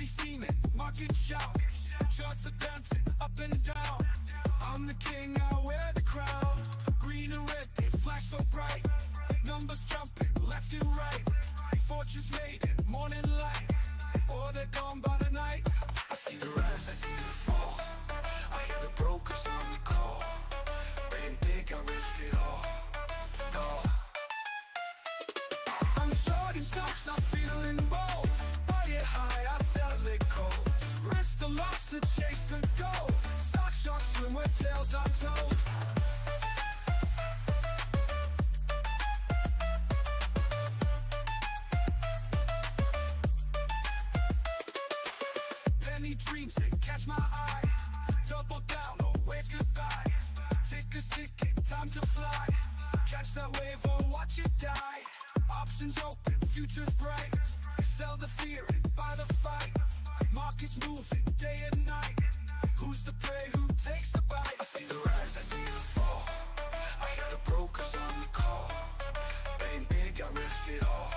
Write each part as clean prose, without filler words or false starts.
Coffee steaming, market shout, charts are dancing up and down. I'm the king, I wear the crown. Green and red, they flash so bright. Numbers jumping left and right. Fortunes made in morning light, or they're gone by the night. I see the rise, I see the fall. I hear the brokers on the call. Betting big, I risk it all. I'm short in stocks, I'm feeling bold. Buy it high, I sell it cold. Risk the loss to chase the goal. Stock sharks swim where tails are told. Penny dreams, they catch my eye. Double down or wave goodbye. Tickers ticking, time to fly. Catch that wave or watch it die. Options open, futures bright. Sell the fear and buy the fight. Markets moving day and night. Who's the prey, who takes the bite? I see the rise, I see the fall. I hear the brokers on the call. Betting big, I risk it all.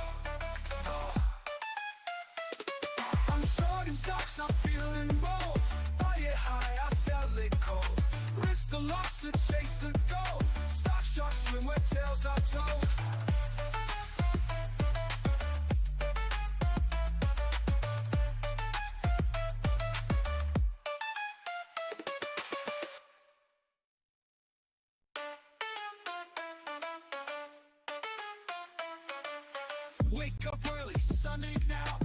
I'm short in stocks, I'm feeling bold. Buy it high, I sell it cold. Risk the loss to chase the goal. Stock sharks swim where tails are told. Wake up early, sun ain't now.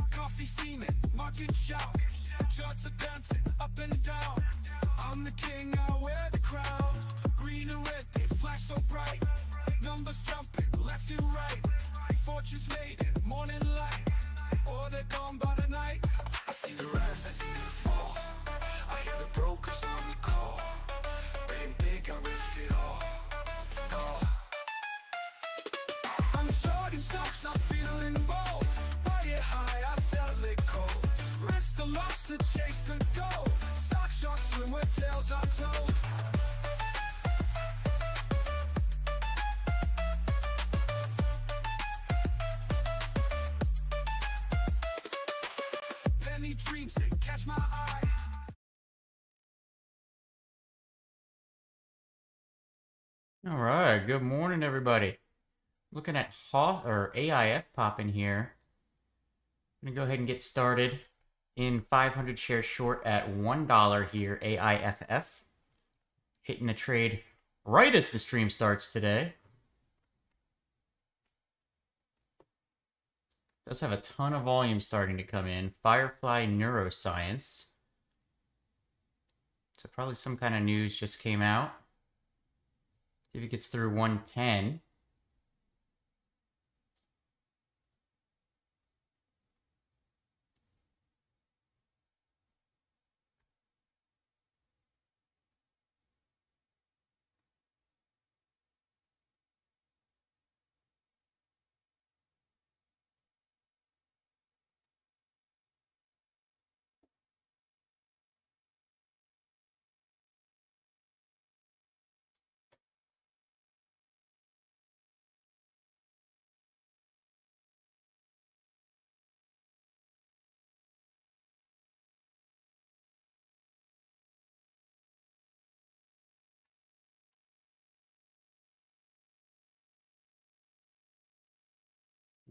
Coffee steaming, market shout. Charts are dancing up and down. I'm the king, I wear the crown. Green and red, they flash so bright. Numbers jumping left and right. Fortunes made in morning light, or they're gone by the night. I see the rise, I see the fall. I hear the brokers on the call. Betting big, I risk it all. I'm short in stocks, I'm feeling bold. Buy it high, I sell it cold. Risk the loss to chase the goal. Stock sharks swim where tails are told. Penny dreams, they catch my eye. All right, good morning, everybody. Looking at AIF popping here. I'm gonna go ahead and get started in 500 shares short at $1 here, AIFF. Hitting the trade right as the stream starts today. Does have a ton of volume starting to come in. Firefly Neuroscience. So probably some kind of news just came out. See if it gets through 110.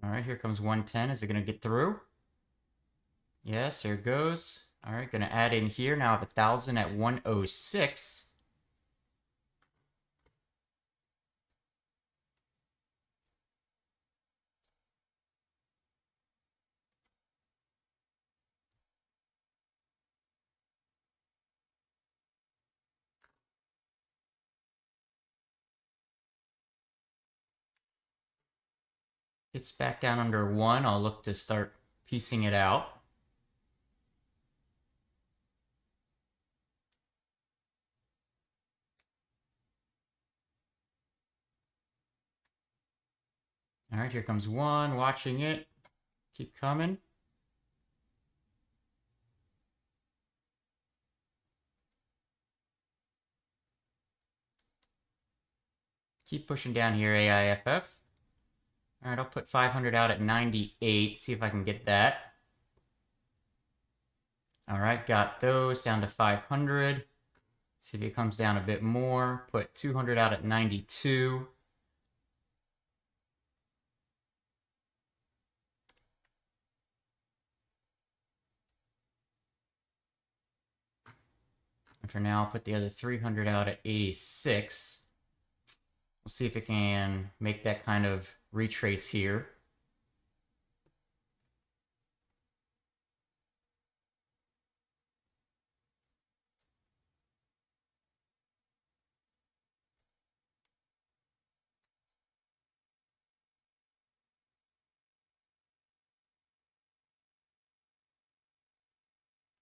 All right, here comes 110. Is it going to get through? Yes, there it goes. All right, going to add in here. Now I have 1,000 at 106. It's back down under 1. I'll look to start piecing it out. All right, here comes 1. Watching it. Keep coming. Keep pushing down here, AIFF. All right, I'll put 500 out at 98. See if I can get that. All right, got those down to 500. See if it comes down a bit more. Put 200 out at 92. And for now, I'll put the other 300 out at 86. We'll see if it can make that kind of retrace here.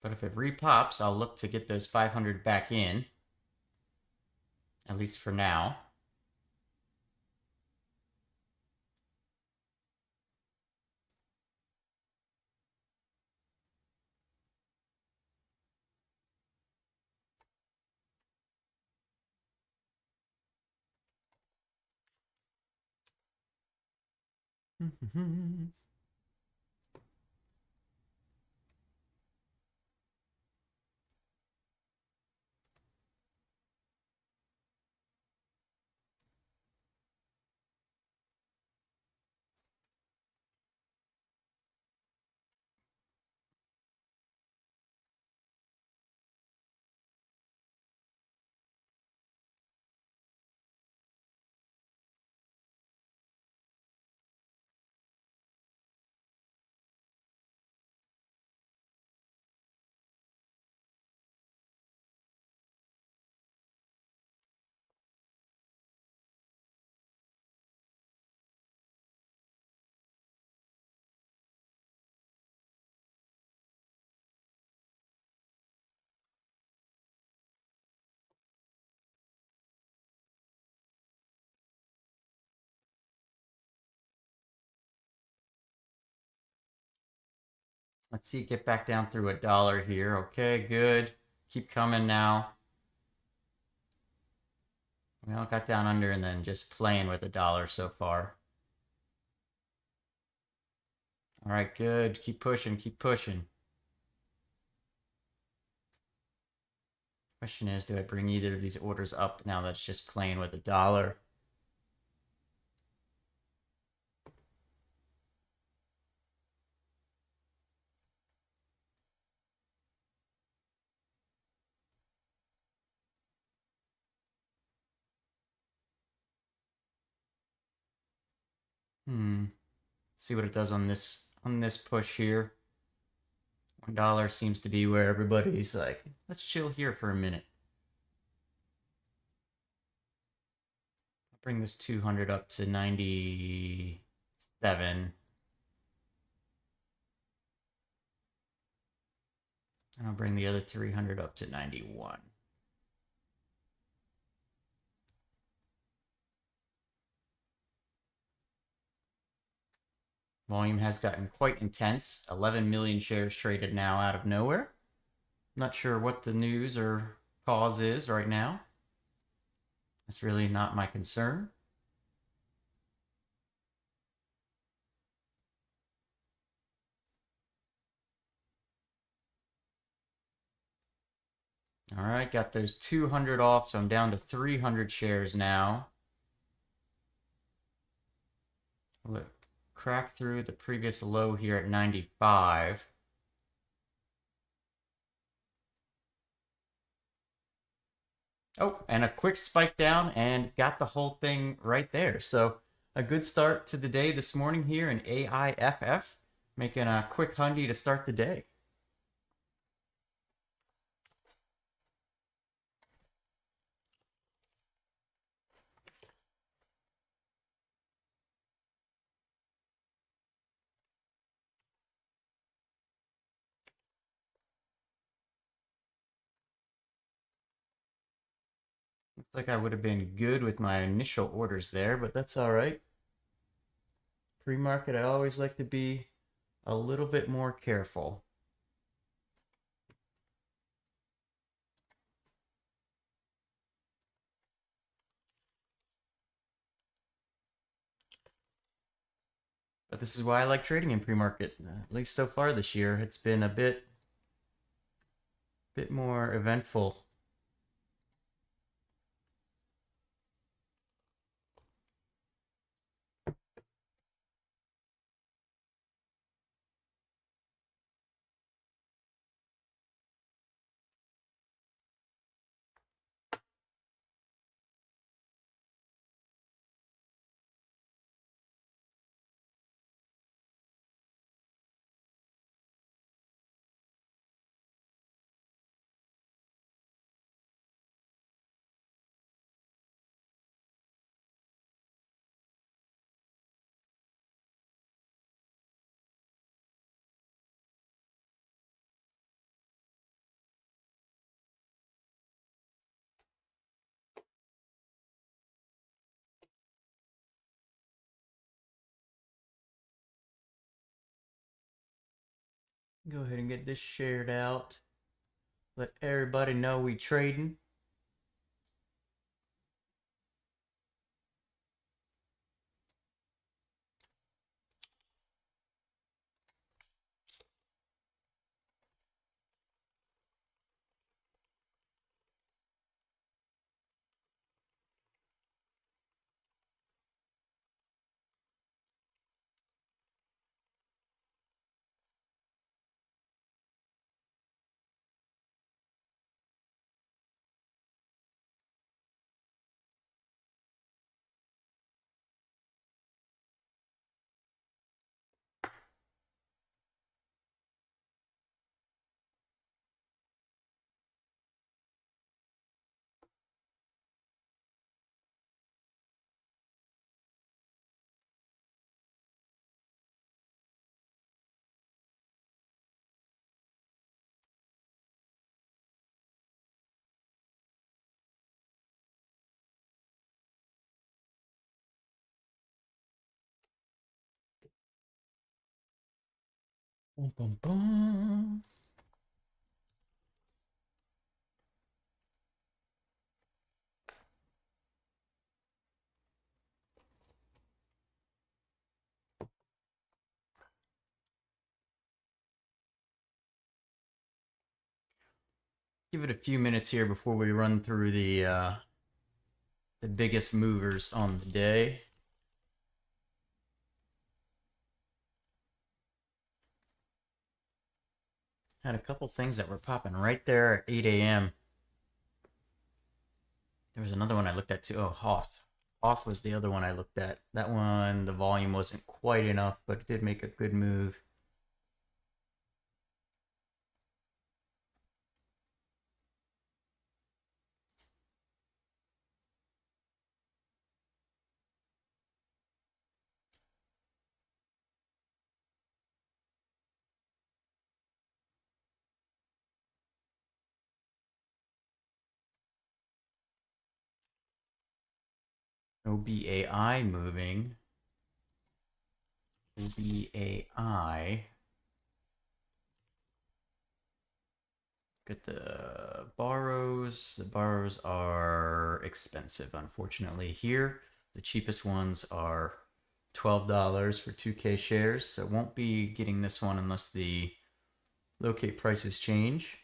But if it repops, I'll look to get those 500 back in, at least for now. Let's see it get back down through $1 here. Okay, good. Keep coming now. We all got down under and then just playing with $1 so far. All right, good. Keep pushing, keep pushing. Question is, do I bring either of these orders up now that it's just playing with $1? See what it does on this push here. $1 seems to be where everybody's like, let's chill here for a minute. I'll bring this 200 up to 97. And I'll bring the other 300 up to 91. Volume has gotten quite intense. 11 million shares traded now out of nowhere. Not sure what the news or cause is right now. That's really not my concern. All right, got those 200 off, so I'm down to 300 shares now. Look, crack through the previous low here at 95. Oh, and a quick spike down and got the whole thing right there. So a good start to the day this morning here in AIFF, making a quick hundy to start the day. Looks like I would have been good with my initial orders there, but that's all right. Pre-market, I always like to be a little bit more careful. But this is why I like trading in pre-market. At least so far this year, it's been a bit bit more eventful. Go ahead and get this shared out. Let everybody know we trading. Boom, boom, boom. Give it a few minutes here before we run through the biggest movers on the day. Had a couple things that were popping right there at 8 a.m. There was another one I looked at too. Oh, Hoth. Hoth was the other one I looked at. That one, the volume wasn't quite enough, but it did make a good move. OBAI moving. OBAI. Look at the borrows. The borrows are expensive, unfortunately. Here, the cheapest ones are $12 for 2K shares. So won't be getting this one unless the locate prices change.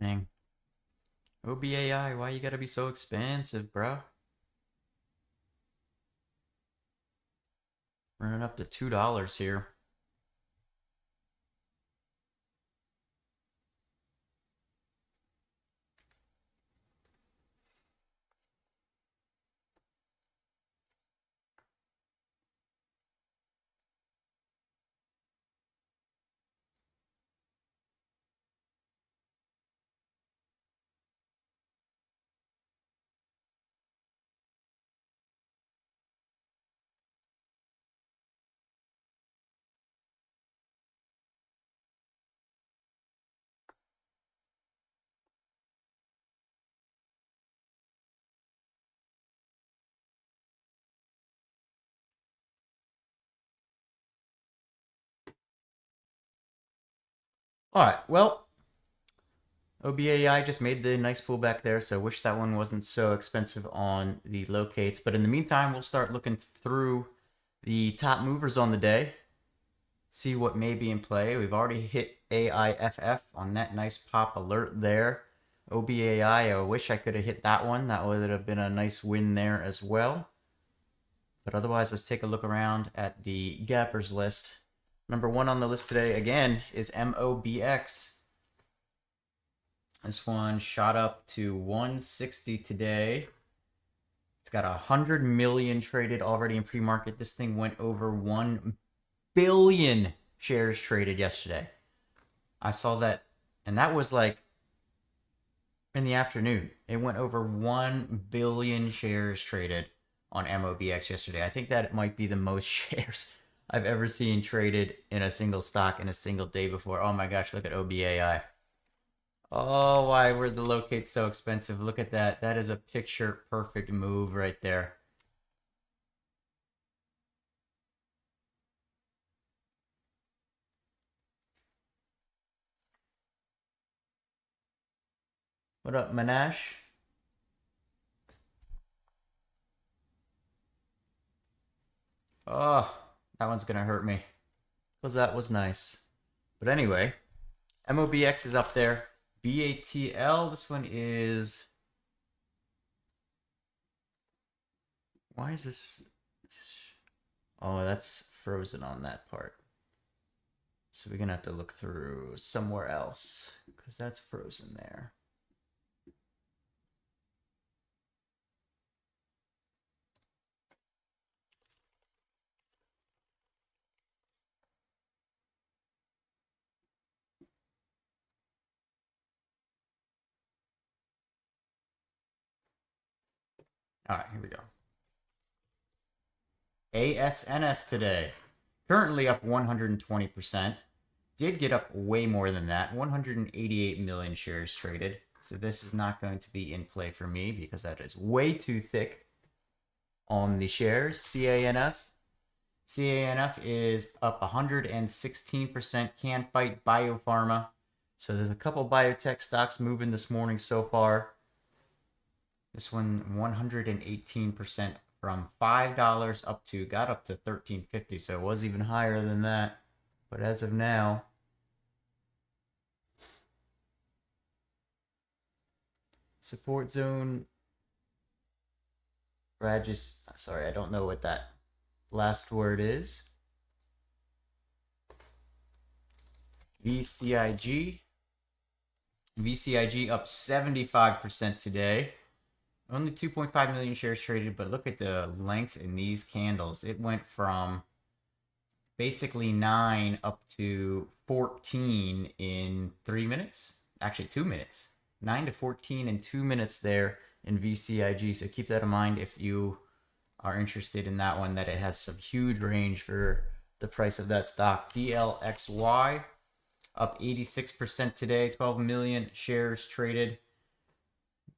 Dang. OBAI, why you gotta be so expensive, bro? Running up to $2 here. Alright, well, OBAI just made the nice pullback there, so wish that one wasn't so expensive on the locates. But in the meantime, we'll start looking through the top movers on the day, see what may be in play. We've already hit AIFF on that nice pop alert there. OBAI, I wish I could have hit that one. That would have been a nice win there as well. But otherwise, let's take a look around at the gappers list. Number one on the list today, again, is MOBX. This one shot up to 160 today. It's got 100 million traded already in pre-market. This thing went over 1 billion shares traded yesterday. I saw that, and that was like in the afternoon. It went over 1 billion shares traded on MOBX yesterday. I think that it might be the most shares I've ever seen traded in a single stock in a single day before. Oh my gosh, look at OBAI. Oh, why were the locates so expensive? Look at that. That is a picture perfect move right there. What up, Manash? Oh, that one's gonna hurt me. Because that was nice. But anyway, MOBX is up there. BATL, this one is... Why is this... Oh, that's frozen on that part. So we're gonna have to look through somewhere else, because that's frozen there. All right, here we go. ASNS today. Currently up 120%. Did get up way more than that. 188 million shares traded. So this is not going to be in play for me because that is way too thick on the shares. CANF. CANF is up 116%. Can fight biopharma. So there's a couple biotech stocks moving this morning so far. This one 118% from $5 up to, got up to $13.50, so it was even higher than that. But as of now, support zone, sorry, I don't know what that last word is. VCIG. VCIG up 75% today. Only 2.5 million shares traded, but look at the length in these candles. It went from basically 9 up to 14 in 3 minutes. Actually, 2 minutes. 9 to 14 in 2 minutes there in VCIG. So keep that in mind if you are interested in that one, that it has some huge range for the price of that stock. DLXY up 86% today. 12 million shares traded.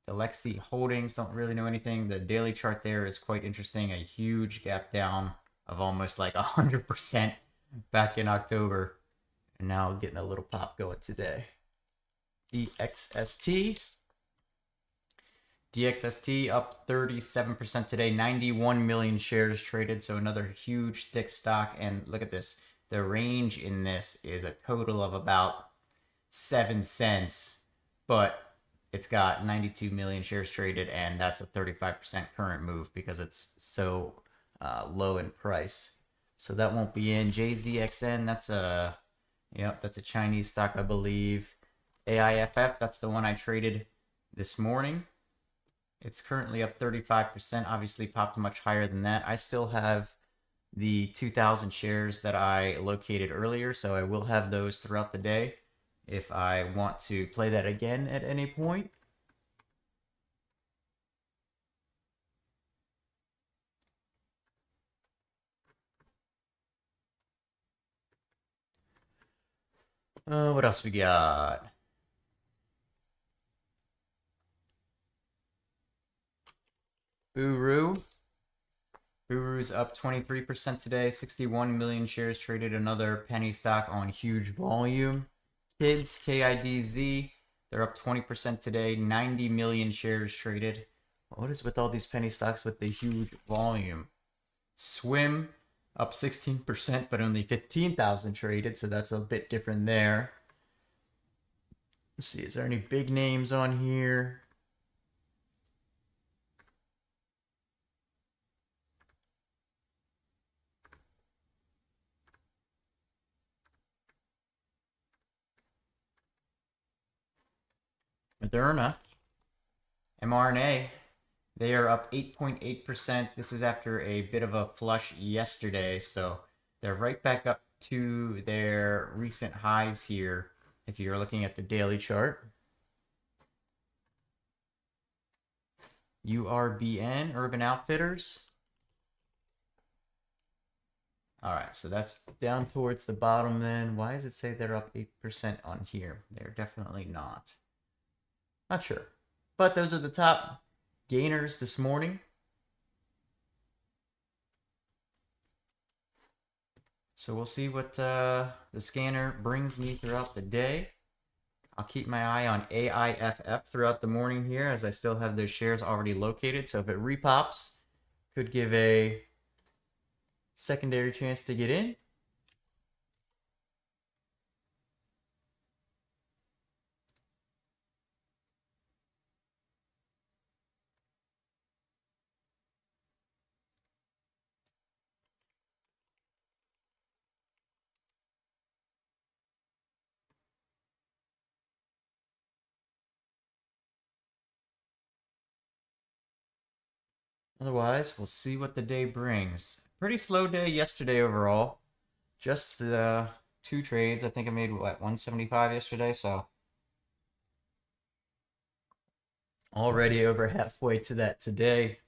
The Lexi Holdings, don't really know anything. The daily chart there is quite interesting. A huge gap down of almost like 100% back in October. And now getting a little pop going today. DXST. DXST up 37% today. 91 million shares traded. So another huge thick stock. And look at this. The range in this is a total of about 7 cents. but it's got 92 million shares traded, and that's a 35% current move because it's so low in price. So that won't be in. JZXN, that's a Chinese stock, I believe. AIFF, that's the one I traded this morning. It's currently up 35%, obviously popped much higher than that. I still have the 2,000 shares that I located earlier, so I will have those throughout the day if I want to play that again at any point. What else we got? Buru. Buru's up 23% today. 61 million shares traded. Another penny stock on huge volume. Kids, KIDZ. They're up 20% today. 90 million shares traded. What is with all these penny stocks with the huge volume? Swim up 16%, but only 15,000 traded, so that's a bit different there. Let's see, is there any big names on here? Moderna, mRNA, they are up 8.8%. This is after a bit of a flush yesterday, so they're right back up to their recent highs here if you're looking at the daily chart. URBN, Urban Outfitters. All right, so that's down towards the bottom then. Why does it say they're up 8% on here? They're definitely not. Not sure. But those are the top gainers this morning. So we'll see what the scanner brings me throughout the day. I'll keep my eye on AIFF throughout the morning here as I still have those shares already located. So if it repops, could give a secondary chance to get in. Otherwise, we'll see what the day brings. Pretty slow day yesterday overall. Just the two trades. I think I made, what, 175 yesterday, so already over halfway to that today.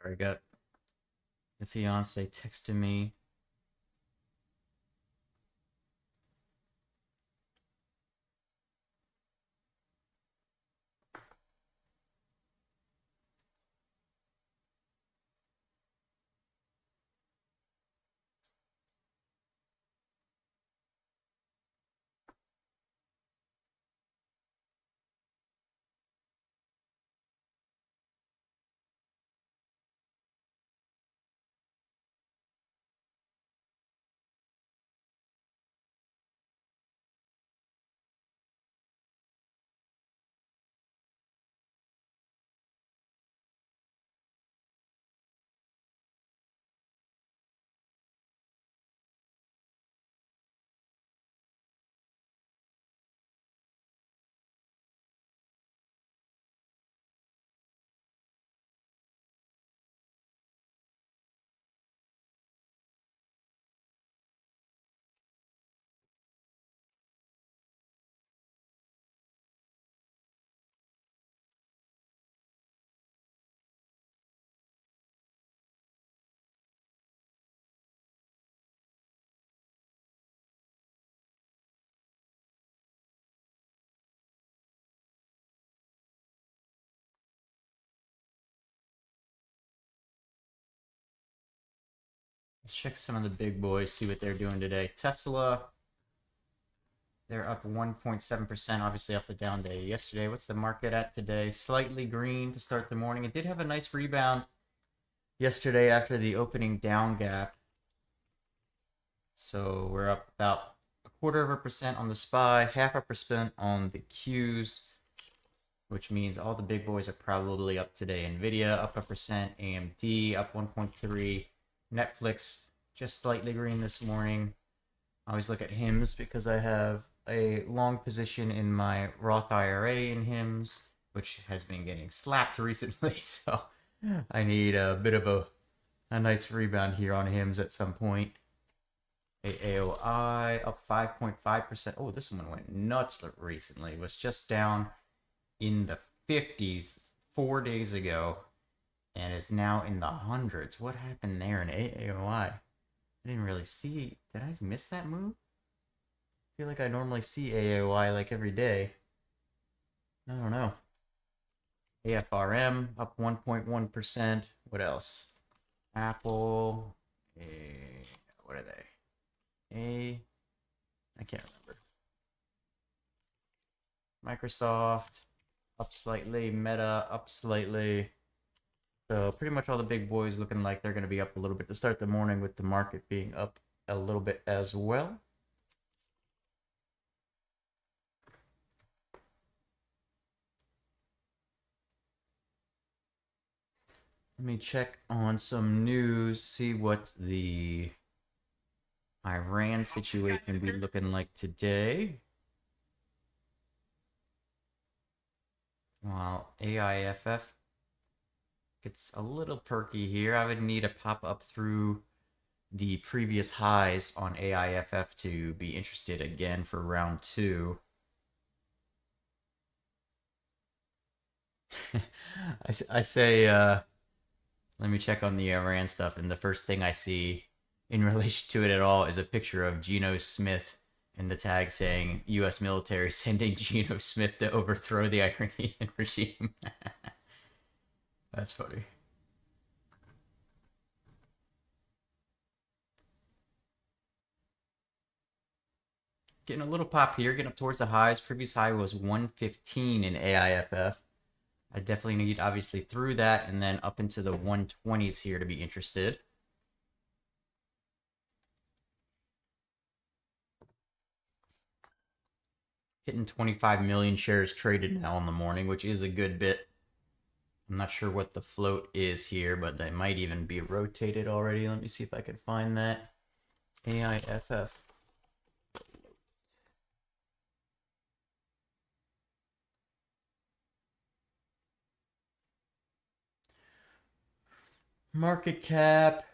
I got the fiance texting me. Let's check some of the big boys, see what they're doing today. Tesla, they're up 1.7%, obviously off the down day yesterday. What's the market at today? Slightly green to start the morning. It did have a nice rebound yesterday after the opening down gap. So we're up about 0.25% on the SPY, 0.5% on the Qs, which means all the big boys are probably up today. Nvidia up 1%, AMD up 1.3%, Netflix just slightly green this morning. I always look at HIMS because I have a long position in my Roth IRA in HIMS, which has been getting slapped recently. So I need a bit of a nice rebound here on HIMS at some point. AOI up 5.5%. Oh, this one went nuts recently. It was just down in the 50s 4 days ago and is now in the hundreds. What happened there in AOI? I didn't really see. Did I miss that move? I feel like I normally see AOI like every day. I don't know. AFRM up 1.1%. What else? Apple. What are they? I can't remember. Microsoft up slightly. Meta up slightly. So pretty much all the big boys looking like they're going to be up a little bit to start the morning, with the market being up a little bit as well. Let me check on some news, see what the Iran situation be looking like today. While AIFF gets a little perky here, I would need a pop up through the previous highs on AIFF to be interested again for round 2. I say, let me check on the Iran stuff, and the first thing I see in relation to it at all is a picture of Geno Smith and the tag saying U.S. military sending Geno Smith to overthrow the Iranian regime. That's funny. Getting a little pop here, getting up towards the highs. Previous high was 115 in AIFF. I definitely need, obviously, through that and then up into the 120s here to be interested. Hitting 25 million shares traded now in the morning, which is a good bit. I'm not sure what the float is here, but they might even be rotated already. Let me see if I can find that. AIFF. Market cap.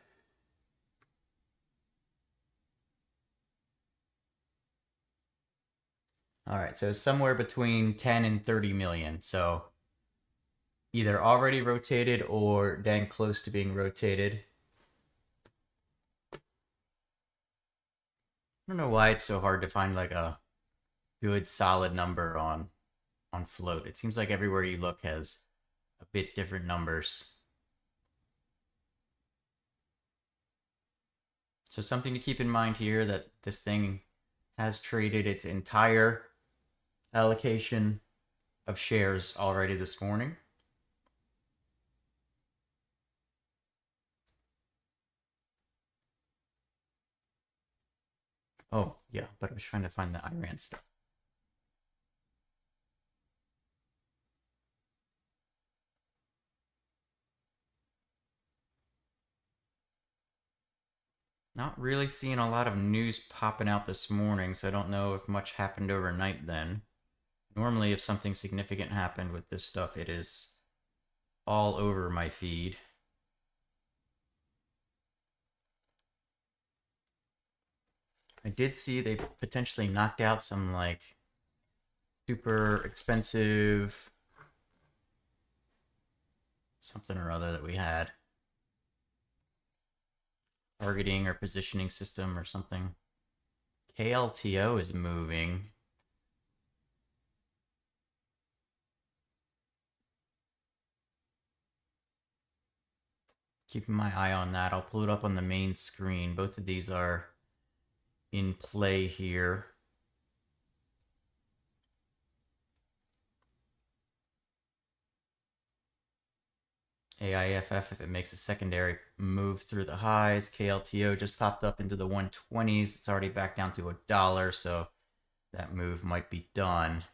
All right, so somewhere between 10 and 30 million. So either already rotated or dang close to being rotated. I don't know why it's so hard to find like a good solid number on float. It seems like everywhere you look has a bit different numbers. So something to keep in mind here, that this thing has traded its entire allocation of shares already this morning. Oh, yeah, but I was trying to find the Iran stuff. Not really seeing a lot of news popping out this morning, so I don't know if much happened overnight then. Normally, if something significant happened with this stuff, it is all over my feed. I did see they potentially knocked out some, like, super expensive something or other that we had. Targeting or positioning system or something. KLTO is moving. Keeping my eye on that. I'll pull it up on the main screen. Both of these are in play here. AIFF, if it makes a secondary move through the highs. KLTO just popped up into the 120s. It's already back down to $1, so that move might be done.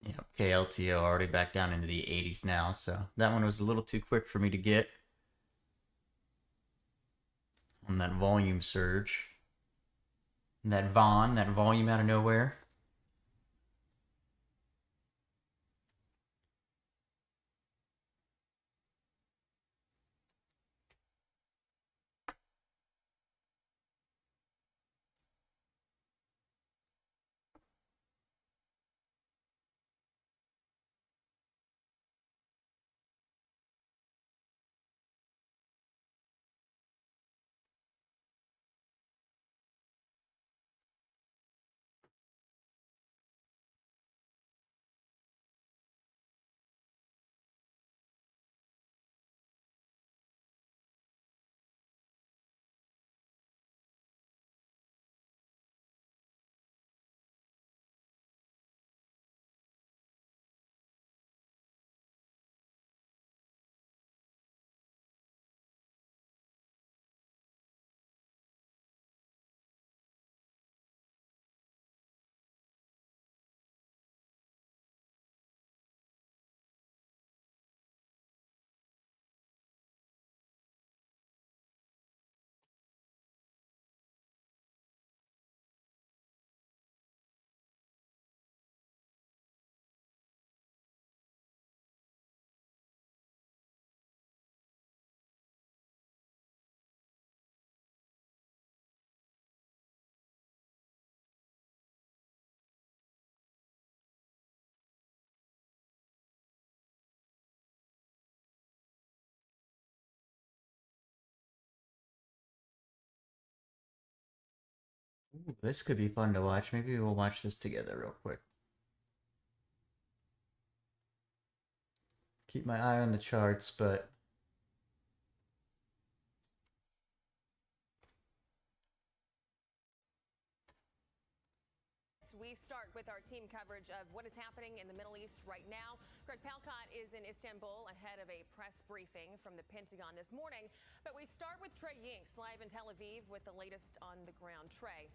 Yep, KLTO already back down into the 80s now, so that one was a little too quick for me to get on that volume surge. And that volume out of nowhere. Ooh, this could be fun to watch. Maybe we'll watch this together real quick. Keep my eye on the charts, but we start with our team coverage of what is happening in the Middle East right now. Greg Palcott is in Istanbul ahead of a press briefing from the Pentagon this morning. But we start with Trey Yinks live in Tel Aviv with the latest on the ground. Trey.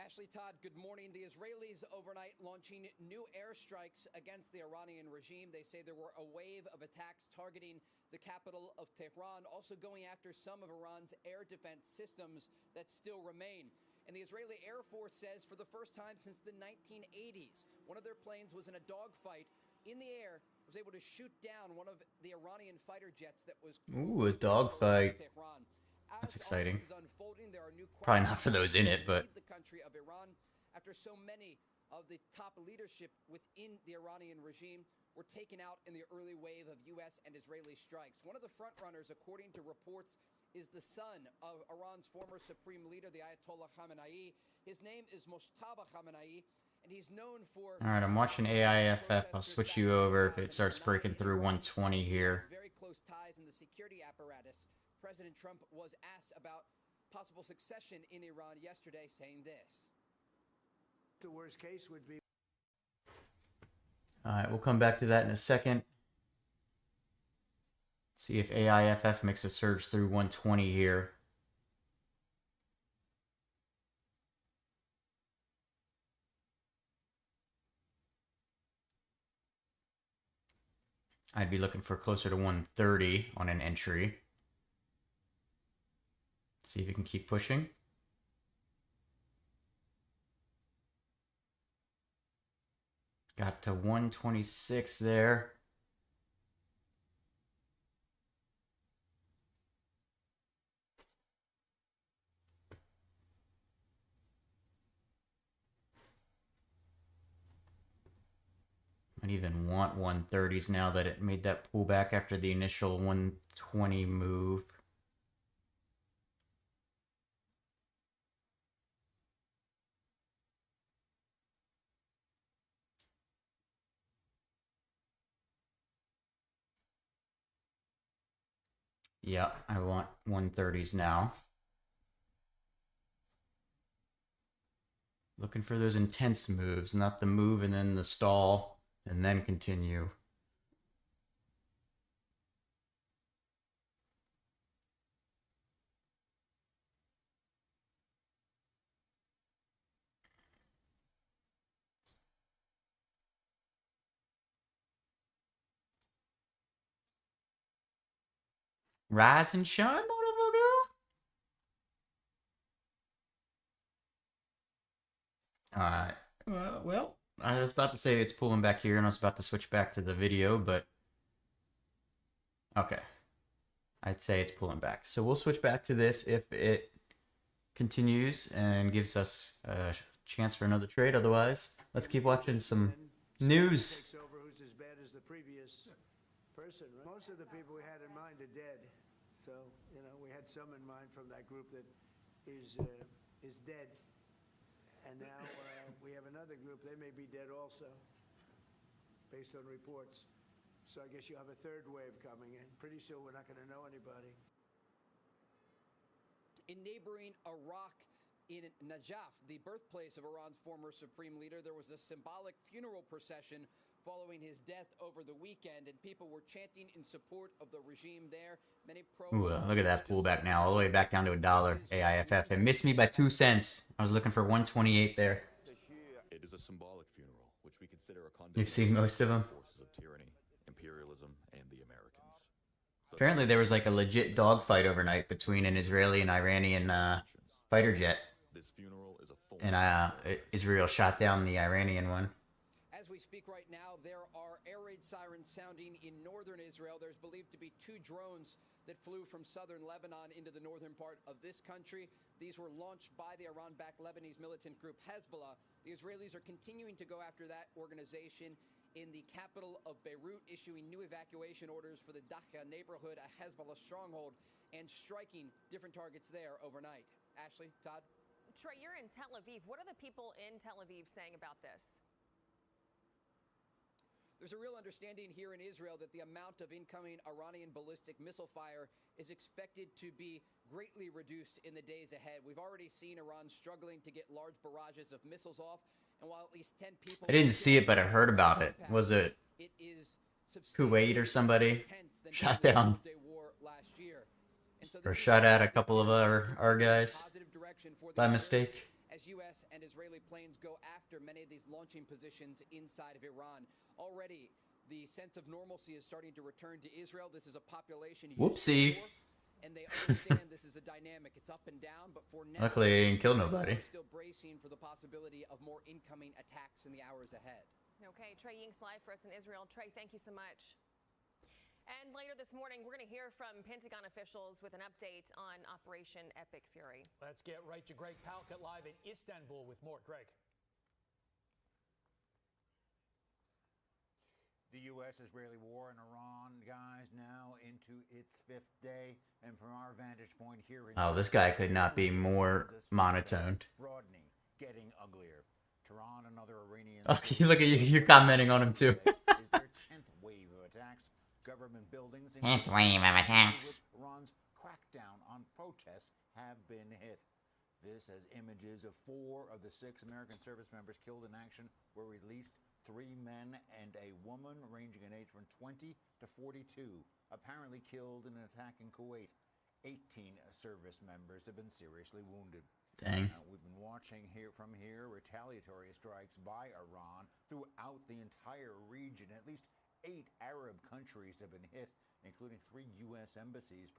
Ashley, Todd, good morning. The Israelis overnight launching new airstrikes against the Iranian regime. They say there were a wave of attacks targeting the capital of Tehran, also going after some of Iran's air defense systems that still remain. And the Israeli Air Force says for the first time since the 1980s, one of their planes was in a dogfight in the air, was able to shoot down one of the Iranian fighter jets that was... ooh, a dogfight. That's exciting. Probably not for those in it, but the country of Iran, after so many of the top leadership within the Iranian regime were taken out in the early wave of U.S. and Israeli strikes. One of the front runners, according to reports, is the son of Iran's former supreme leader, the Ayatollah Khamenei. His name is Mojtaba Khamenei, and he's known for... all right, I'm watching AIFF. I'll switch you over if it starts breaking through 120 here. Very close ties in the security apparatus. President Trump was asked about possible succession in Iran yesterday, saying this. The worst case would be... All right, we'll come back to that in a second. See if AIFF makes a surge through 120 here. I'd be looking for closer to 130 on an entry. See if we can keep pushing. Got to 126 there. Might even want 130s now that it made that pullback after the initial 120 move. Yeah, I want 130s now. Looking for those intense moves, not the move and then the stall and then continue. Rise and shine, motherfucker! Alright. Well, I was about to say it's pulling back here and I was about to switch back to the video, but... Okay. I'd say it's pulling back. So we'll switch back to this if it continues and gives us a chance for another trade. Otherwise, let's keep watching some news. Takes over who's as bad as the previous person. Most of the people we had in mind are dead. So, you know, we had some in mind from that group that is dead. And now we have another group, they may be dead also, based on reports. So I guess you have a third wave coming in. Pretty soon we're not going to know anybody. In neighboring Iraq, in Najaf, the birthplace of Iran's former supreme leader, there was a symbolic funeral procession following his death over the weekend, and people were chanting in support of the regime there. Many Ooh, look at that pullback now, all the way back down to $1. AIFF. It missed me by 2 cents. I was looking for 128 there. It is a symbolic funeral, which we consider a You've seen most of them. forces of tyranny, imperialism, and the Americans. Apparently there was like a legit dogfight overnight between an Israeli and Iranian fighter jet. This funeral is a thorn. And Israel shot down the Iranian one. As we speak right now, there are air raid sirens sounding in northern Israel. There's believed to be 2 drones that flew from southern Lebanon into the northern part of this country. These were launched by the Iran-backed Lebanese militant group Hezbollah. The Israelis are continuing to go after that organization in the capital of Beirut, issuing new evacuation orders for the Dakhya neighborhood, a Hezbollah stronghold, and striking different targets there overnight. Ashley, Todd? Trey, you're in Tel Aviv. What are the people in Tel Aviv saying about this? There's a real understanding here in Israel that the amount of incoming Iranian ballistic missile fire is expected to be greatly reduced in the days ahead. We've already seen Iran struggling to get large barrages of missiles off, and while at least 10 people... I didn't see it, but I heard about it. Was it Kuwait or somebody shot down or shot at a couple of our guys by mistake? As U.S. and Israeli planes go after many of these launching positions inside of Iran. Already, the sense of normalcy is starting to return to Israel. This is a population... Whoopsie. And they understand this is a dynamic. It's up and down, but for now... Luckily, they didn't kill nobody. Still bracing for the possibility of more incoming attacks in the hours ahead. Okay, Trey Ying's live for us in Israel. Trey, thank you so much. And later this morning, we're going to hear from Pentagon officials with an update on Operation Epic Fury. Let's get right to Greg Palkett live in Istanbul with more. Greg. The U.S.-Israeli war in Iran, guys, now into its 5th day. And from our vantage point here... Oh, this guy could not be more monotoned. Broadening, getting uglier. Tehran and other Iranian... Oh, look at you. You're commenting on him, too. is their 10th wave of attacks. Government buildings... 10th wave of attacks. Iran's crackdown on protests have been hit. This as images of 4 of the 6 American service members killed in action were released. 3 men and a woman ranging in age from 20 to 42, apparently killed in an attack in Kuwait. 18 service members have been seriously wounded. Dang. We've been watching from here retaliatory strikes by Iran throughout the entire region. At least 8 Arab countries have been hit, including 3 U.S. embassies,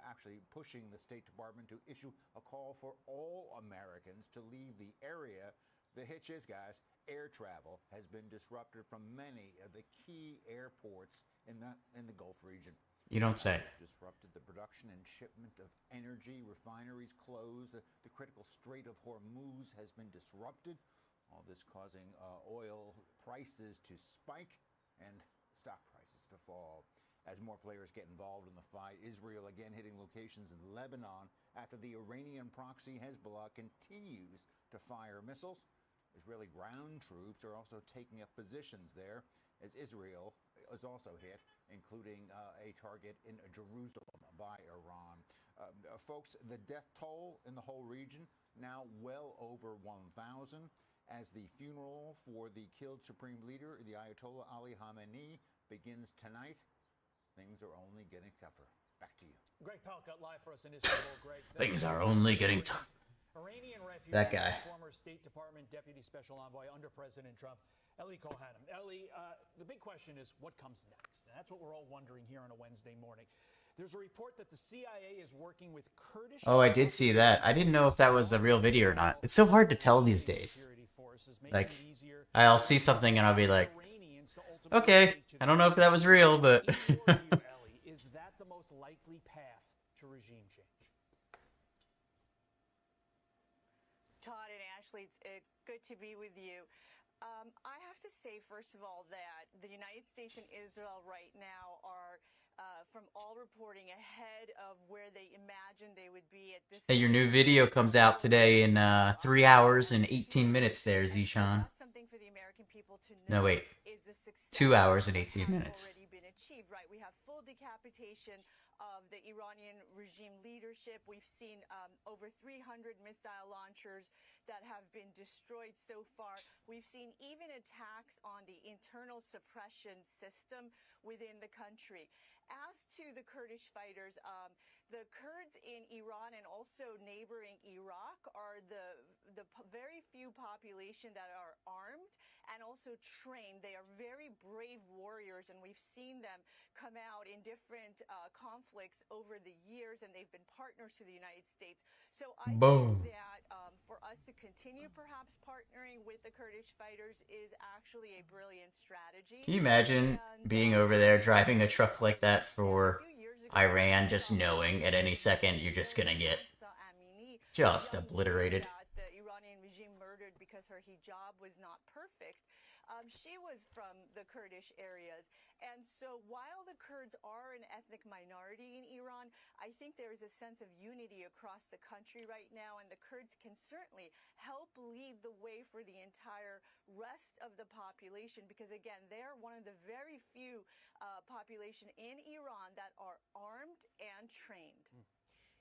actually pushing the State Department to issue a call for all Americans to leave the area. The hitch is, guys, air travel has been disrupted from many of the key airports in the Gulf region. You don't say. Disrupted the production and shipment of energy. Refineries closed. The critical Strait of Hormuz has been disrupted. All this causing oil prices to spike and stock prices to fall. As more players get involved in the fight, Israel again hitting locations in Lebanon after the Iranian proxy Hezbollah continues to fire missiles. Israeli ground troops are also taking up positions there as Israel is also hit, including a target in Jerusalem by Iran. Folks, the death toll in the whole region now well over 1,000 as the funeral for the killed supreme leader, the Ayatollah Ali Khamenei, begins tonight. Things are only getting tougher. Back to you. Greg Palkot live for us in Istanbul. Greg, Things are only getting tougher. Iranian refugee, That guy. former State Department Deputy Special Envoy under President Trump, Eli Cohen. Eli, the big question is what comes next? And that's what we're all wondering here on a Wednesday morning. There's a report that the CIA is working with Kurdish... Oh, I did see that. I didn't know if that was a real video or not. It's so hard to tell these days. Like, I'll see something and I'll be like, okay, I don't know if that was real, but... Is that the most likely path to regime change? Todd and Ashley, it's good to be with you. I have to say, first of all, that the United States and Israel right now are, from all reporting, ahead of where they imagined they would be at this Hey, your new video comes out today in 3 hours and 18 minutes there, Zishan. That's something for the American people to know. No, wait. Is the success 2 hours and 18 minutes. already been achieved, right? We have full decapitation of the Iranian regime leadership. We've seen over 300 missile launchers that have been destroyed so far. We've seen even attacks on the internal suppression system within the country. As to the Kurdish fighters, the Kurds in Iran and also neighboring Iraq are the very few population that are armed and also trained. They are very brave warriors, and we've seen them come out in different conflicts over the years, and they've been partners to the United States. So I think that for us to continue perhaps partnering with the Kurdish fighters is actually a brilliant strategy. Can you imagine being over there driving a truck like that for Iran, just knowing at any second you're just gonna get just obliterated? The Iranian regime murdered because her hijab was not perfect. She was from the Kurdish areas. And so while the Kurds are an ethnic minority in Iran, I think there is a sense of unity across the country right now, and the Kurds can certainly help lead the way for the entire rest of the population, because again, they're one of the very few population in Iran that are armed and trained.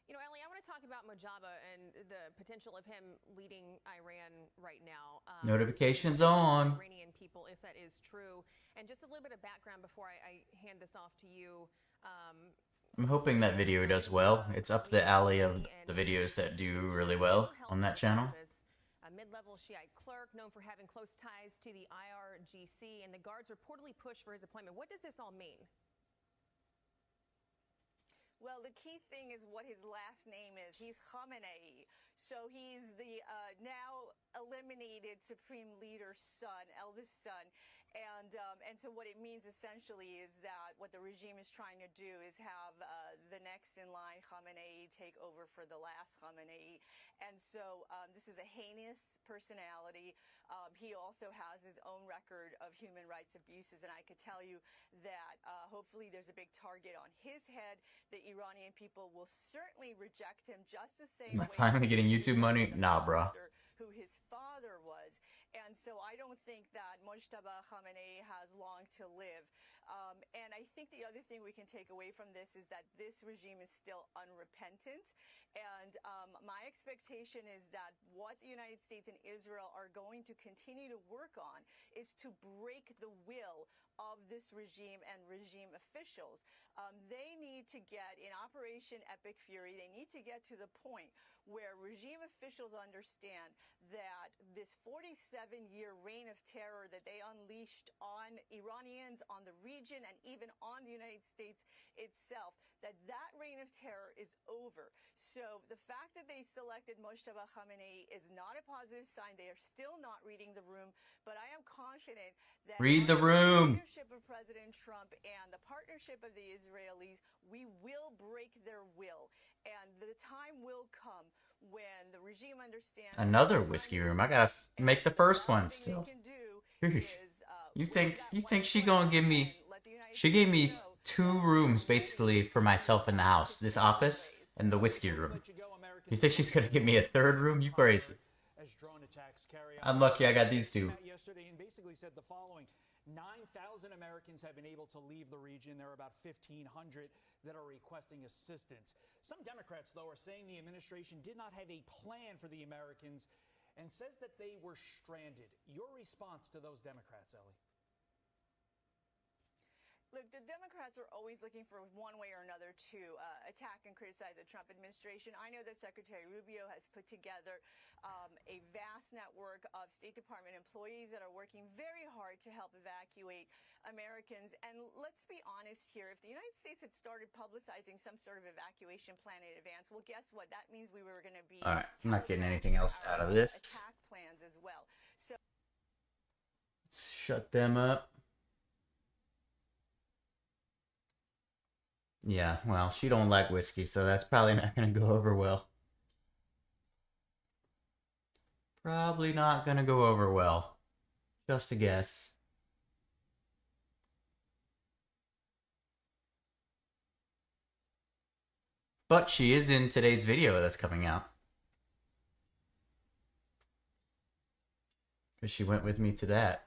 You know, Ellie, I want to talk about Mojaba and the potential of him leading Iran right now. Notifications on. Iranian people, if that is true. And just a little bit of background before I hand this off to you. I'm hoping that video does well. It's up the alley of the videos that do really well on that channel. A mid-level Shiite clerk known for having close ties to the IRGC, and the guards reportedly pushed for his appointment. What does this all mean? Well, the key thing is what his last name is. He's Khamenei. So he's the now eliminated supreme leader's son, eldest son. And so what it means essentially is that what the regime is trying to do is have the next in line, Khamenei, take over for the last Khamenei. And so this is a heinous personality. He also has his own record of human rights abuses. And I could tell you that hopefully there's a big target on his head. The Iranian people will certainly reject him just the same way. Am I finally getting YouTube money? Nah, bro. Who his father was. And so I don't think that Mojtaba Khamenei has long to live. And I think the other thing we can take away from this is that this regime is still unrepentant. And my expectation is that what the United States and Israel are going to continue to work on is to break the will of this regime and regime officials. They need to get, in Operation Epic Fury, they need to get to the point where regime officials understand that this 47-year reign of terror that they unleashed on Iranians, on the region, and even on the United States itself, that reign of terror is over. So the fact that they selected Mojtaba Khamenei is not a positive sign. They are still not reading the room, but I am confident that Read the under room. the leadership of President Trump and the partnership of the Israelis, we will break their will. And the time will come when the regime understands Another whiskey room. I gotta make the first one still. is, You think she gonna give me? She gave me 2 rooms basically for myself in the house. This office and the whiskey room. You think she's gonna give me a 3rd room? You crazy? I'm lucky I got these 2. Yesterday, and basically said the following: 9,000 Americans have been able to leave the region. There are about 1,500 that are requesting assistance. Some Democrats, though, are saying the administration did not have a plan for the Americans and says that they were stranded. Your response to those Democrats, Ellie? Look, the Democrats are always looking for one way or another to attack and criticize the Trump administration. I know that Secretary Rubio has put together a vast network of State Department employees that are working very hard to help evacuate Americans. And let's be honest here, if the United States had started publicizing some sort of evacuation plan in advance, well, guess what? That means we were going to be... All right, I'm not getting anything else out of this. Attack plans as well. So Let's shut them up. Yeah, well, she don't like whiskey, so that's probably not gonna go over well. Probably not gonna go over well. Just a guess. But she is in today's video that's coming out. Because she went with me to that.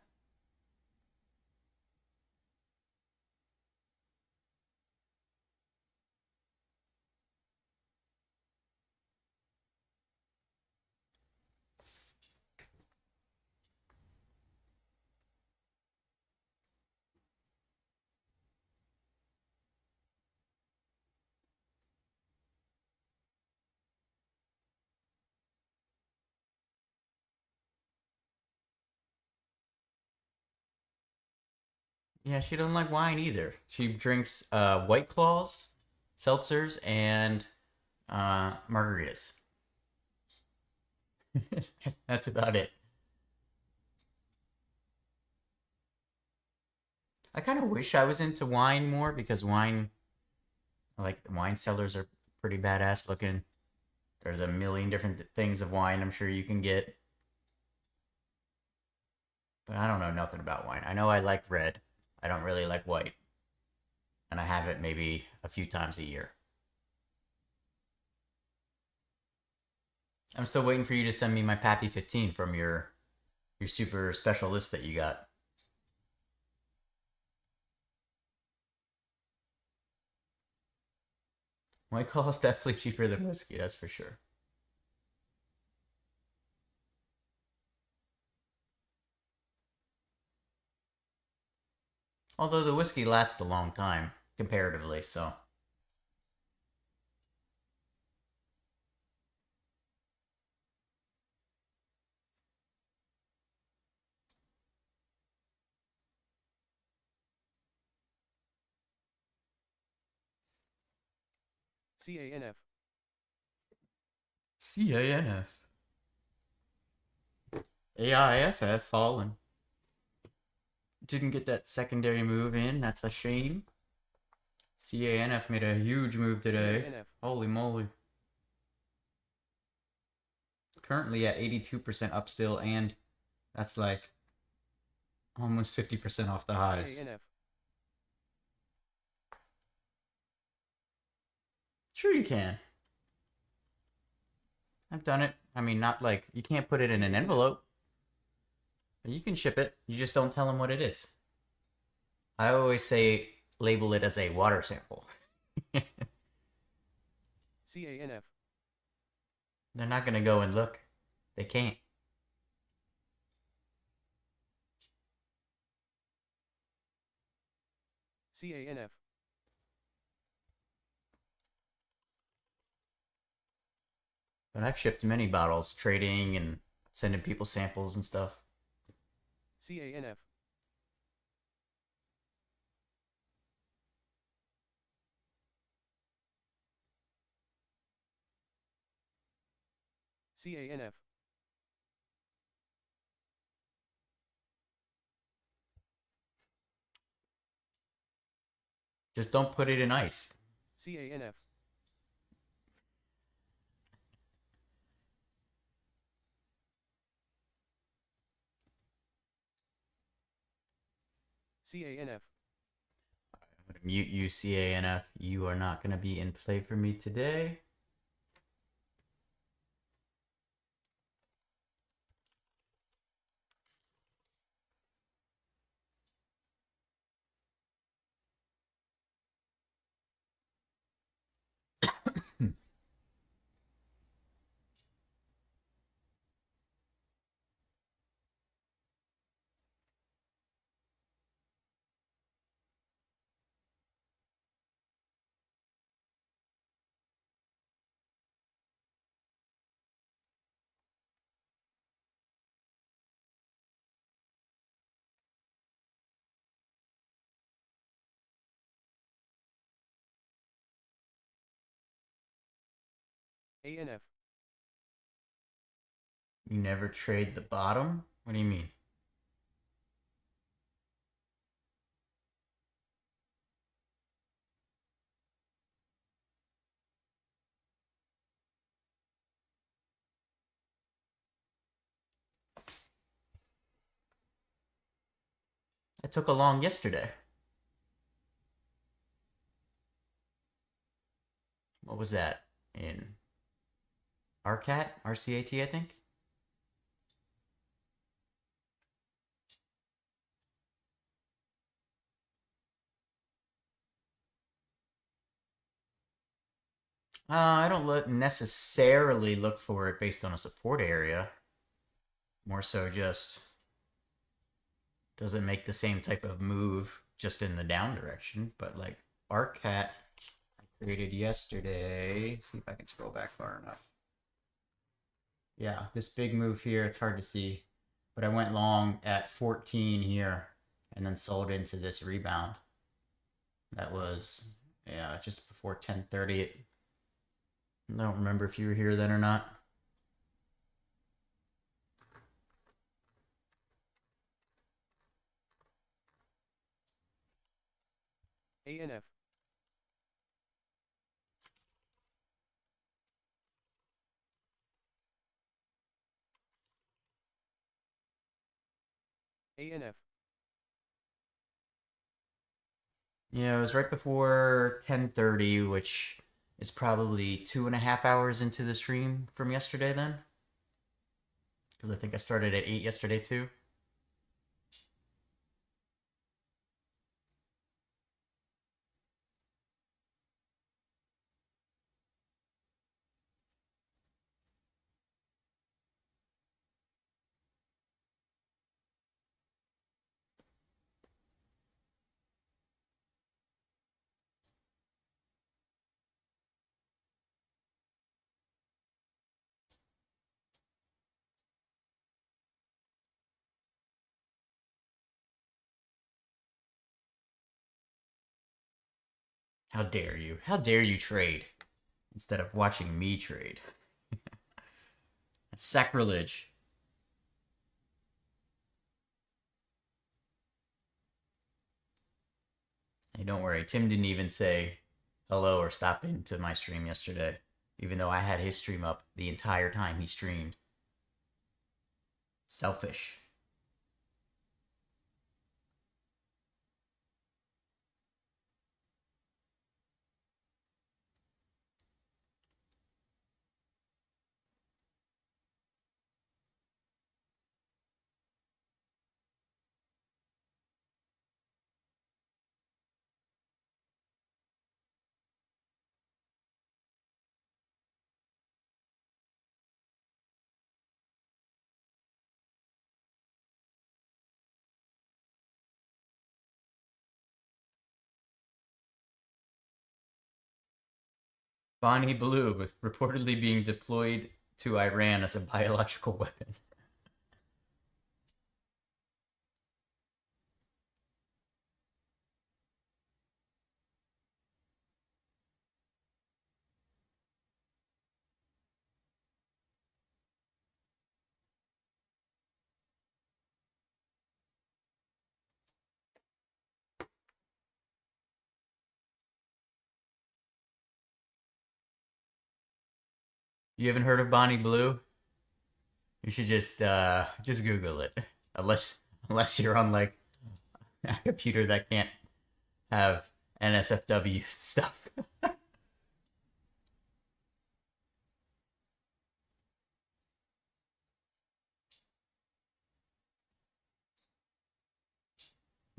Yeah, she doesn't like wine either. She drinks White Claws, seltzers, and margaritas. That's about it. I kind of wish I was into wine more because wine cellars are pretty badass looking. There's a million different things of wine I'm sure you can get. But I don't know nothing about wine. I know I like red. I don't really like white. And I have it maybe a few times a year. I'm still waiting for you to send me my Pappy 15 from your super special list that you got. White Claw is definitely cheaper than whiskey, that's for sure. Although the whiskey lasts a long time, comparatively, so. CANF. CANF. AIFF fallen. Didn't get that secondary move in. That's a shame. CANF made a huge move today. CANF. Holy moly. Currently at 82% up still, and that's like almost 50% off the highs. CANF. Sure you can. I've done it. I mean, not like, you can't put it in an envelope. But you can ship it. You just don't tell them what it is. I always say, label it as a water sample. CANF. They're not going to go and look. They can't. CANF. But I've shipped many bottles, trading and sending people samples and stuff. CANF. CANF. Just don't put it in ice. CANF. CANF. I'm going to mute you, CANF. You are not going to be in play for me today. ANF. You never trade the bottom? What do you mean? I took a long yesterday. What was that? In RCAT, I think? I don't necessarily look for it based on a support area. More so just doesn't make the same type of move just in the down direction. But like RCAT I created yesterday. Let's see if I can scroll back far enough. Yeah, this big move here, it's hard to see. But I went long at 14 here and then sold into this rebound. That was, yeah, just before 10:30. I don't remember if you were here then or not. ANF. ANF. Yeah, it was right before 10:30, which is probably 2.5 hours into the stream from yesterday then. Because I think I started at 8 yesterday too. How dare you? How dare you trade instead of watching me trade? That's sacrilege. Hey, don't worry. Tim didn't even say hello or stop into my stream yesterday, even though I had his stream up the entire time he streamed. Selfish. Bonnie Blue reportedly being deployed to Iran as a biological weapon. You haven't heard of Bonnie Blue? You should just Google it. Unless you're on like a computer that can't have NSFW stuff.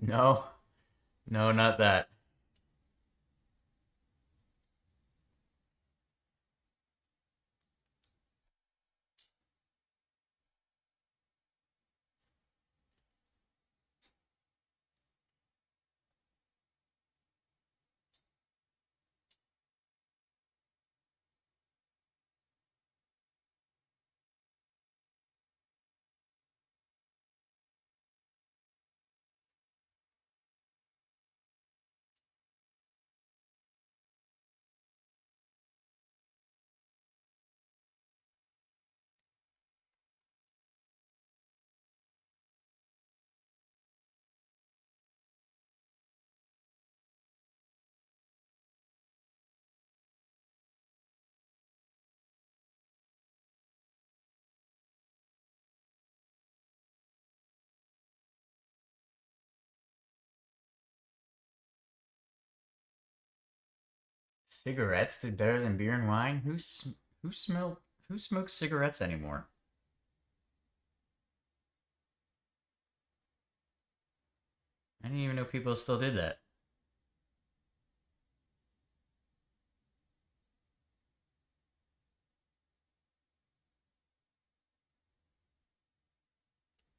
No, no, not that. Cigarettes did better than beer and wine? Who smokes cigarettes anymore? I didn't even know people still did that.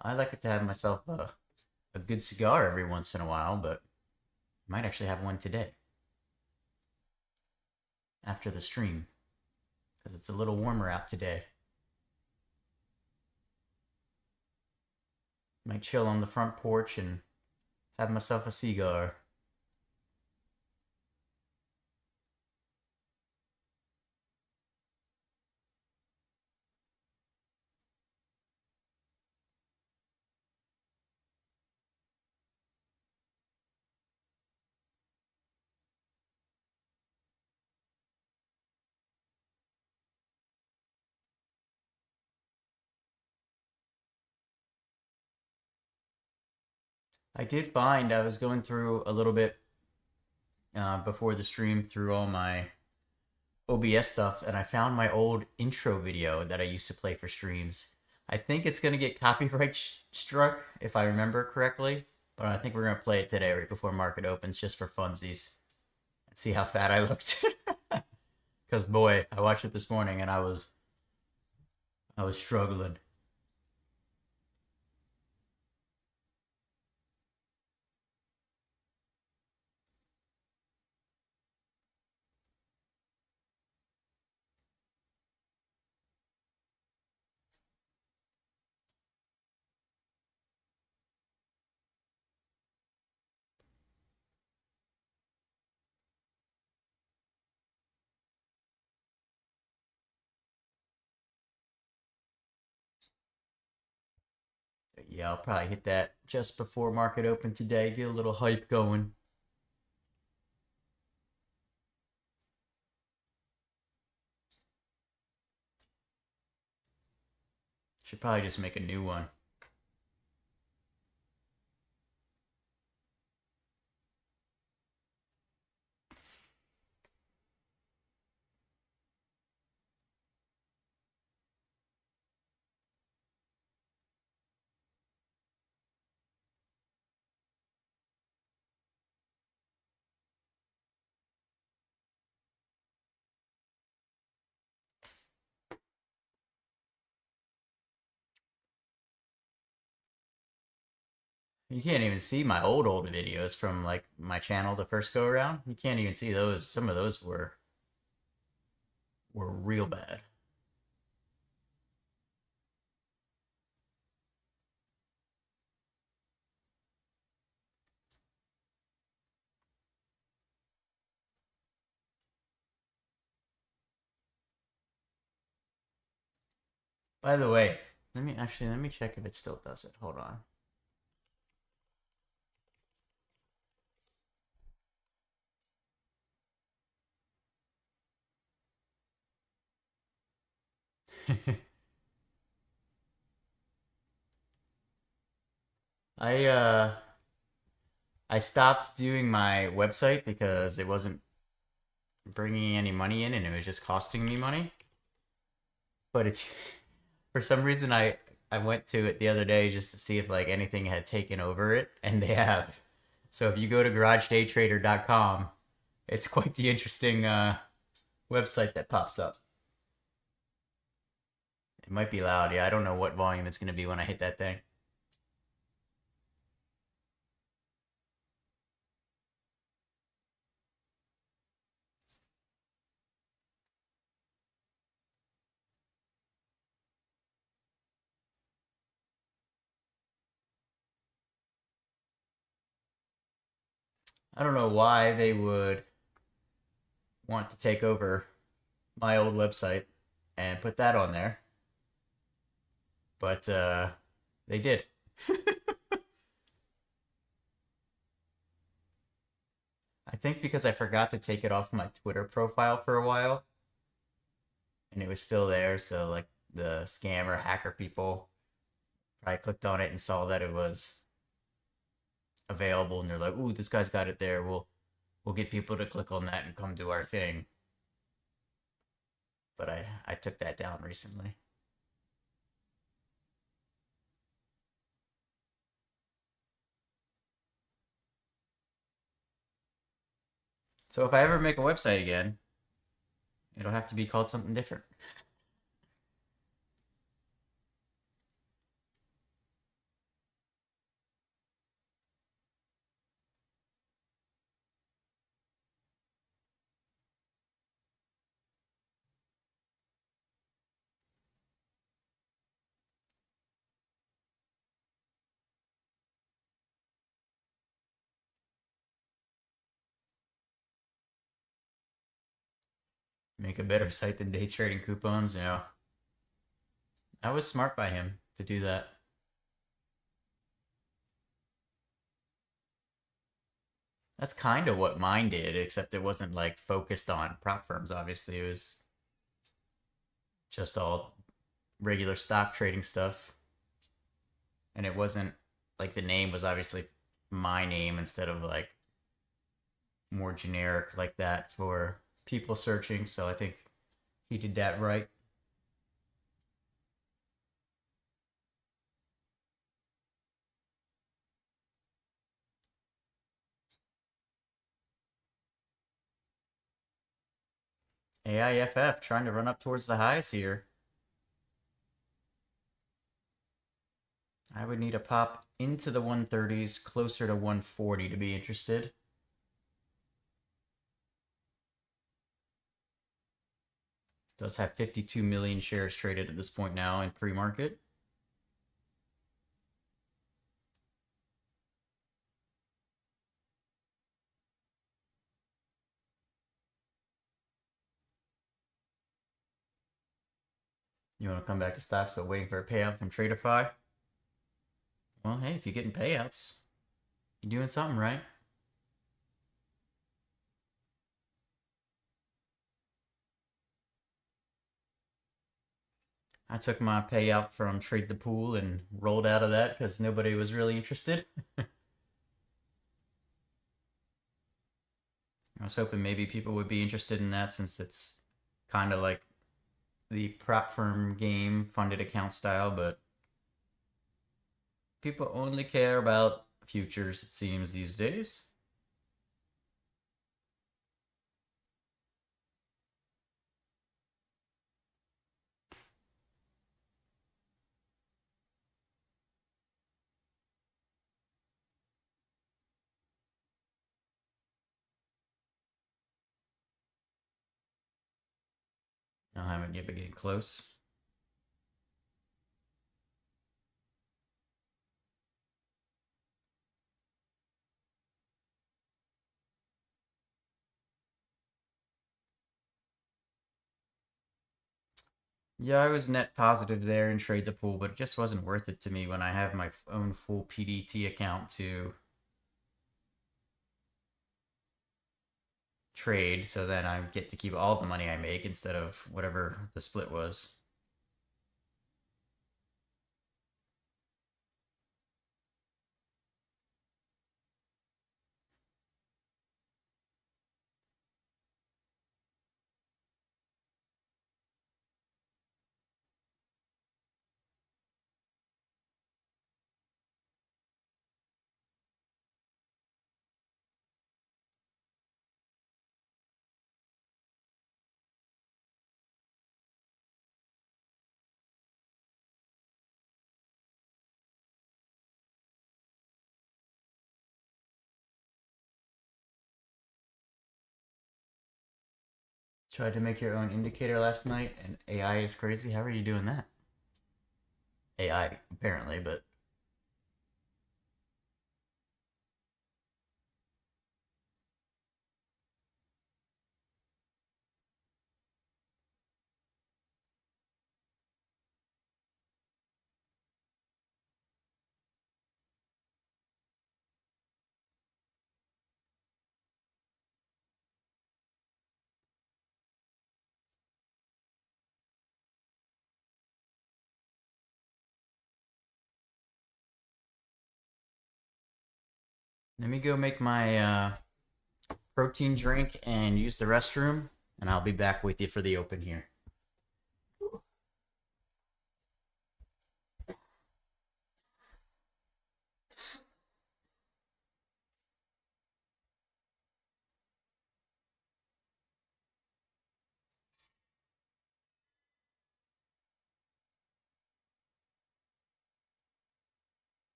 I like it to have myself a good cigar every once in a while, but I might actually have one today. After the stream. Because it's a little warmer out today. Might chill on the front porch and have myself a cigar. I did find I was going through a little bit before the stream through all my OBS stuff, and I found my old intro video that I used to play for streams. I think it's going to get copyright struck, if I remember correctly, but I think we're going to play it today right before market opens just for funsies. And see how fat I looked. Because boy, I watched it this morning and I was struggling. Yeah, I'll probably hit that just before market open today. Get a little hype going. Should probably just make a new one. You can't even see my old videos from like my channel the first go around. You can't even see those. Some of those were real bad. By the way, let me check if it still does it. Hold on. I I stopped doing my website because it wasn't bringing any money in and it was just costing me money. But if for some reason I went to it the other day just to see if like anything had taken over it, and they have. So if you go to garagedaytrader.com, it's quite the interesting website that pops up. It might be loud. Yeah, I don't know what volume it's going to be when I hit that thing. I don't know why they would want to take over my old website and put that on there, but they did. I think because I forgot to take it off my Twitter profile for a while, and it was still there, so like the scammer hacker people probably clicked on it and saw that it was available, and they're like, "Ooh, this guy's got it there. We'll get people to click on that and come do our thing." But I took that down recently. So if I ever make a website again, it'll have to be called something different. Make a better site than day trading coupons, you know. That was smart by him to do that. That's kind of what mine did, except it wasn't like focused on prop firms, obviously. It was just all regular stock trading stuff. And it wasn't like the name was obviously my name instead of like more generic like that for people searching. So I think he did that right. AIFF trying to run up towards the highs here. I would need a pop into the 130s, closer to 140 to be interested. Does have 52 million shares traded at this point now in pre-market. You want to come back to stocks but waiting for a payout from TraderFi? Well, hey, if you're getting payouts, you're doing something right. I took my payout from Trade the Pool and rolled out of that because nobody was really interested. I was hoping maybe people would be interested in that since it's kind of like the prop firm game, funded account style, but people only care about futures, it seems, these days. I haven't yet been getting close. Yeah, I was net positive there in trade the pool, but it just wasn't worth it to me when I have my own full PDT account to trade, so then I get to keep all the money I make instead of whatever the split was. Tried to make your own indicator last night, and AI is crazy. How are you doing that? AI, apparently, but let me go make my protein drink and use the restroom, and I'll be back with you for the open here.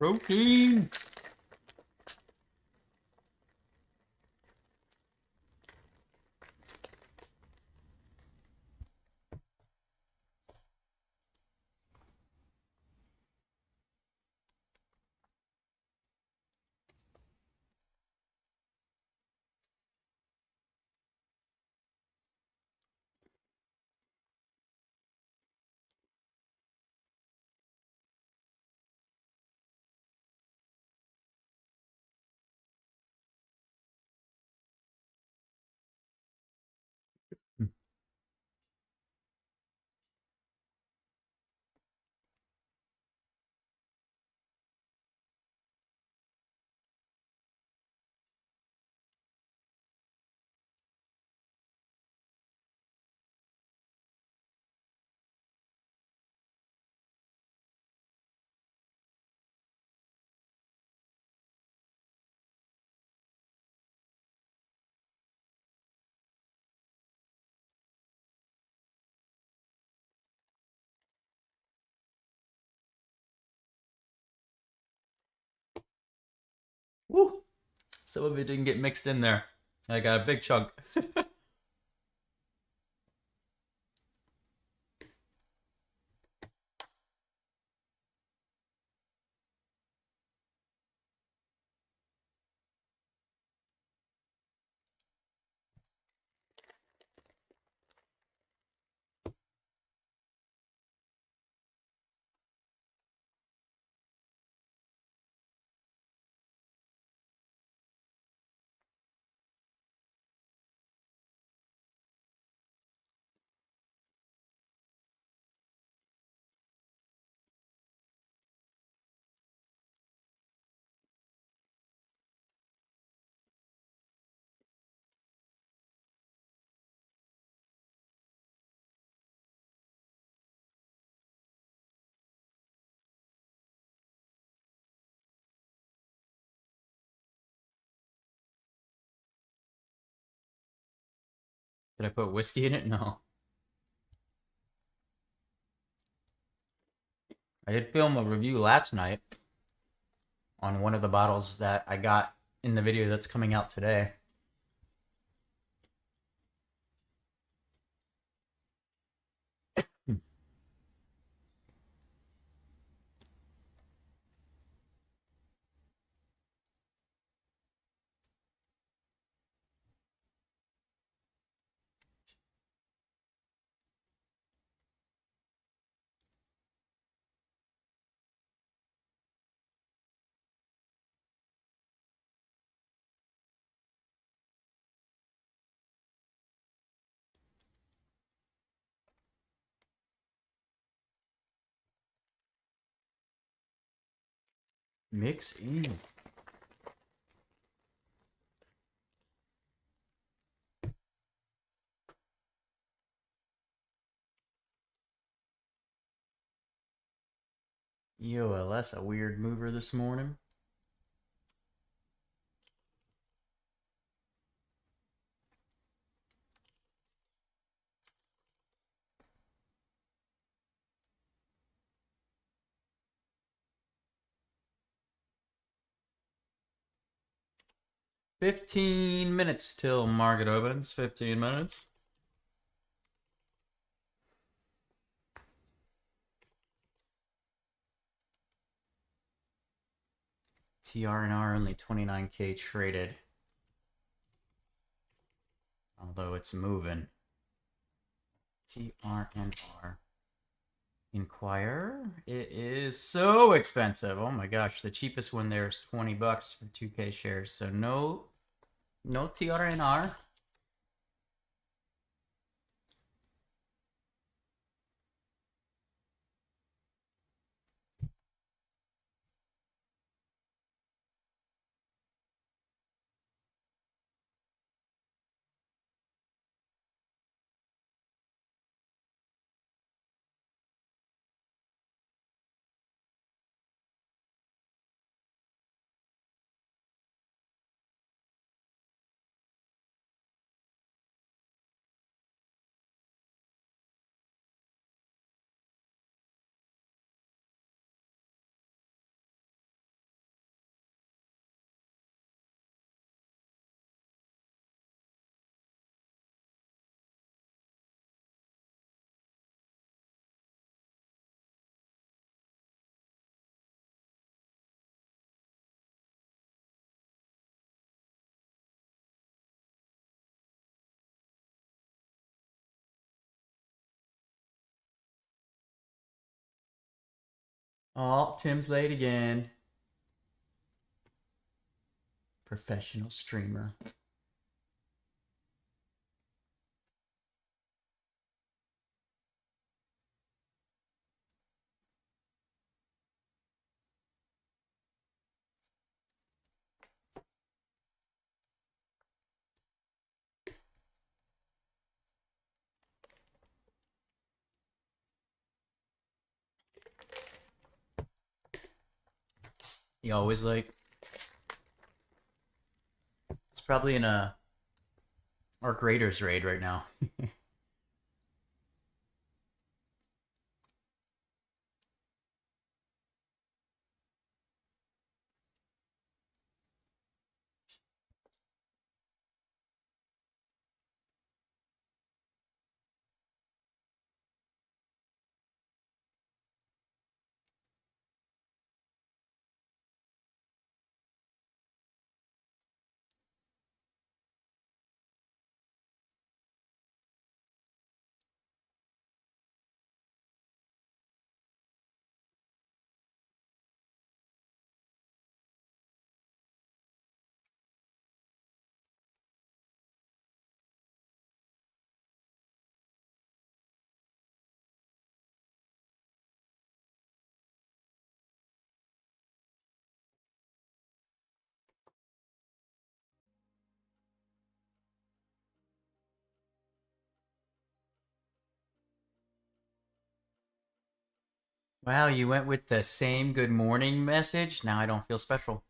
Protein! Woo! Some of it didn't get mixed in there. I got a big chunk. Did I put whiskey in it? No. I did film a review last night on one of the bottles that I got in the video that's coming out today. Mix in. Yo, that's a weird mover this morning. $15 till market opens. 15 minutes. TR&R only 29K traded. Although it's moving. TR&R. Inquire. It is so expensive. Oh my gosh, the cheapest one there is $20 for 2K shares. So no TR&R. Oh, Tim's late again. Professional streamer. You always late. It's probably in a Arc Raiders raid right now. Wow, you went with the same good morning message? Now I don't feel special.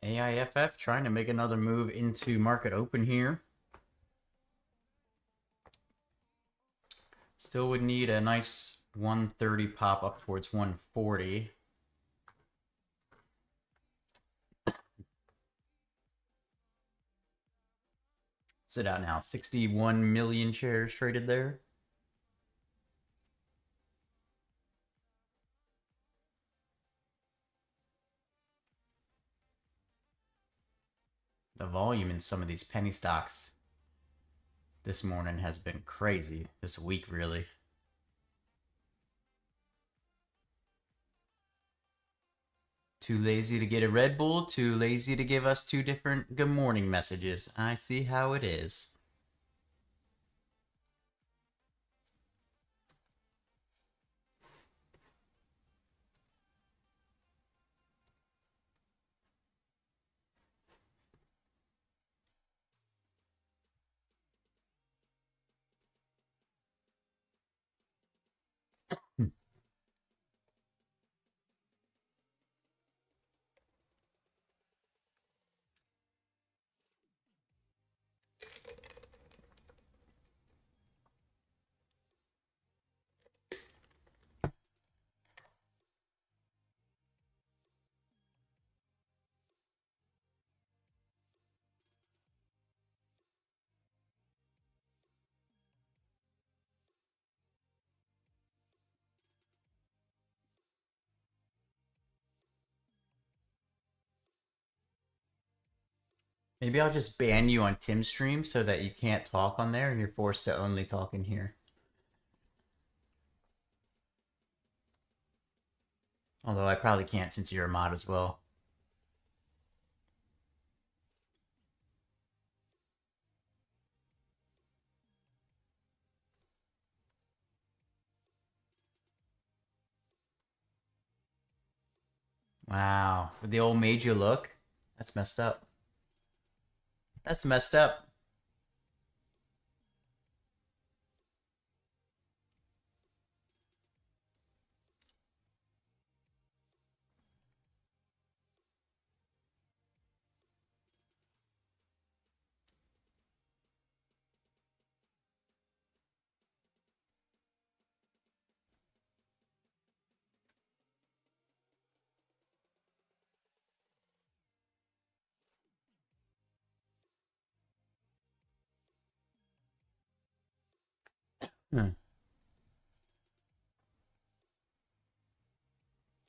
AIFF trying to make another move into market open here. Still would need a nice 130 pop up towards 140. Sit out now. 61 million shares traded there. The volume in some of these penny stocks this morning has been crazy. This week, really. Too lazy to get a Red Bull, too lazy to give us two different good morning messages. I see how it is. Maybe I'll just ban you on Tim's stream so that you can't talk on there and you're forced to only talk in here. Although I probably can't since you're a mod as well. Wow. With the old made you look? That's messed up. That's messed up.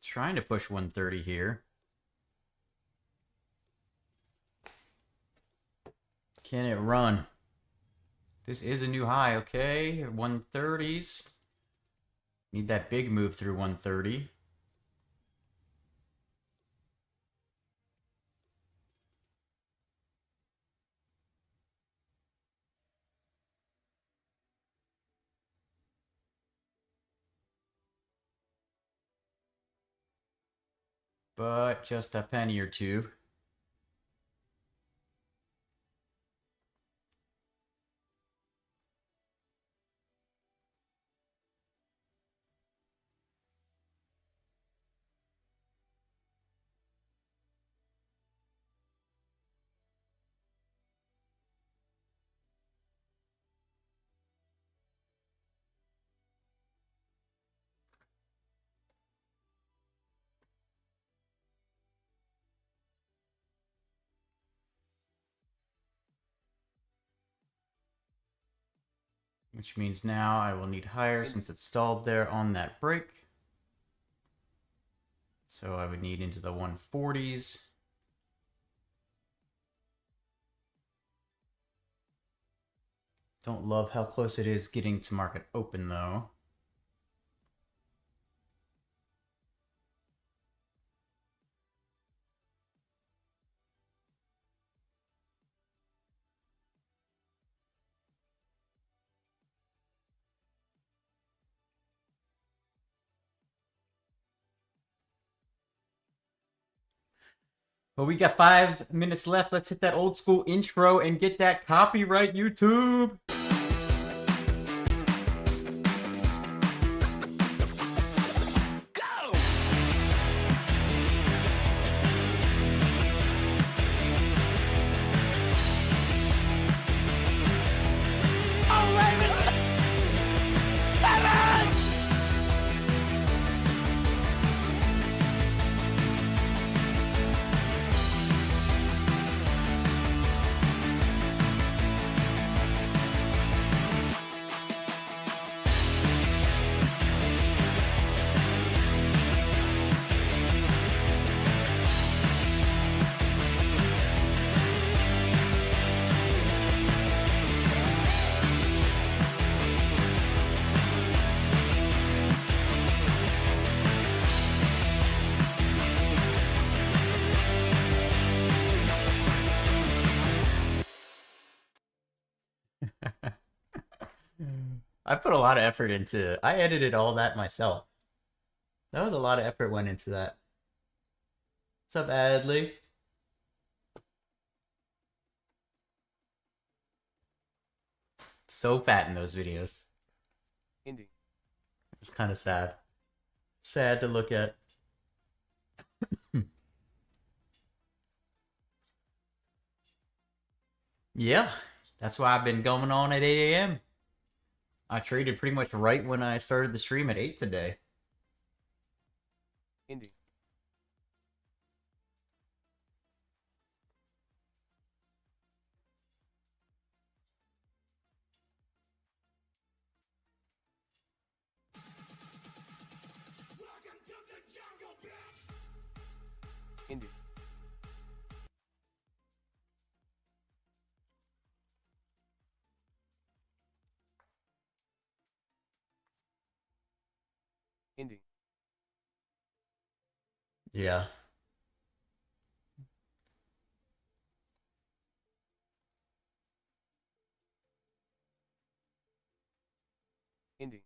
Trying to push 130 here. Can it run? This is a new high, okay? 130s. Need that big move through 130. But just a penny or two. Which means now I will need higher since it's stalled there on that break. So I would need into the 140s. Don't love how close it is getting to market open though. Well, we got 5 minutes left. Let's hit that old school intro and get that copyright, YouTube. I put a lot of effort into I edited all that myself. That was a lot of effort went into that. What's up, Adley? So fat in those videos. Indy. It was kind of sad. Sad to look at. Yeah, that's why I've been going on at 8 a.m. I traded pretty much right when I started the stream at 8 today. Indy. Indy. Indy. Yeah. Indy.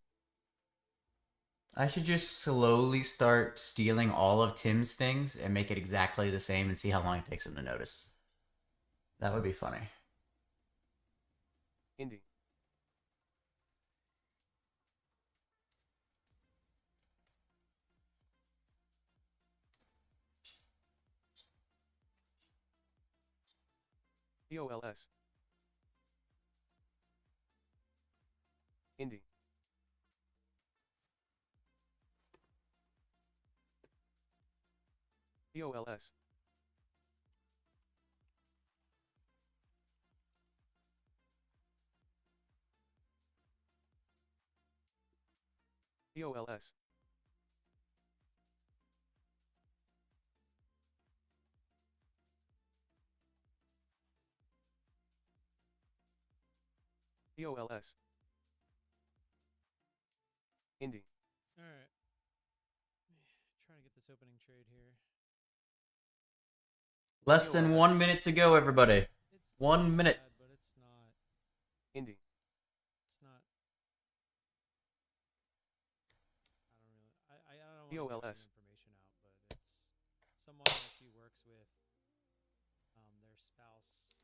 I should just slowly start stealing all of Tim's things and make it exactly the same and see how long it takes him to notice. That would be funny. Indy. POLS. Indy. POLS. POLS. POLS. Indy. All right. Trying to get this opening trade here. Less than 1 minute to go, everybody. It's 1 minute. bad, but it's not. Indy. It's not. I don't really. I don't want to POLS. give information out, but it's someone that she works with. Their spouse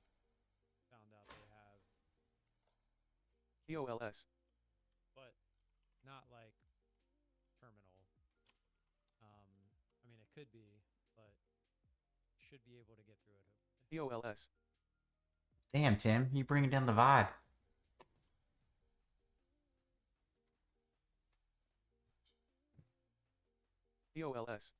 found out they have, POLS. but not like terminal. I mean, it could be, but should be able to get through it. POLS. Damn, Tim, you bringing down the vibe. POLS.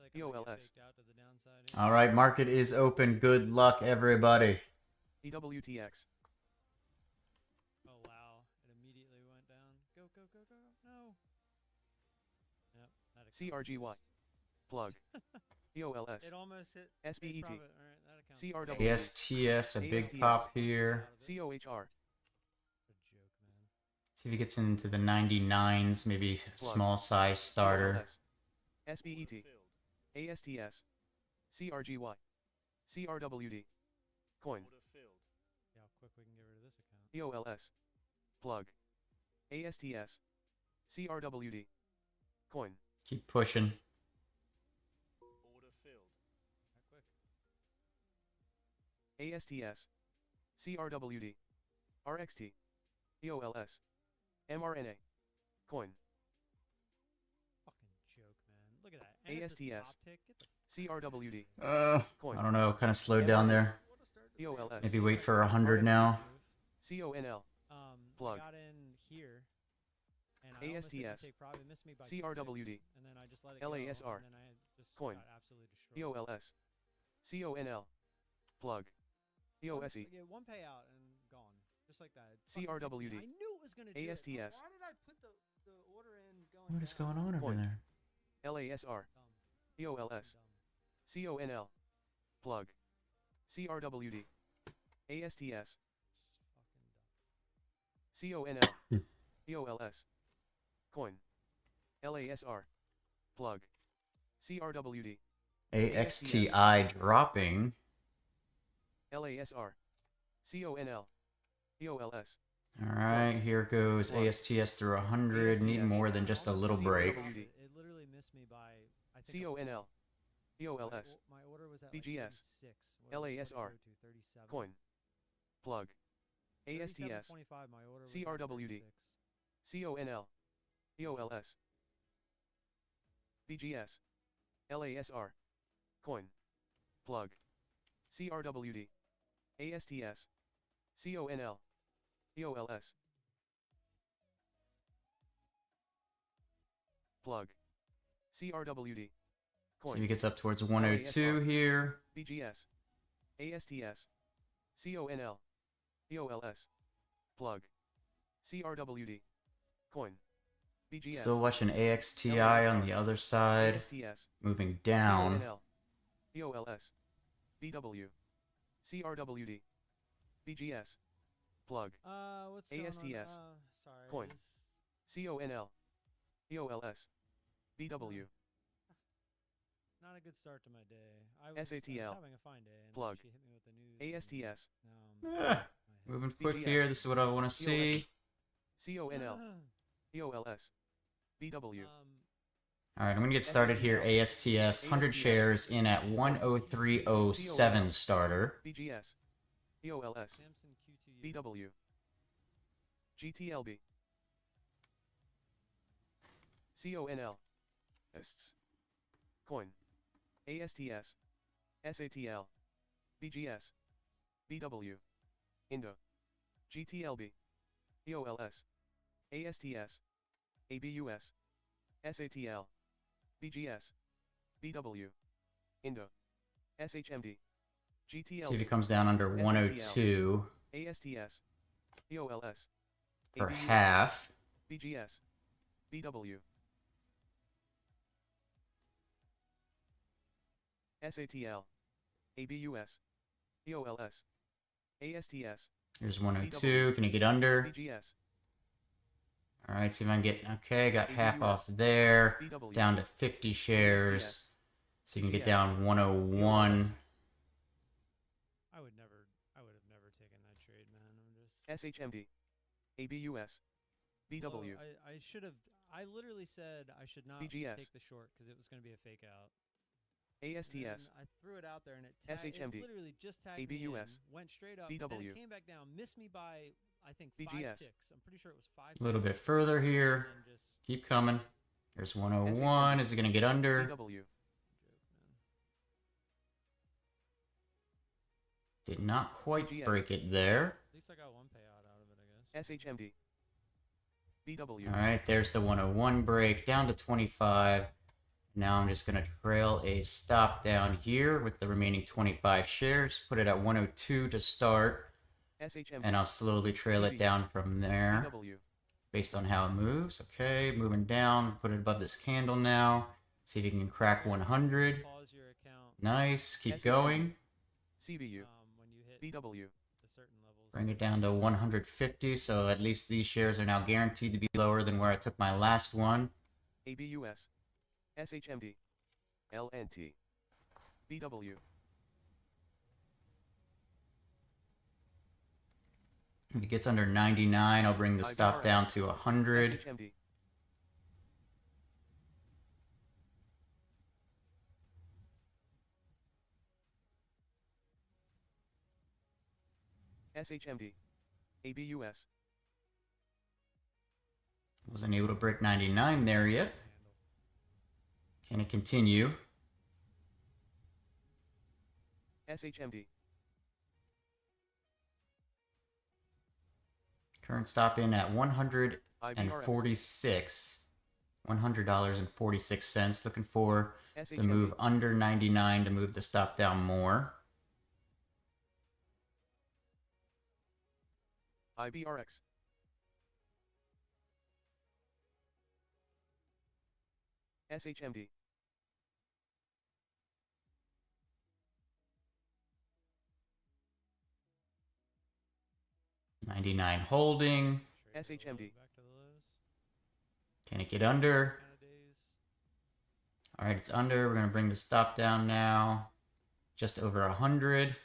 I feel like I'm gonna get POLS. faked out to the downside here. All right, market is open. Good luck, everybody. EWTX. Oh wow! It immediately went down. Go go go go! No. Yep. That accounts CRGY. first. Plug. POLS. It almost hit. SBET. big profit. All right, that accounts. CRW. ASTS, a big ASTS. pop here. COHR. What a joke, man. See if he gets into the 99s, maybe Plug. small size starter. POLS. SBET. ASTS. CRGY. CRWD. Coin. See how quick we can get rid of this account. POLS. Plug. ASTS. CRWD. Coin. Keep pushing. That quick. ASTS. CRWD. RXT. POLS. MRNA. Coin. Fucking joke, man. Look at that. And it's a ASTS. top tick. Get the CRWD. I don't know, kind of slowed down there. POLS. Maybe wait for 100 now. CONL. Plug. I got in here, and I almost hit the ASTS. take profit, missed me by 2 CRWD. ticks, and then I just let it go, LASR. and then I just Coin. got absolutely destroyed. POLS. CONL. Plug. POSE. I get one payout and gone, just like that. It fucking CRWD. took me. I knew it was gonna do it. ASTS. Why did I put the order in going What is down? going on over Coin. there? LASR. Dumb. POLS. Dumb. CONL. Plug. CRWD. ASTS. Fucking dumb. CONL. POLS. Coin. LASR. Plug. CRWD. AXTI dropping. LASR. CONL. POLS. All right, here goes ASTS through 100. Need more than just a little break. CRWD. It literally missed me by, I think, a CONL. point. POLS. My order was at BGS. like 36. What did it LASR. go to? 37. Coin. Plug. ASTS. 37.25, my order was at CRWD. 36. CONL. POLS. BGS. LASR. Coin. Plug. CRWD. ASTS. CONL. POLS. Plug. CRWD. See Coin. if he gets up towards 102 here. BGS. ASTS. CONL. POLS. Plug. CRWD. Coin. BGS. Still watching AXTI on the other side. ASTS. Moving down. CONL. POLS. BW. CRWD. BGS. Plug. What's going on? ASTS. Sorry. Coin. CONL. EOLS. BW. Not a good start to my day. I was SATL. having a fine day, and Plug. she hit me with the news. ASTS. Moving quick BGS. here. This is what I want to see. CONL. EOLS. BW. All right, I'm going to get started here. ASTS, 100 shares in at 103.07 starter. BGS. EOLS. Samson Q2U. BW. GTLB. CONL. Ists. Coin. ASTS. SATL. BGS. BW. INDA. GTLB. EOLS. ASTS. ABUS. SATL. BGS. BW. INDA. SHMD. GTLB. See if it comes down under 102 ASTS. EOLS. for ABUS. half. BGS. BW. SATL. ABUS. EOLS. ASTS. Here's 102. Can you get under? BGS. All right, see if I can get... Okay, got half off there. Down to 50 shares. So you can get down 101. I would have never taken that trade, man. I'm just. SHMD. ABUS. BW. I should have. I literally said I should not BGS. take the short because it was going to be a fake out. ASTS. I threw it out there and it SHMD. It literally just tagged ABUS. me in, went straight up, then BW. it came back down, missed me by I think 5 BGS. ticks. I'm pretty sure it was 5. A little bit ticks, further here. and then just Keep coming. There's 101. Is it going to get under? BW. Did not quite BGS. break it there. At least I got one payout out of it, I guess. SHMD. BW. All right, there's the 101 break. Down to 25. Now I'm just going to trail a stop down here with the remaining 25 shares. Put it at 102 to start. SHMD. And I'll slowly trail it down from there BW. based on how it moves. Okay, moving down. Put it above this candle now. See if you can crack 100. Pause your account. Nice. Keep SHMD. going. CBU. When you hit BW. the certain levels. Bring it down to 150. So at least these shares are now guaranteed to be lower than where I took my last one. ABUS. SHMD. LNT. BW. If it gets under 99, I'll bring the stop IBRX. down to 100. SHMD. SHMD. ABUS. Wasn't able to break 99 there yet. Can it continue? SHMD. Current stop in at IBRX. $146. $100.46. Looking for the SHMD. move under 99 to move the stop down more. IBRX. SHMD. 99 holding. SHMD. Back to the lows. Can it get under? Kind of days. Alright, it's under. We're going to bring the stop down now. Just over 100.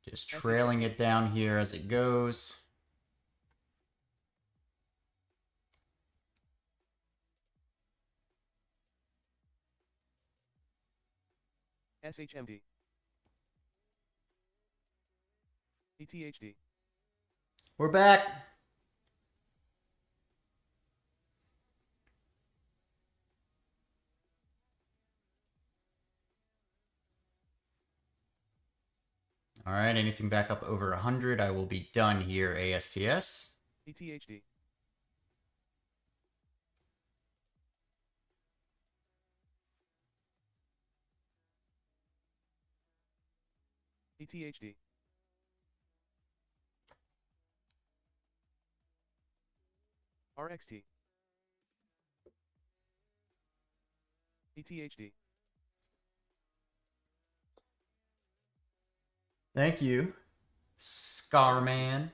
Just trailing it down here as it goes. SHMD. ETHD. We're back. All right, anything back up over 100, I will be done here, ASTS. ETHD. ETHD. RXT. ETHD. Thank you, Scarman.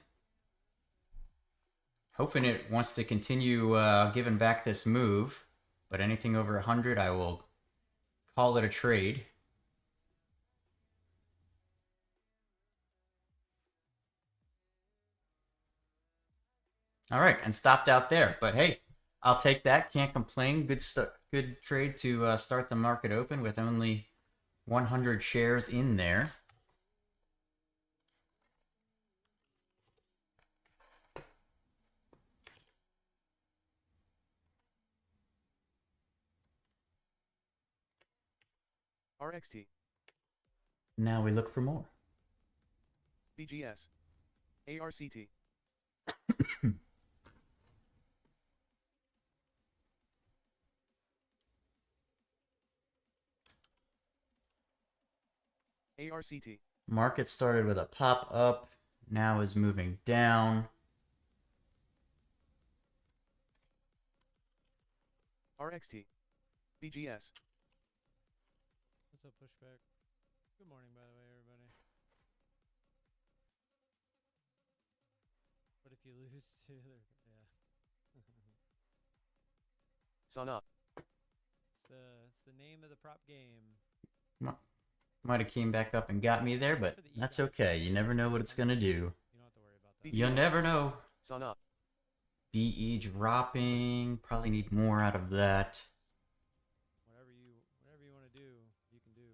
Hoping it wants to continue giving back this move, but anything over 100, I will call it a trade. All right, and stopped out there. But hey, I'll take that. Can't complain. Good trade to start the market open with only 100 shares in there. RXT. Now we look for more. BGS. ARCT. ARCT. Market started with a pop up, now is moving down. RXT. BGS. What's up, Pushback? Good morning, by the way, everybody. But if you lose to their, yeah. Sana. It's the name of the prop game. Might have came back up and got me there, but that's okay. You never know what it's gonna do. You don't have to worry about that. You never know. Sana. BE dropping. Probably need more out of that. Whatever you want to do, you can do.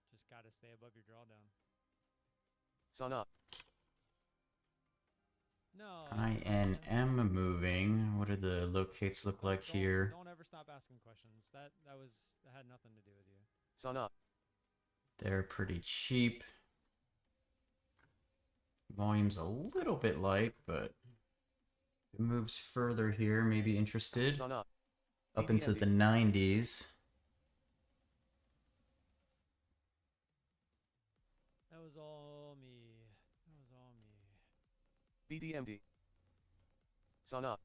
Just gotta stay above your drawdown. Sana. No. INM moving. What do the locates look like here? Don't ever stop asking questions. That had nothing to do with you. Sana. They're pretty cheap. Volume's a little bit light, but it moves further here. Maybe interested. Sana. Up into the 90s. That was all me. That was all me. BDMD. Sana.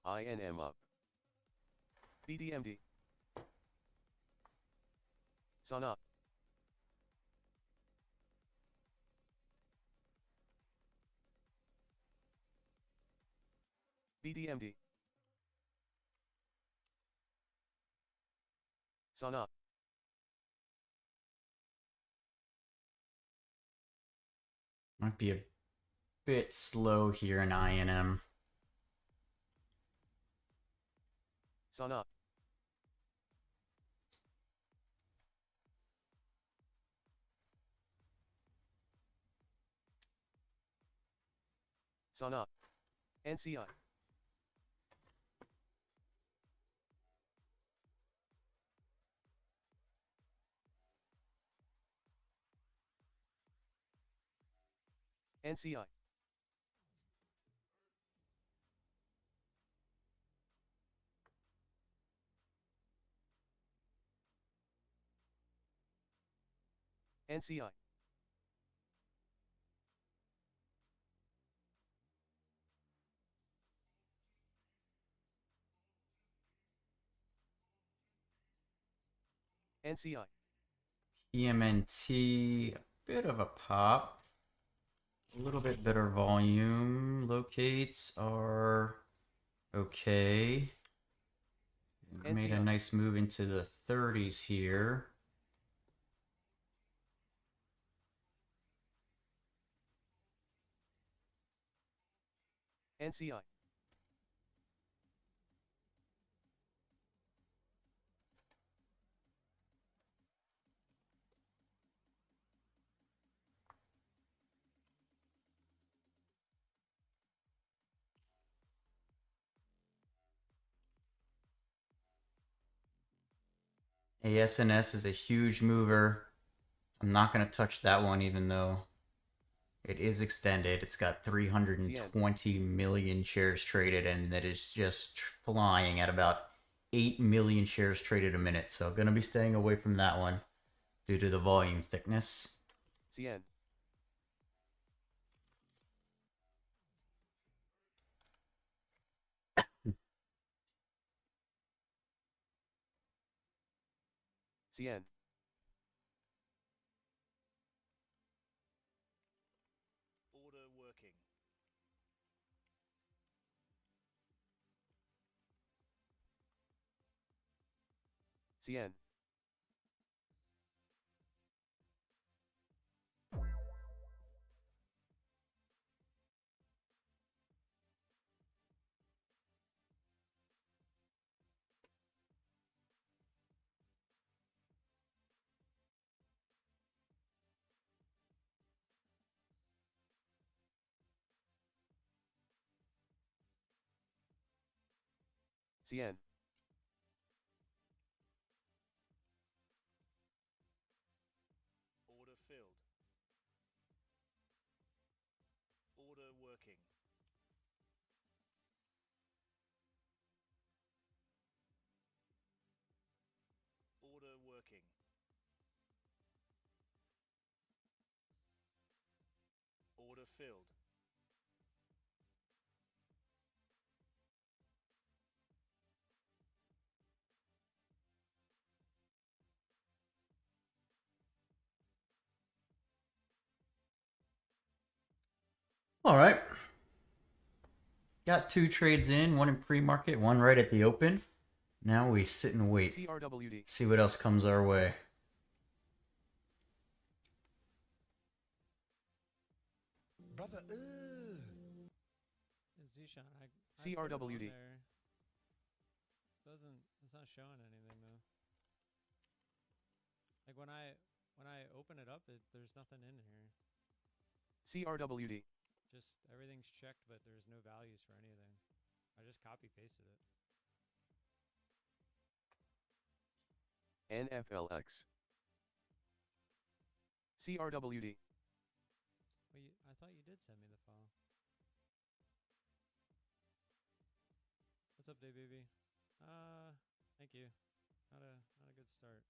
INM up. BDMD. Sana. BDMD. Sana. Might be a bit slow here in INM. Sana. Sana. NCI. NCI. NCI. NCI. PMNT, a bit of a pop. A little bit better volume. Locates are okay. Made a nice move into the 30s here. NCI. ASNS is a huge mover. I'm not going to touch that one even though it is extended. It's got 320 million shares traded and that is just flying at about 8 million shares traded a minute. So going to be staying away from that one due to the volume thickness. CN. CN. Order working. CN. CN. Order filled. Order working. Order working. Order filled. All right. Got 2 trades in, one in pre-market, one right at the open. Now we sit and wait. CRWD. See what else comes our way. Brother, Zishan, I CRWD. It's not showing anything though. Like when I open it up, there's nothing in here. CRWD. Just everything's checked, but there's no values for anything. I just copy pasted it. NFLX. CRWD. Well, I thought you did send me the file. What's up, Day Baby? Thank you. Not a good start.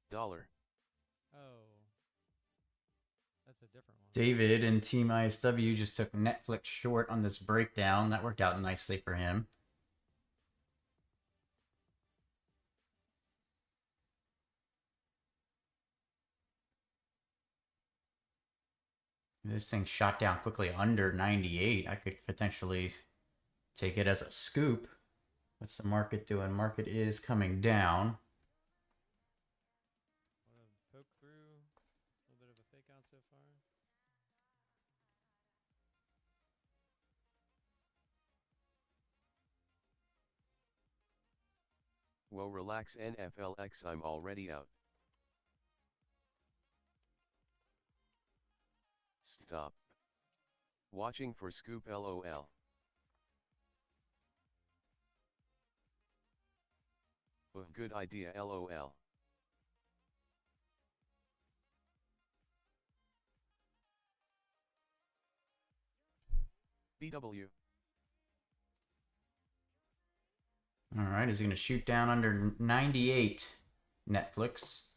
Dollar. Oh. That's a different one. David and Team ISW just took Netflix short on this breakdown. That worked out nicely for him. This thing shot down quickly under 98. I could potentially take it as a scoop. What's the market doing? Market is coming down. Want to poke through? A little bit of a fake out so far. Whoa, relax NFLX, I'm already out. Stop. Watching for scoop LOL. Good idea LOL. BW. All right, is he going to shoot down under 98? Netflix.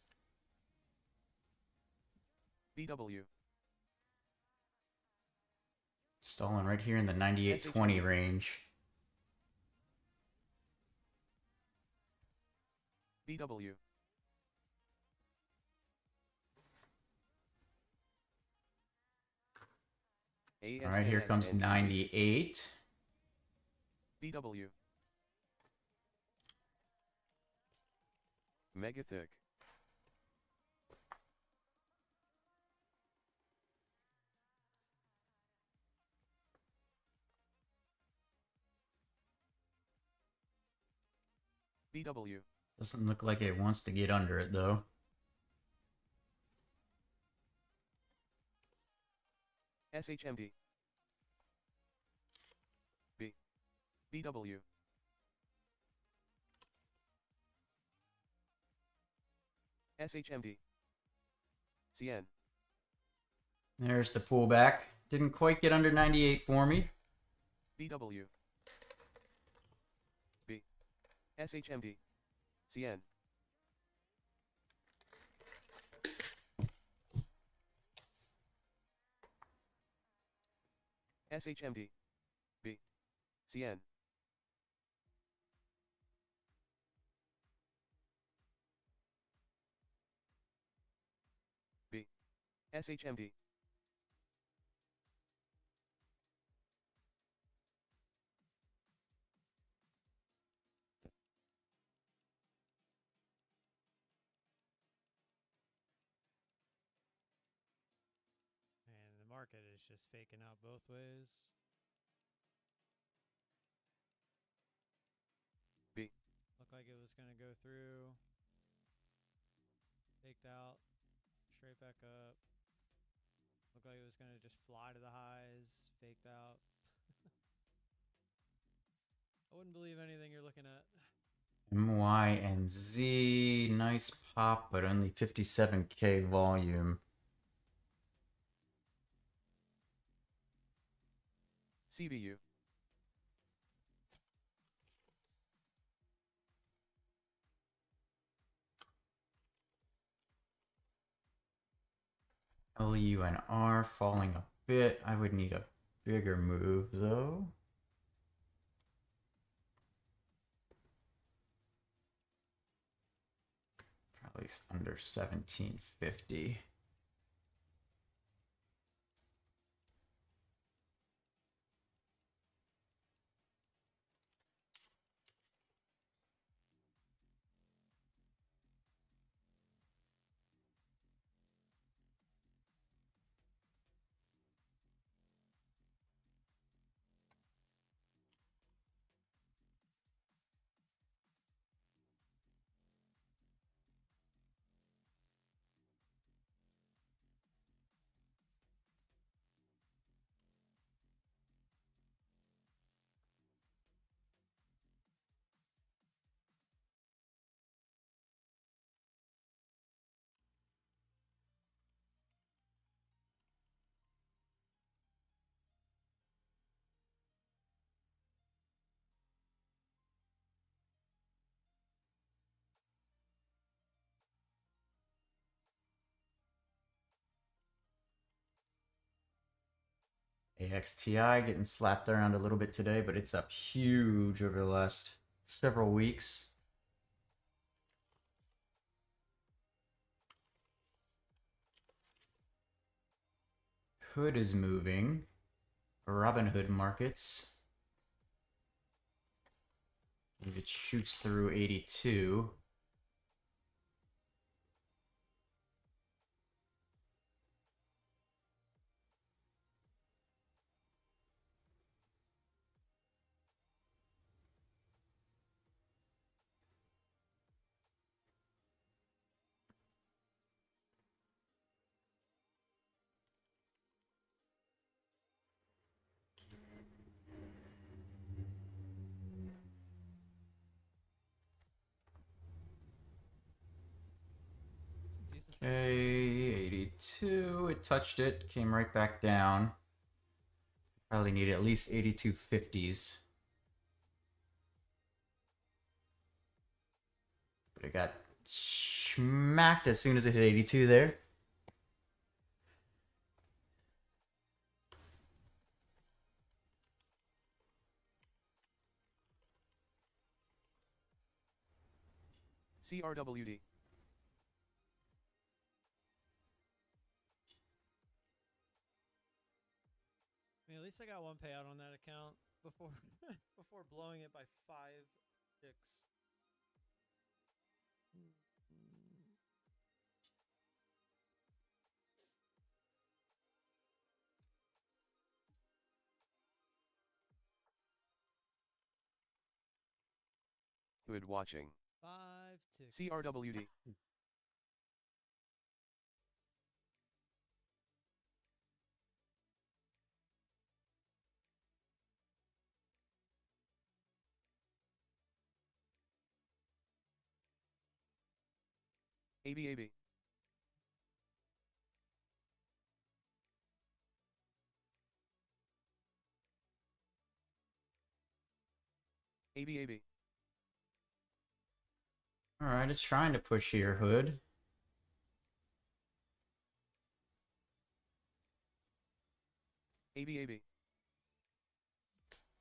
BW. Stalling right here in the 98.20 range. BW. All right, here comes 98. BW. Mega thick. BW. Doesn't look like it wants to get under it though. SHMD. B. BW. SHMD. CN. There's the pullback. Didn't quite get under 98 for me. BW. B. SHMD. CN. SHMD. B. CN. SHMD. And the market is just faking out both ways. B. Looked like it was going to go through. Faked out. Straight back up. Looked like it was going to just fly to the highs. Faked out. I wouldn't believe anything you're looking at. MY and Z, nice pop, but only 57K volume. CBU. LU and R falling a bit. I would need a bigger move though. Probably under 1750. AXTI getting slapped around a little bit today, but it's up huge over the last several weeks. Hood is moving. Robinhood markets. And it shoots through 82. Okay, 82. It touched it, came right back down. Probably need at least 82.50s. But it got smacked as soon as it hit 82 there. CRWD. I mean, at least I got one payout on that account before before blowing it by 5 ticks. Hood watching. 5 ticks. CRWD. ABAB. ABAB. Alright, it's trying to push here, Hood. ABAB.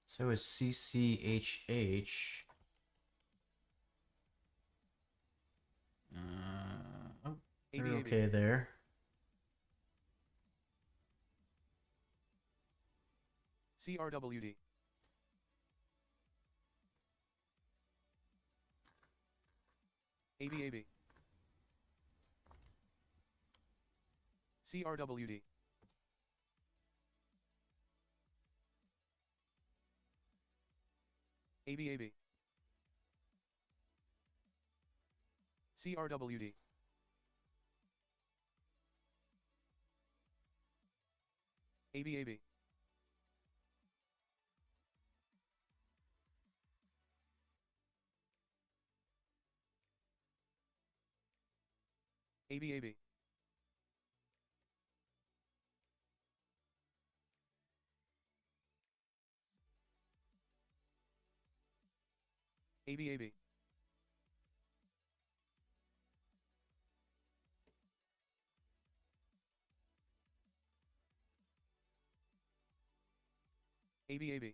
So is CCHH. Oh, they're ABAB. okay there. CRWD. ABAB. CRWD. ABAB. CRWD. ABAB. ABAB. ABAB. ABAB.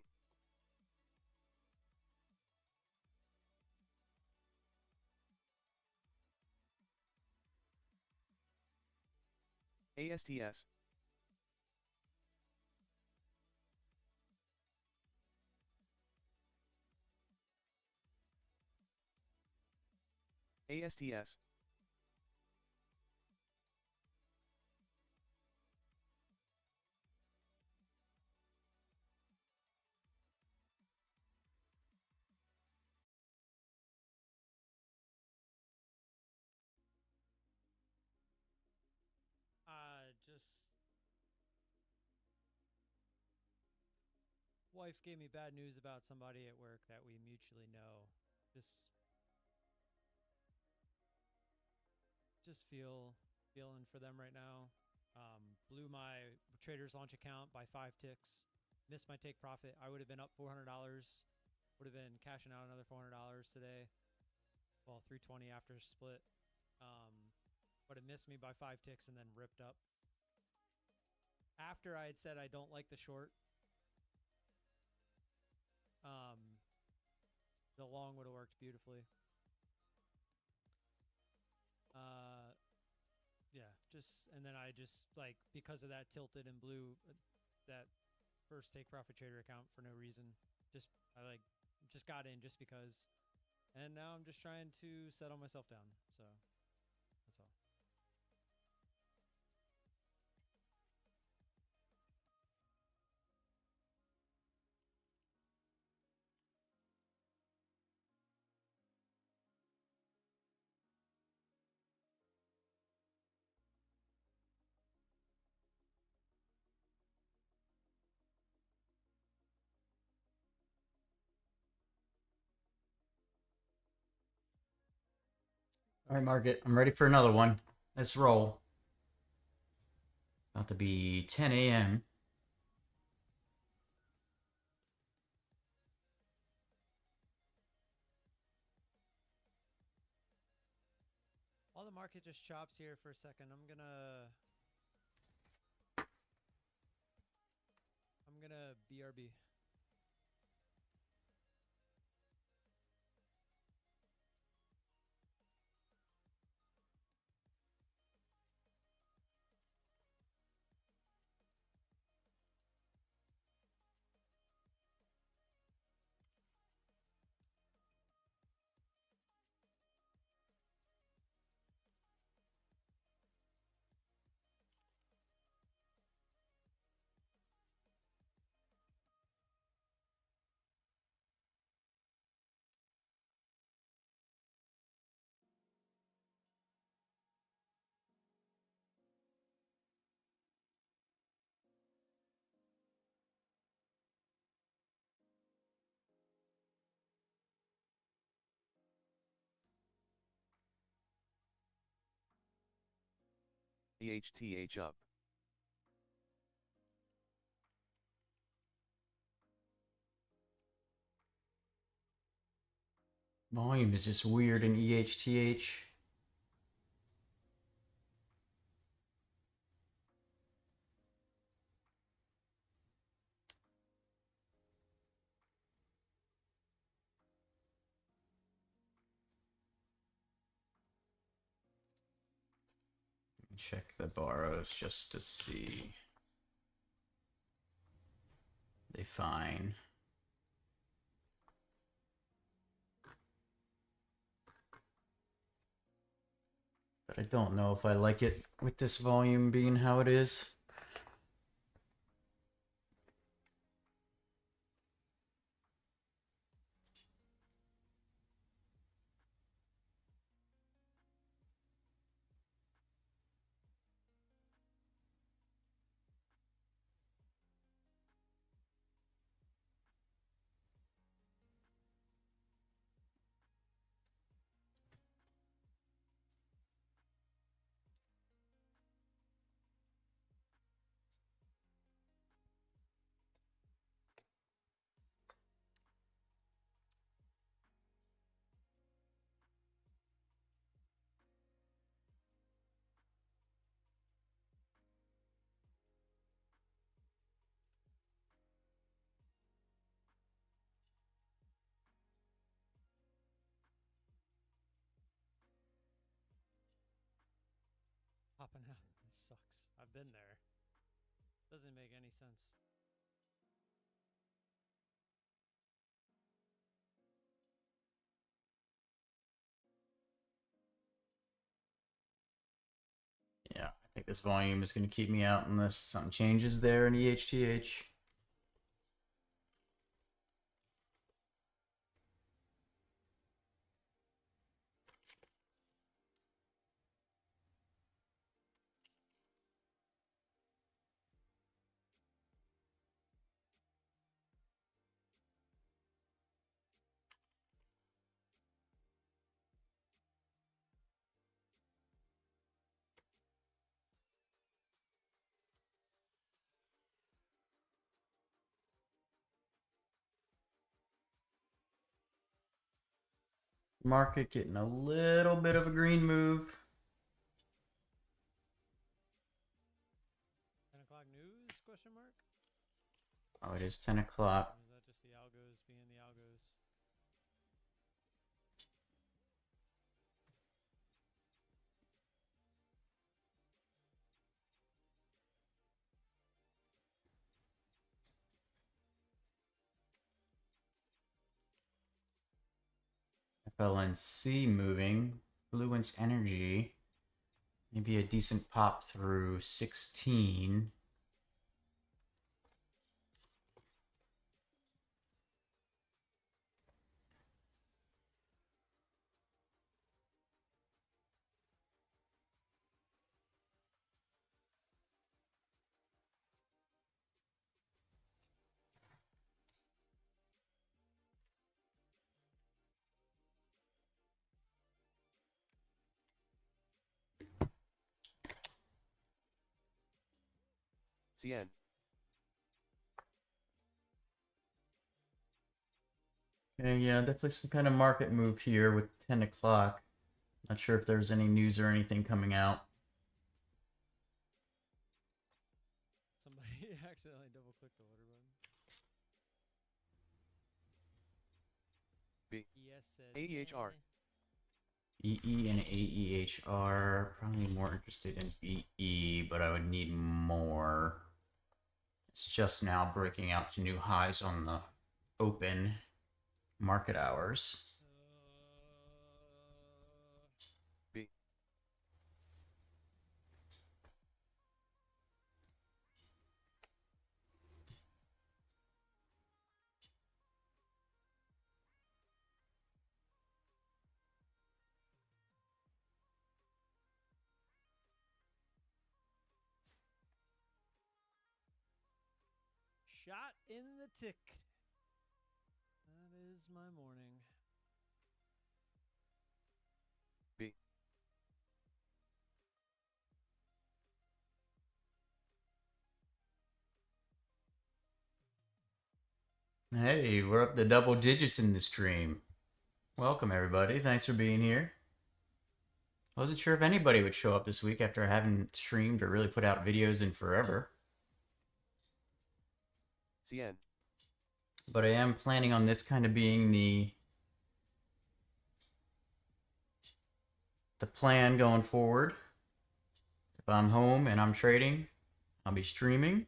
ASTS. ASTS. Just wife gave me bad news about somebody at work that we mutually know. Just feeling for them right now. Blew my Traders Launch account by 5 ticks. Missed my take profit. I would have been up $400. Would have been cashing out another $400 today. Well, 320 after split. But it missed me by 5 ticks and then ripped up. After I had said I don't like the short, the long would have worked beautifully. Yeah, and then I just, like, because of that, tilted and blew that first take profit trader account for no reason. I just got in just because, and now I'm just trying to settle myself down. So that's all. All right, market. I'm ready for another one. Let's roll. About to be 10 a.m. While the market just chops here for a second, I'm gonna BRB. EHTH up. Volume is just weird in EHTH. Check the borrows just to see. perfectly fine. But I don't know if I like it with this volume being how it is. Popping out. It sucks. I've been there. Doesn't make any sense. Yeah, I think this volume is going to keep me out unless something changes there in EHTH. Market getting a little bit of a green move. 10 o'clock news? Question mark? Oh, it is 10 o'clock. Or is that just the algos being the algos? FLNC moving. Fluence Energy. Maybe a decent pop through 16. CN. Okay, yeah, definitely some kind of market move here with 10 o'clock. Not sure if there's any news or anything coming out. Somebody accidentally double clicked the order button. B. ES said AEHR. EE and AEHR. Probably more interested in BE, but I would need more. It's just now breaking out to new highs on the open market hours. B. Shot in the tick. That is my morning. B. Hey, we're up to double digits in the stream. Welcome, everybody. Thanks for being here. I wasn't sure if anybody would show up this week after I haven't streamed or really put out videos in forever. CN. But I am planning on this kind of being the plan going forward. If I'm home and I'm trading, I'll be streaming.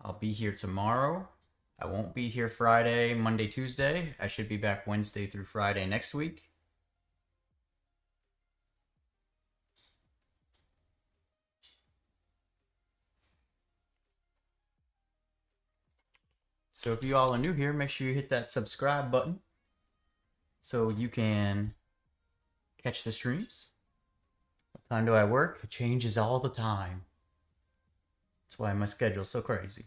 I'll be here tomorrow. I won't be here Friday, Monday, Tuesday. I should be back Wednesday through Friday next week. So if you all are new here, make sure you hit that subscribe button so you can catch the streams. What time do I work? It changes all the time. That's why my schedule's so crazy.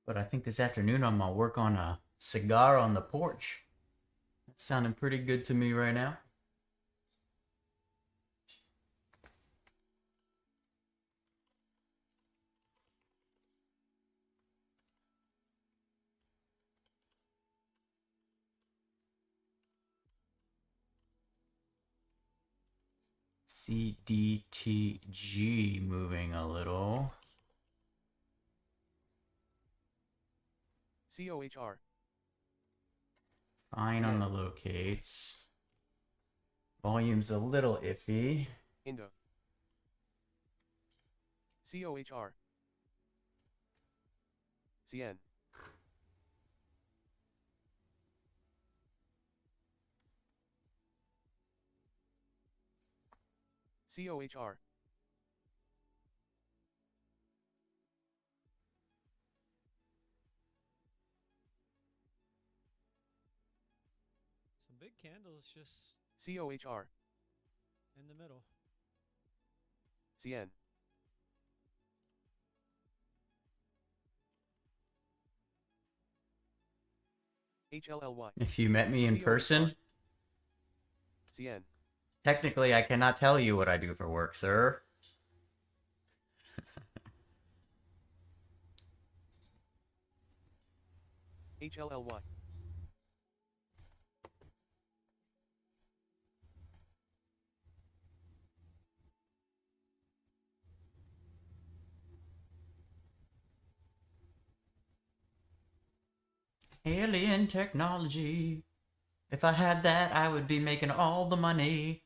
But I think this afternoon I'm gonna work on a cigar on the porch. That's sounding pretty good to me right now. CDTG moving a little. COHR. Fine on the locates. Volume's a little iffy. Indo. COHR. CN. COHR. Some big candles just COHR. in the middle. CN. HLLY. If you met me in person, CN. technically I cannot tell you what I do for work, sir. HLLY. Alien technology. If I had that, I would be making all the money.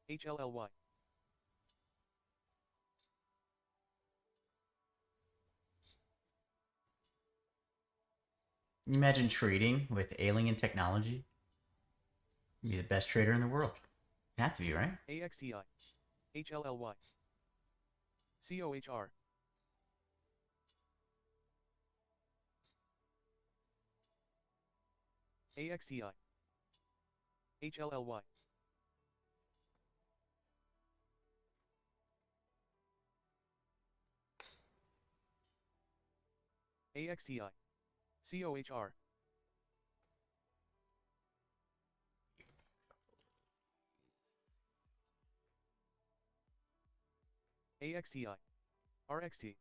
HLLY. Can you imagine trading with alien technology? You'd be the best trader in the world. You have to be, right? AXTI. HLLY. COHR. AXTI. HLLY. AXTI. COHR. AXTI. RXT.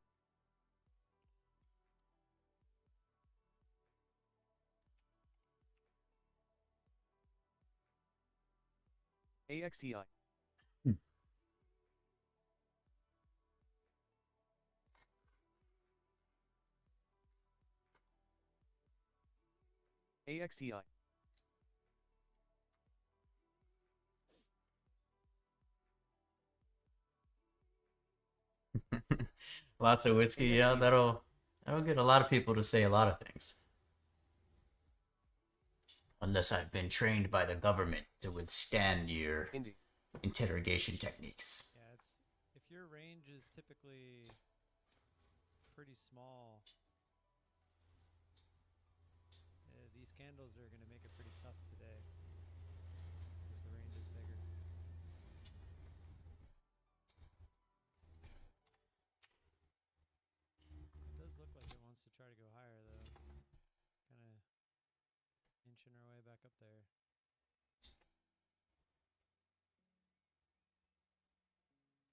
AXTI. AXTI. Lots of whiskey, yeah, that'll get a lot of people to say a lot of things. Unless I've been trained by the government to withstand your interrogation techniques. Yeah, it's if your range is typically pretty small, these candles are going to make it pretty tough today because the range is bigger. It does look like it wants to try to go higher though. Kind of inching our way back up there. .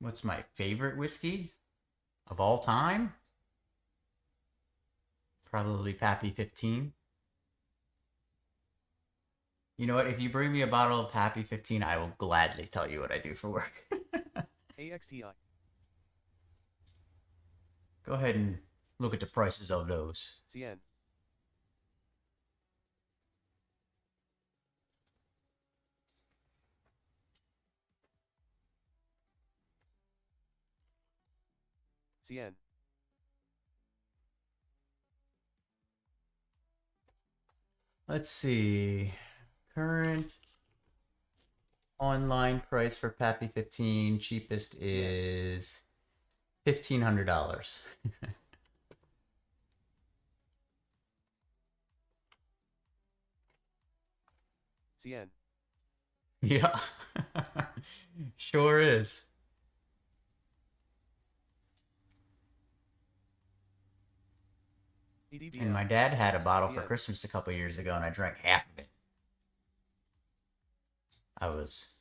What's my favorite whiskey of all time? Probably Pappy 15. You know what? If you bring me a bottle of Pappy 15, I will gladly tell you what I do for work. AXTI. Go ahead and look at the prices of those. CN. CN. Let's see. Current online price for Pappy 15, cheapest is $1,500. CN. Yeah. Sure is. PDT. And my dad had a bottle for Christmas a couple years ago, and I drank half of it. I was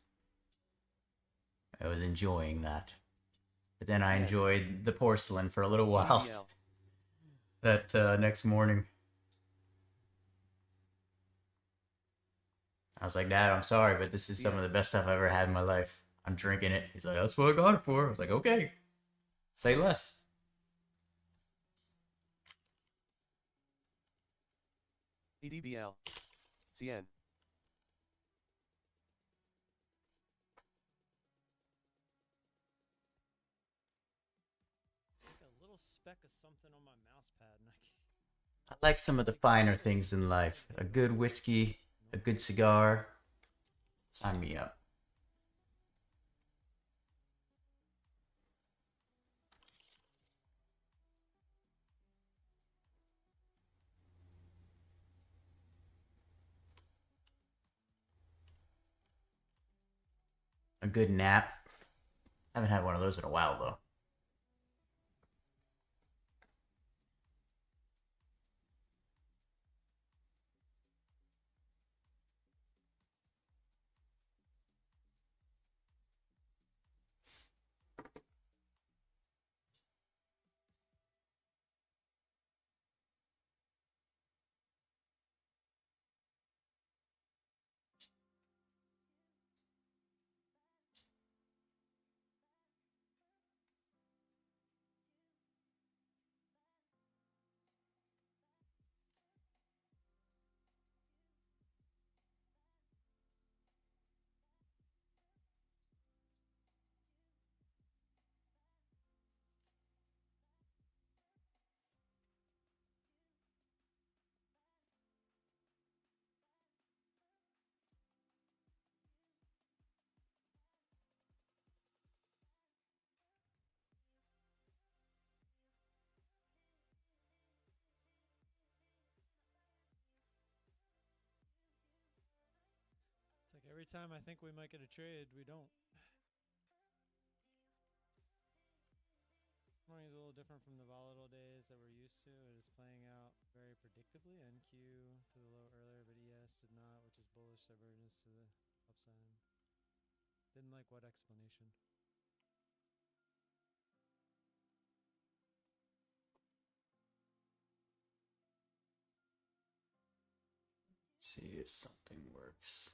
enjoying that. But then I enjoyed the porcelain for a little while. That next morning. I was like, Dad, I'm sorry, but this is some of the best stuff I've ever had in my life. I'm drinking it. He's like, that's what I got it for. I was like, okay. Say less. PDBL. CN. It's like a little speck of something on my mouse pad, and I like some of the finer things in life. A good whiskey, a good cigar. Sign me up. A good nap. Haven't had one of those in a while, though. it's like every time I think we might get a trade, we don't. Morning's a little different from the volatile days that we're used to. It is playing out very predictably. NQ to the low earlier, but ES did not, which is bullish divergence to the upside. Didn't like what explanation. See if something works.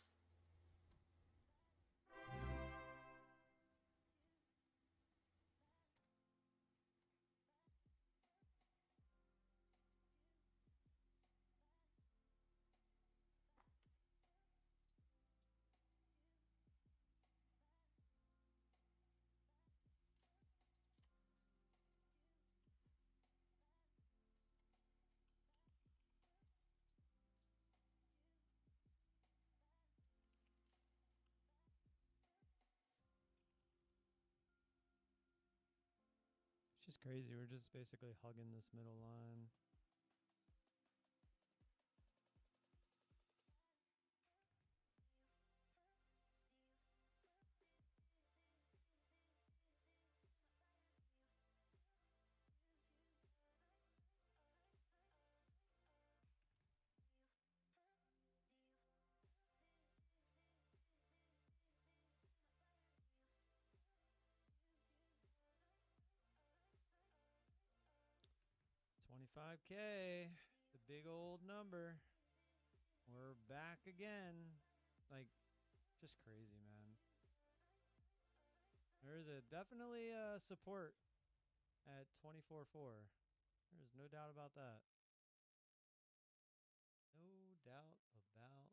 It's just crazy. We're just basically hugging this middle line. 25K, the big old number. We're back again. Like, just crazy, man. There's definitely support at 24.4. There's no doubt about that. No doubt about that.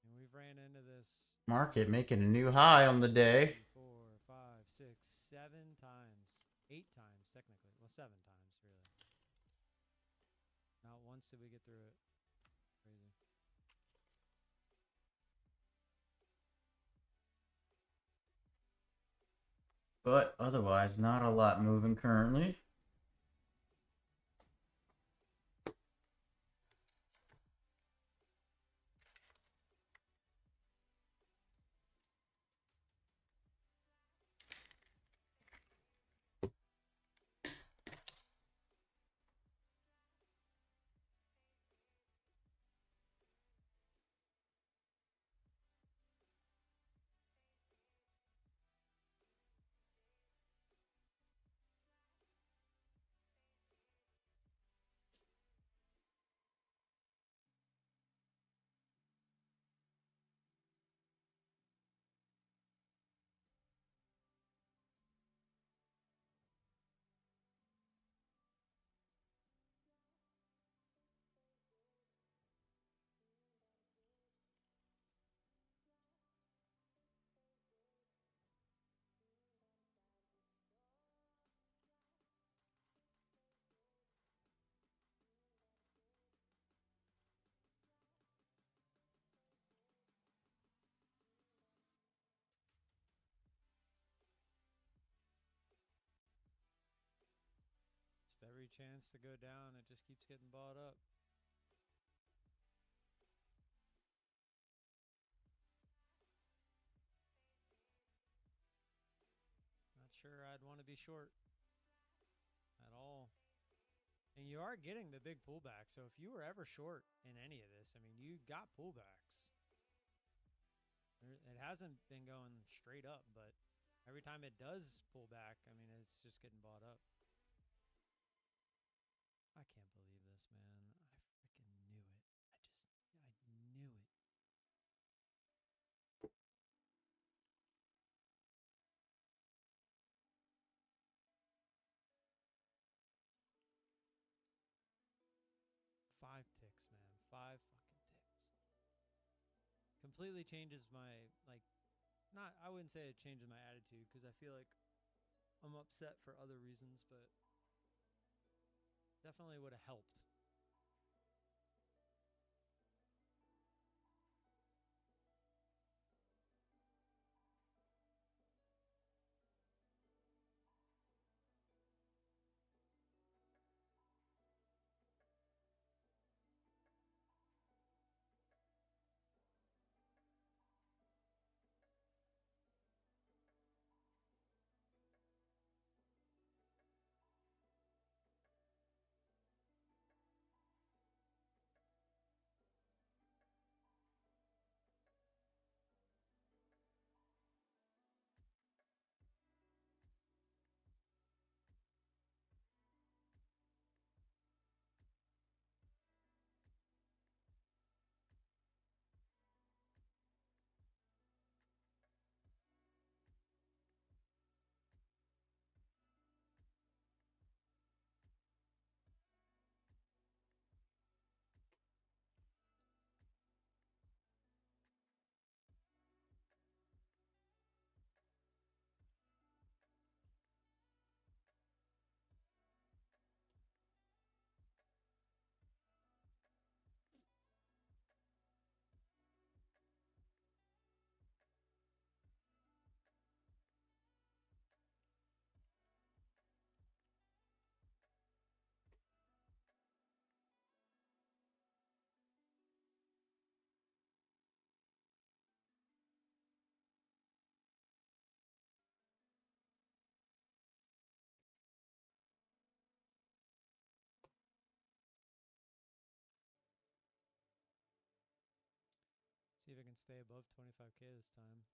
And we've ran into this Market making a new high on the day. 4, 5, 6, 7 times. 8 times, technically. Well, 7 times, really. Not once did we get through it. Crazy. But otherwise, not a lot moving currently. Just every chance to go down, it just keeps getting bought up. Not sure I'd want to be short at all. And you are getting the big pullback. So if you were ever short in any of this, I mean, you got pullbacks. It hasn't been going straight up, but every time it does pull back, I mean, it's just getting bought up. I can't believe this, man. I freaking knew it. I knew it. Five ticks, man. 5 fucking ticks. Completely changes my, like, not, I wouldn't say it changes my attitude because I feel like I'm upset for other reasons, but definitely would have helped. See if I can stay above 25K this time.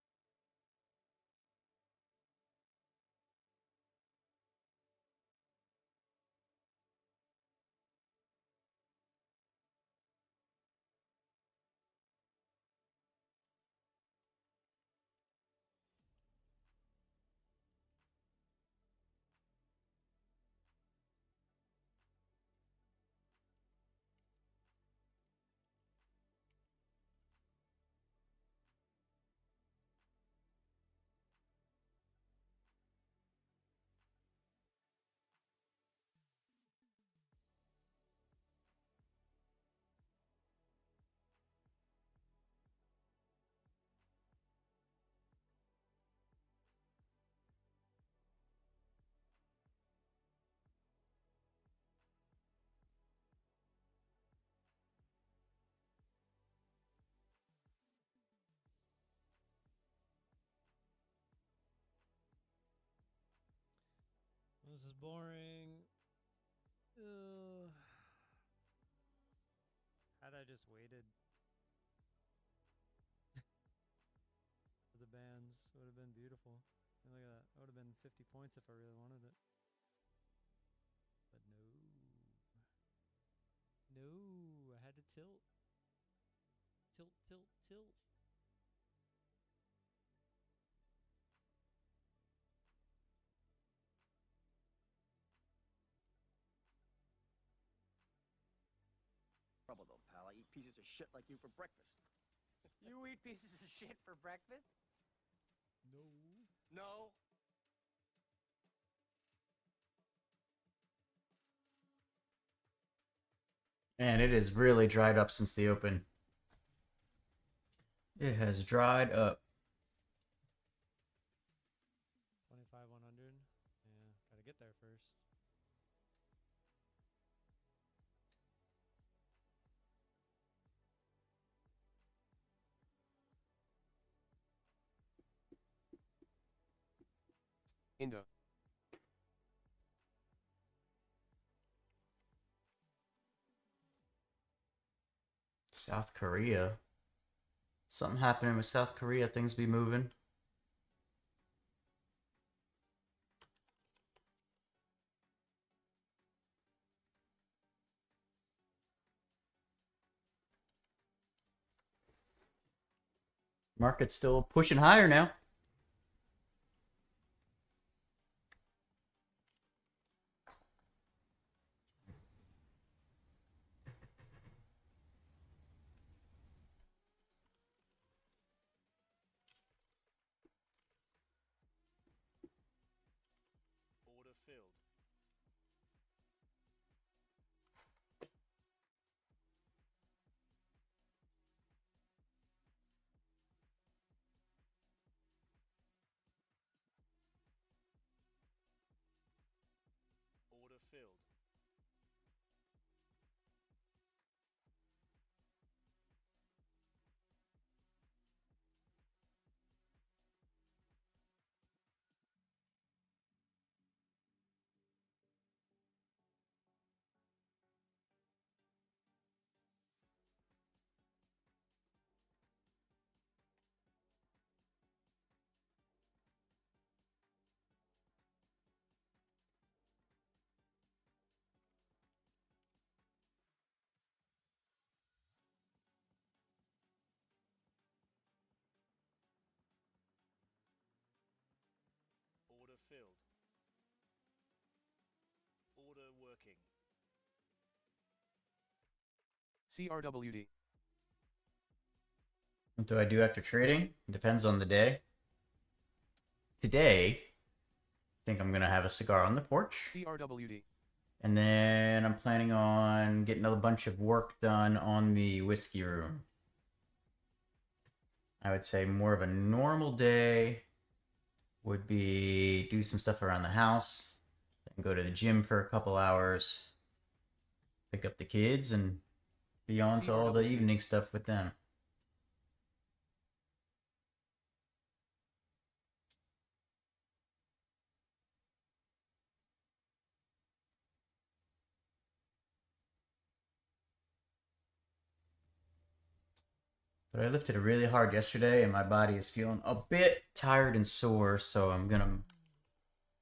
This is boring. Had I just waited for the bands, it would have been beautiful. And look at that. It would have been 50 points if I really wanted it. But no. No, I had to tilt. Tilt, tilt, tilt. Trouble though, pal. I eat pieces of shit like you for breakfast. You eat pieces of shit for breakfast? No. No. And it is really dried up since the open. It has dried up. 25-100. Yeah, gotta get there first. Indo. South Korea. Something happening with South Korea. Things be moving. Market's still pushing higher now. Order filled. Order filled. Order filled. Order working. CRWD. What do I do after trading? Depends on the day. Today, I think I'm going to have a cigar on the porch. CRWD. And then I'm planning on getting a bunch of work done on the whiskey room. I would say more of a normal day would be do some stuff around the house, then go to the gym for a couple hours, pick up the kids, and be on to all the evening stuff with them. But I lifted really hard yesterday, and my body is feeling a bit tired and sore, so I'm gonna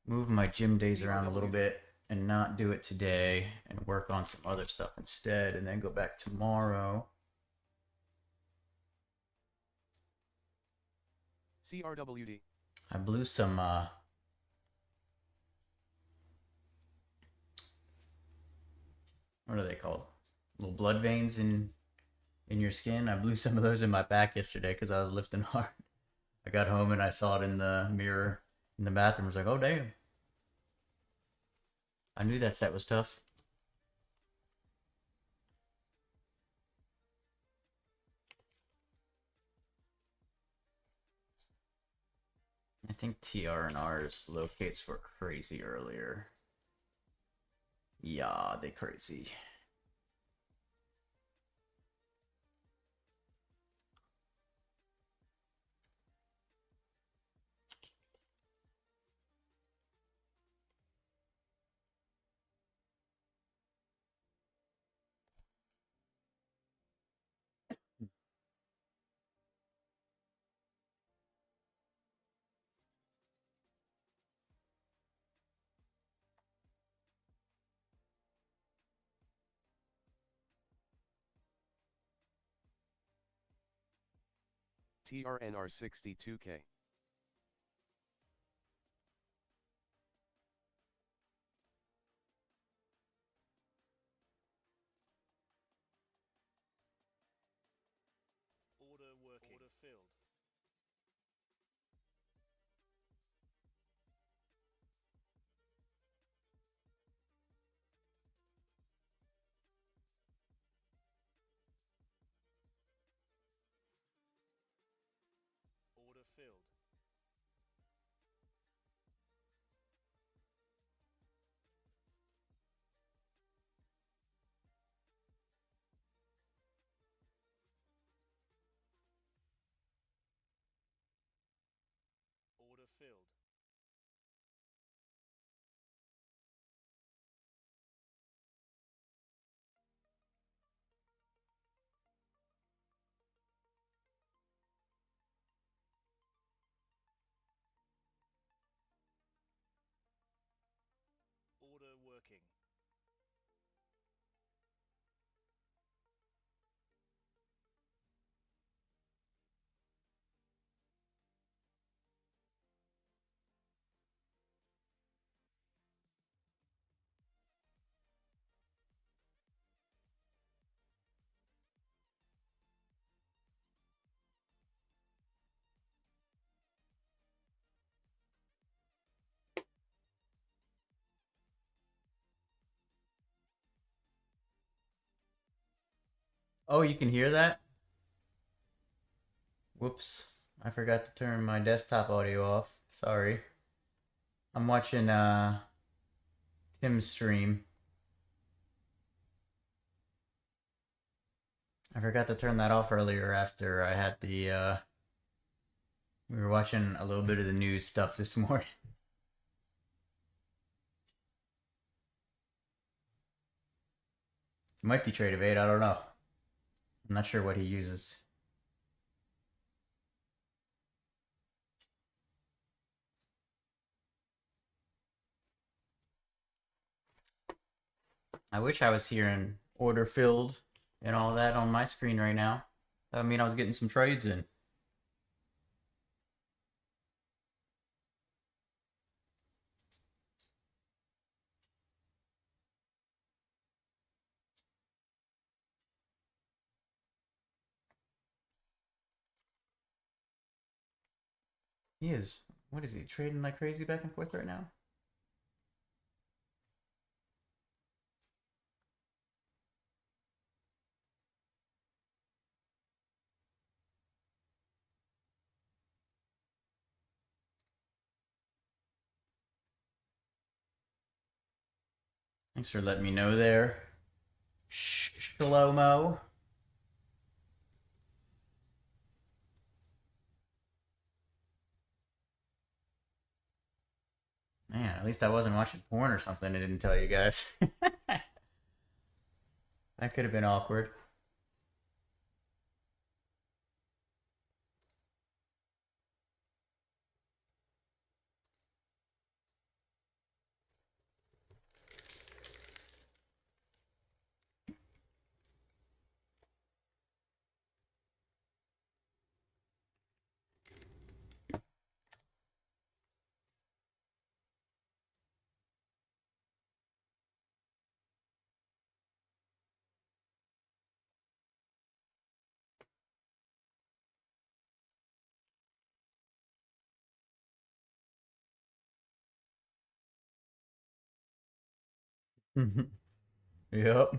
move my gym days around a little bit and not do it today and work on some other stuff instead, and then go back tomorrow. CRWD. I blew some what are they called? Little blood veins in your skin. I blew some of those in my back yesterday because I was lifting hard. I got home and I saw it in the mirror in the bathroom. I was like, oh damn. I knew that set was tough. I think TR&R's locates were crazy earlier. Yeah, they crazy. TRNR 62K. Order working. Order filled. Order filled. Order filled. Order working. Oh, you can hear that? Whoops. I forgot to turn my desktop audio off. Sorry. I'm watching Tim's stream. I forgot to turn that off earlier after I had the we were watching a little bit of the news stuff this morning. It might be Trade of 8, I don't know. I'm not sure what he uses. I wish I was hearing order filled and all that on my screen right now. That would mean I was getting some trades in. He is. What is he, trading like crazy back and forth right now? Thanks for letting me know there, Shlomo. Man, at least I wasn't watching porn or something. I didn't tell you guys. That could have been awkward. Yep.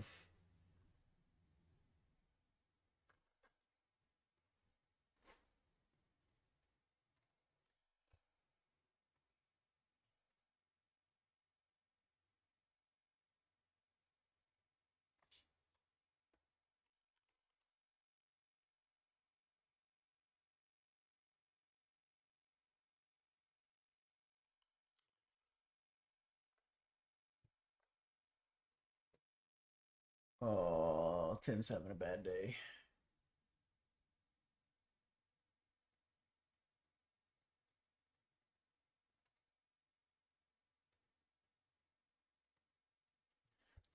Oh, Tim's having a bad day.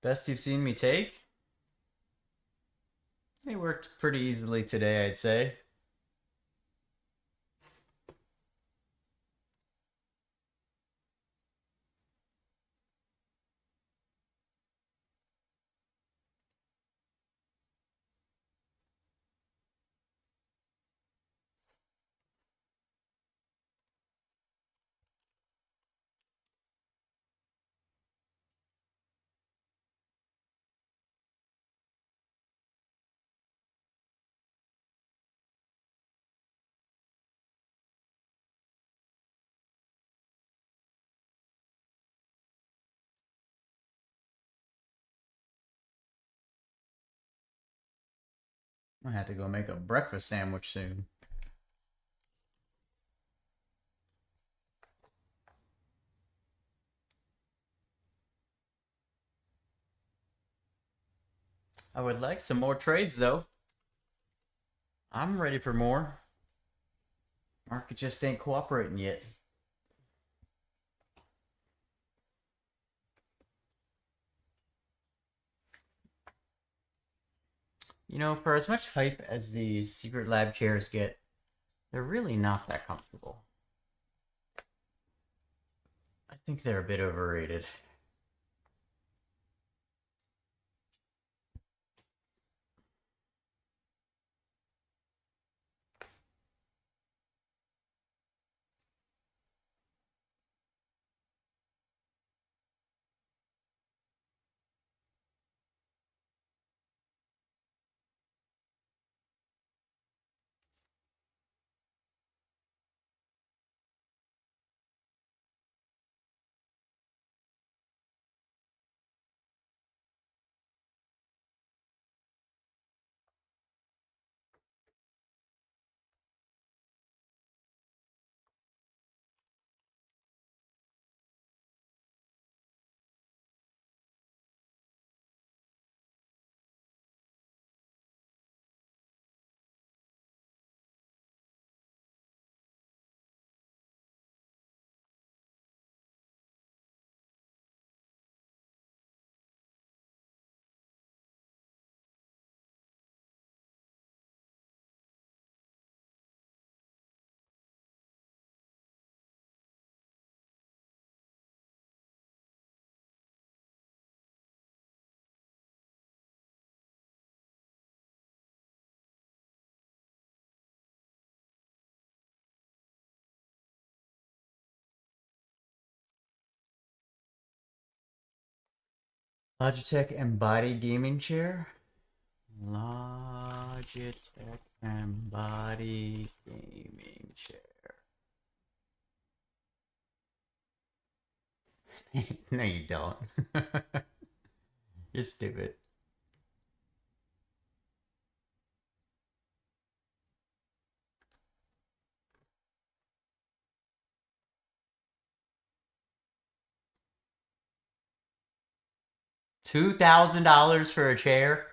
Best you've seen me take? They worked pretty easily today, I'd say. I have to go make a breakfast sandwich soon. I would like some more trades, though. I'm ready for more. Market just ain't cooperating yet. You know, for as much hype as these secret lab chairs get, they're really not that comfortable. I think they're a bit overrated. Logitech Embody Gaming Chair. Logitech Embody Gaming Chair. No, you don't. You're stupid. $2,000 for a chair?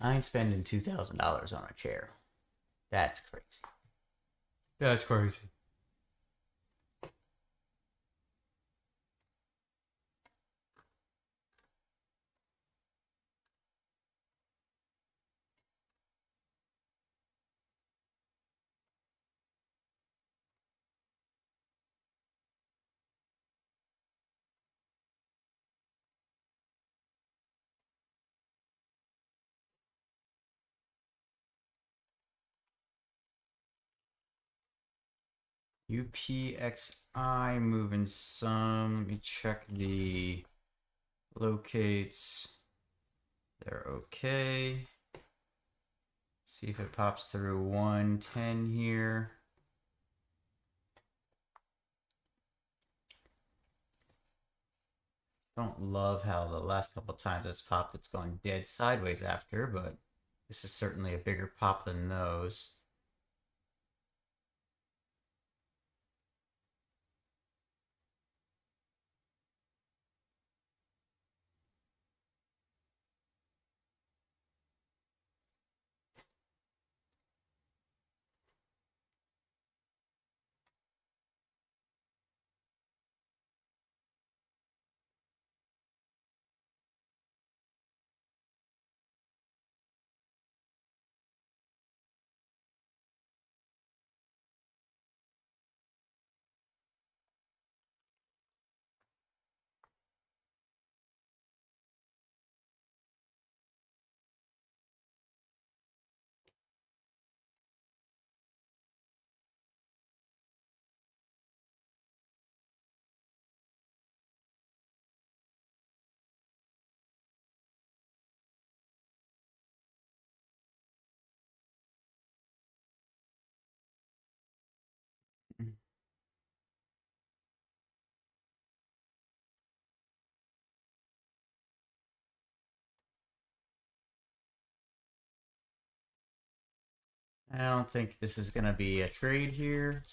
I ain't spending $2,000 on a chair. That's crazy. That's crazy. UPXI moving some. Let me check the locates. They're okay. See if it pops through 110 here. Don't love how the last couple times it's popped, it's gone dead sideways after, but this is certainly a bigger pop than those. I don't think this is going to be a trade here.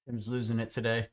Tim's losing it today.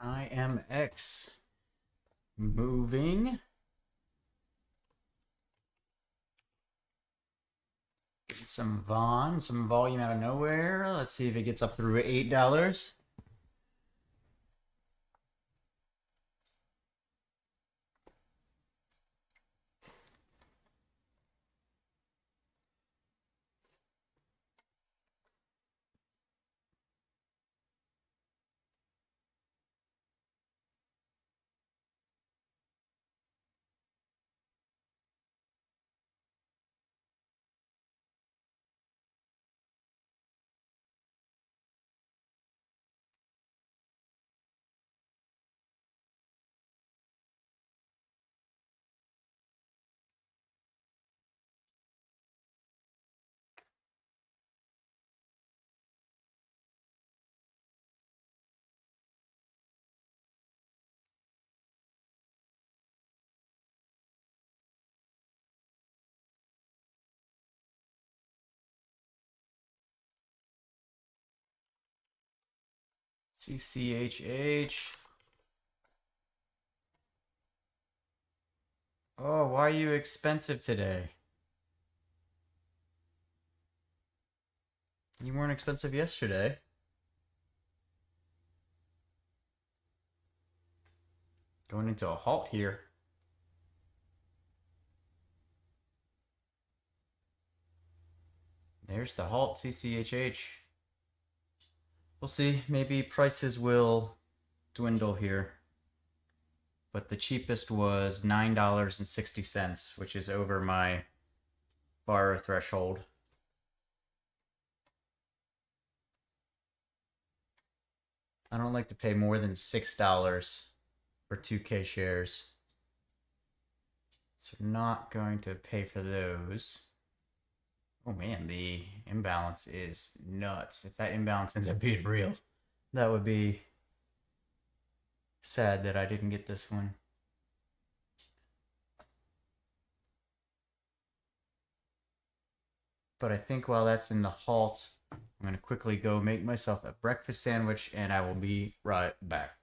HIMX moving. Some Vaughn, some volume out of nowhere. Let's see if it gets up through $8. CCHH. Oh, why are you expensive today? You weren't expensive yesterday. Going into a halt here. There's the halt, CCHH. We'll see. Maybe prices will dwindle here. But the cheapest was $9.60, which is over my borrow threshold. I don't like to pay more than $6 for 2K shares. So not going to pay for those. Oh man, the imbalance is nuts. If that imbalance ends up being real, that would be sad that I didn't get this one. But I think while that's in the halt, I'm going to quickly go make myself a breakfast sandwich and I will be right back.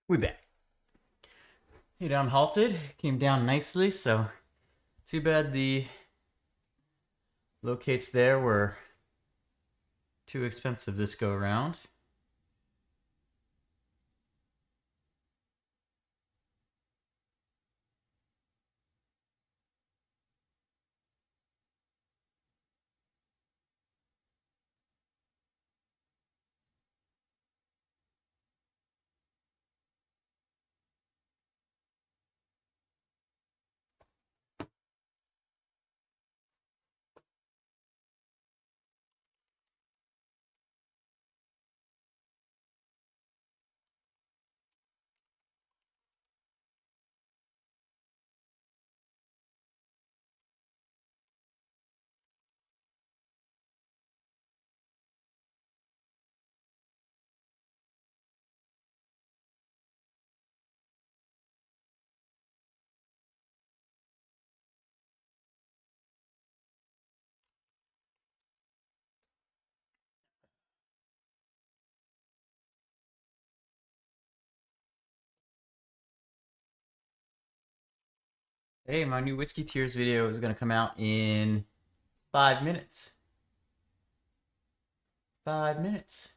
We back. Hey, down halted. Came down nicely, so too bad the locates there were too expensive this go around. Hey, my new Whiskey Tears video is going to come out in 5 minutes. 5 minutes.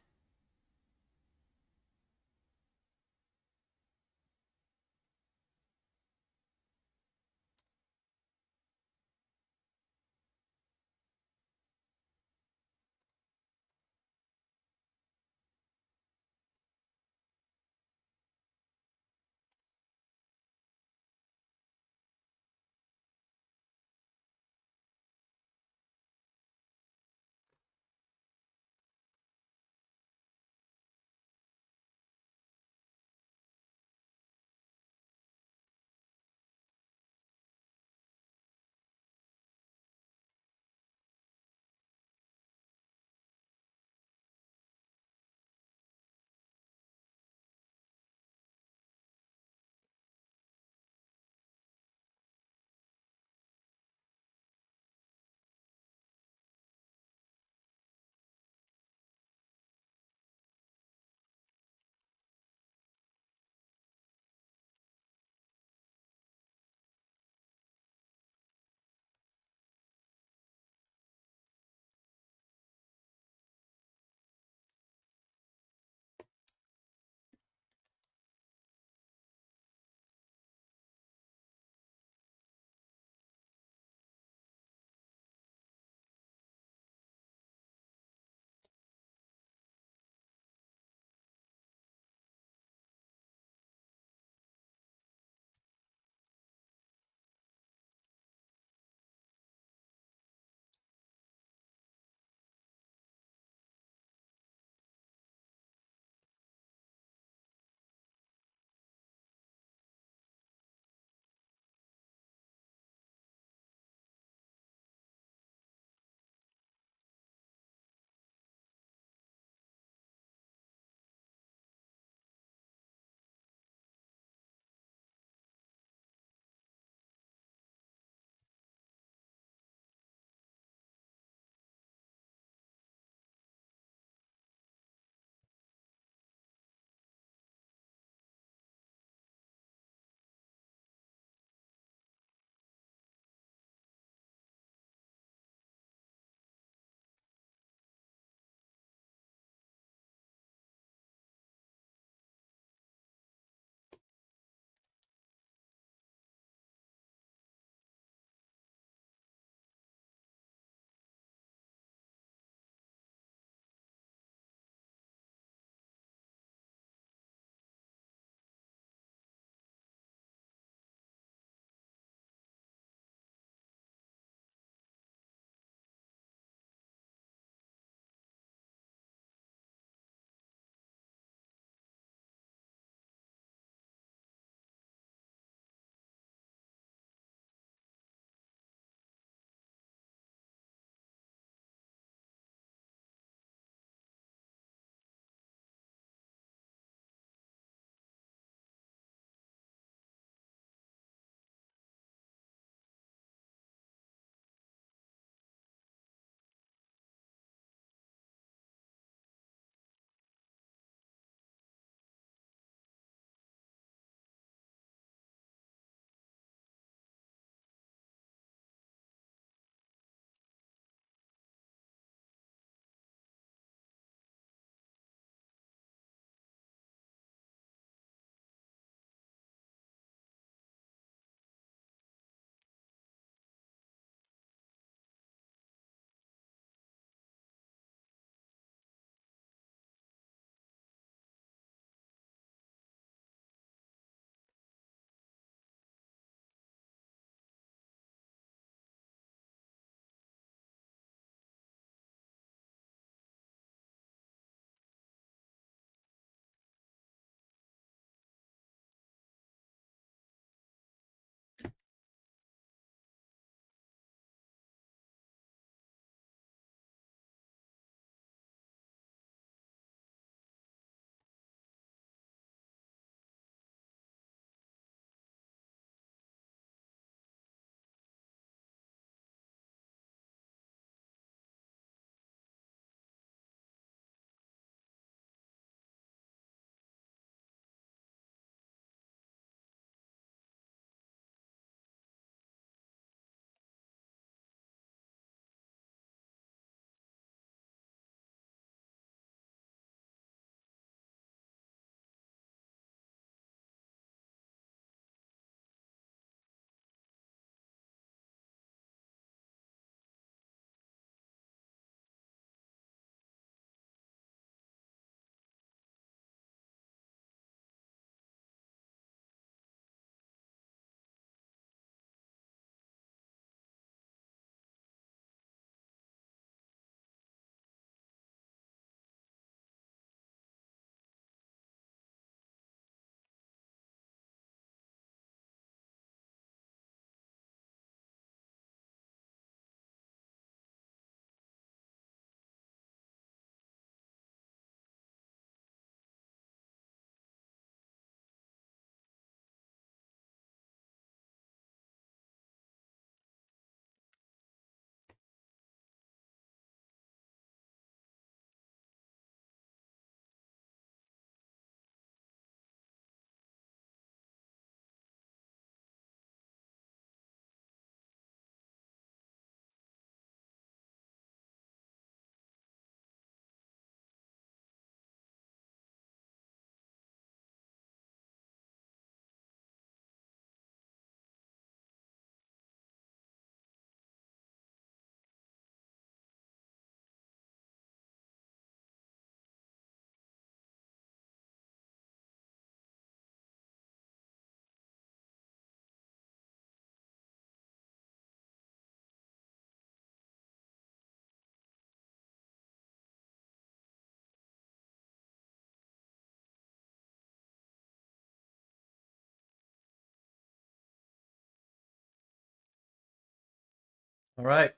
All right.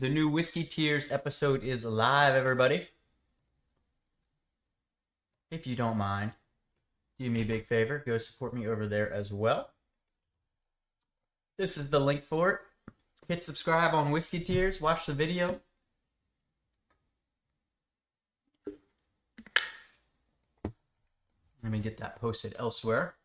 The new Whiskey Tears episode is live, everybody. If you don't mind, do me a big favor. Go support me over there as well. This is the link for it. Hit subscribe on Whiskey Tears. Watch the video. Let me get that posted elsewhere.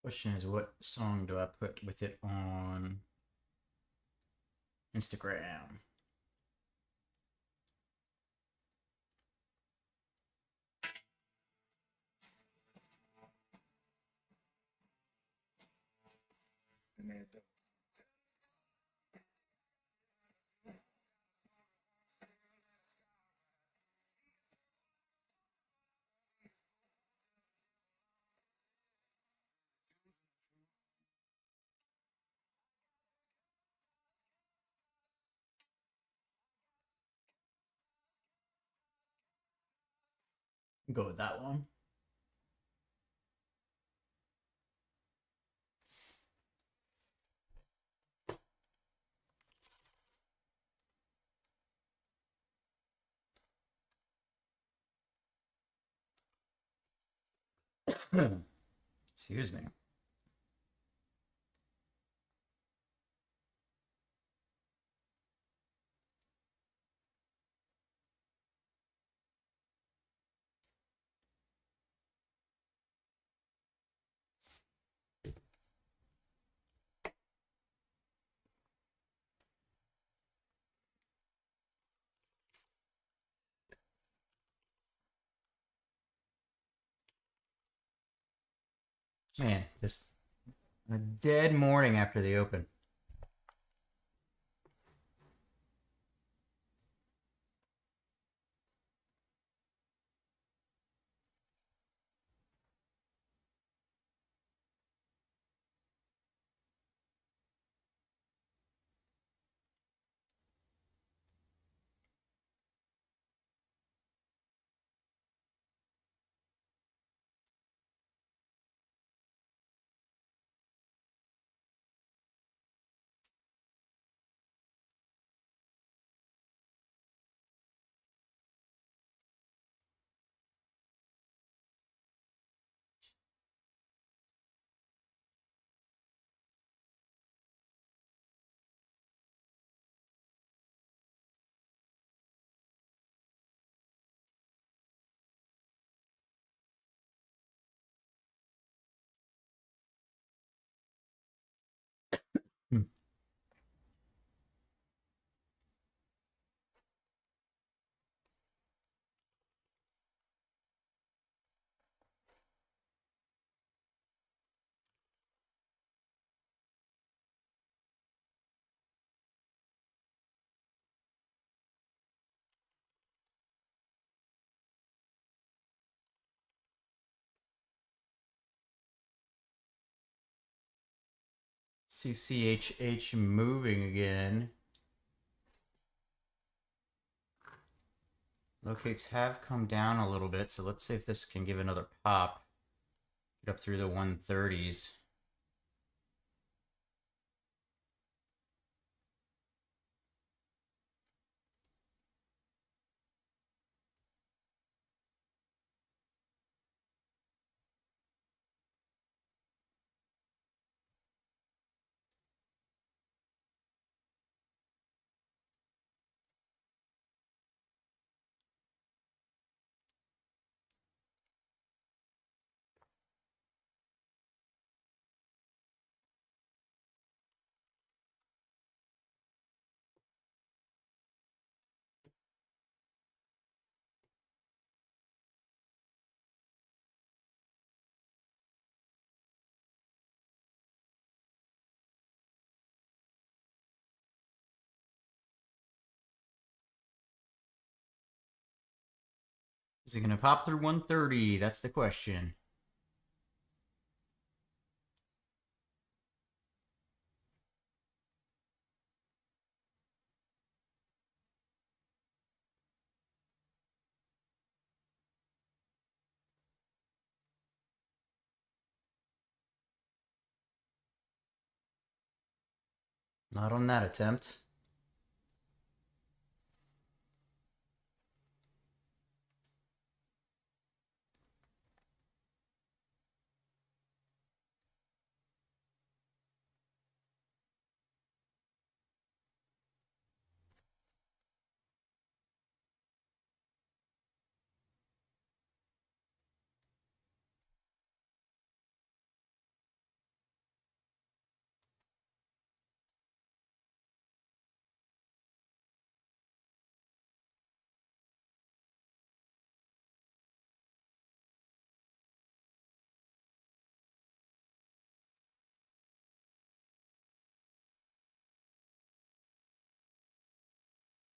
Question is, what song do I put with it on Instagram? Go with that one. Excuse me. Man, just a dead morning after the open. See CHH moving again. Locates have come down a little bit, so let's see if this can give another pop. Get up through the 130s. Is it going to pop through 130? That's the question. Not on that attempt.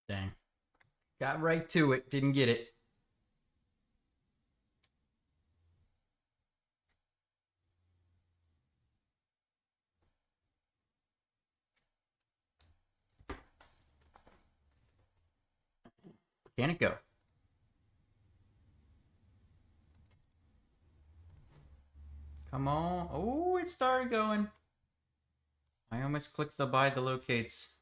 Dang. Got right to it. Didn't get it. Can it go? Come on. Oh, it started going. I almost clicked the buy the locates.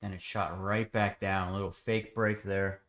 Then it shot right back down. A little fake break there.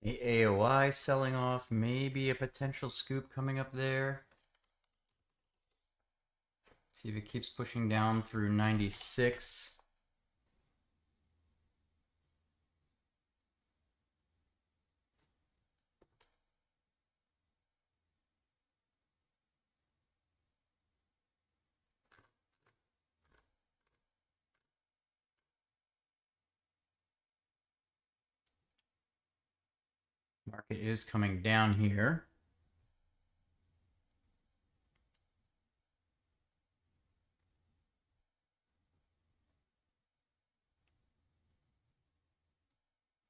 The AOI selling off. Maybe a potential scoop coming up there. See if it keeps pushing down through 96. Market is coming down here.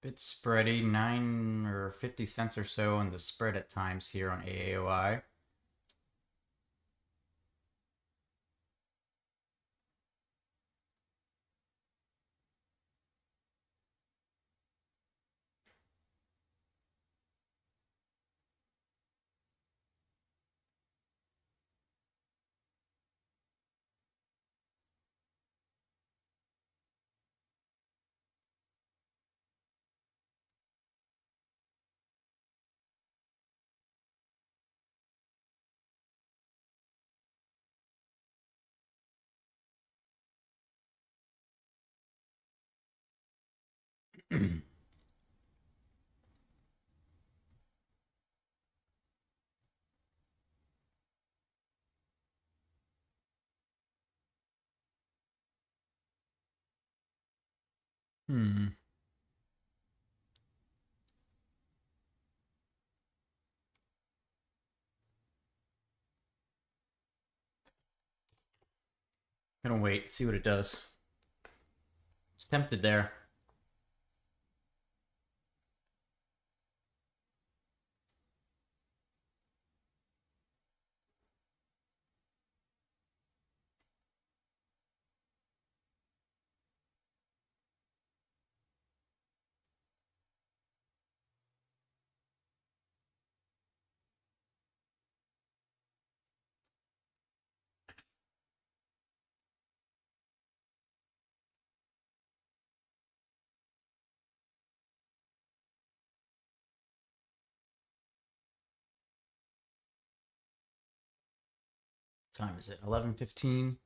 Bit spready, 9 or 50 cents or so on the spread at times here on AAOI. Gonna wait, see what it does. It's tempted there. Time is it? 11:15.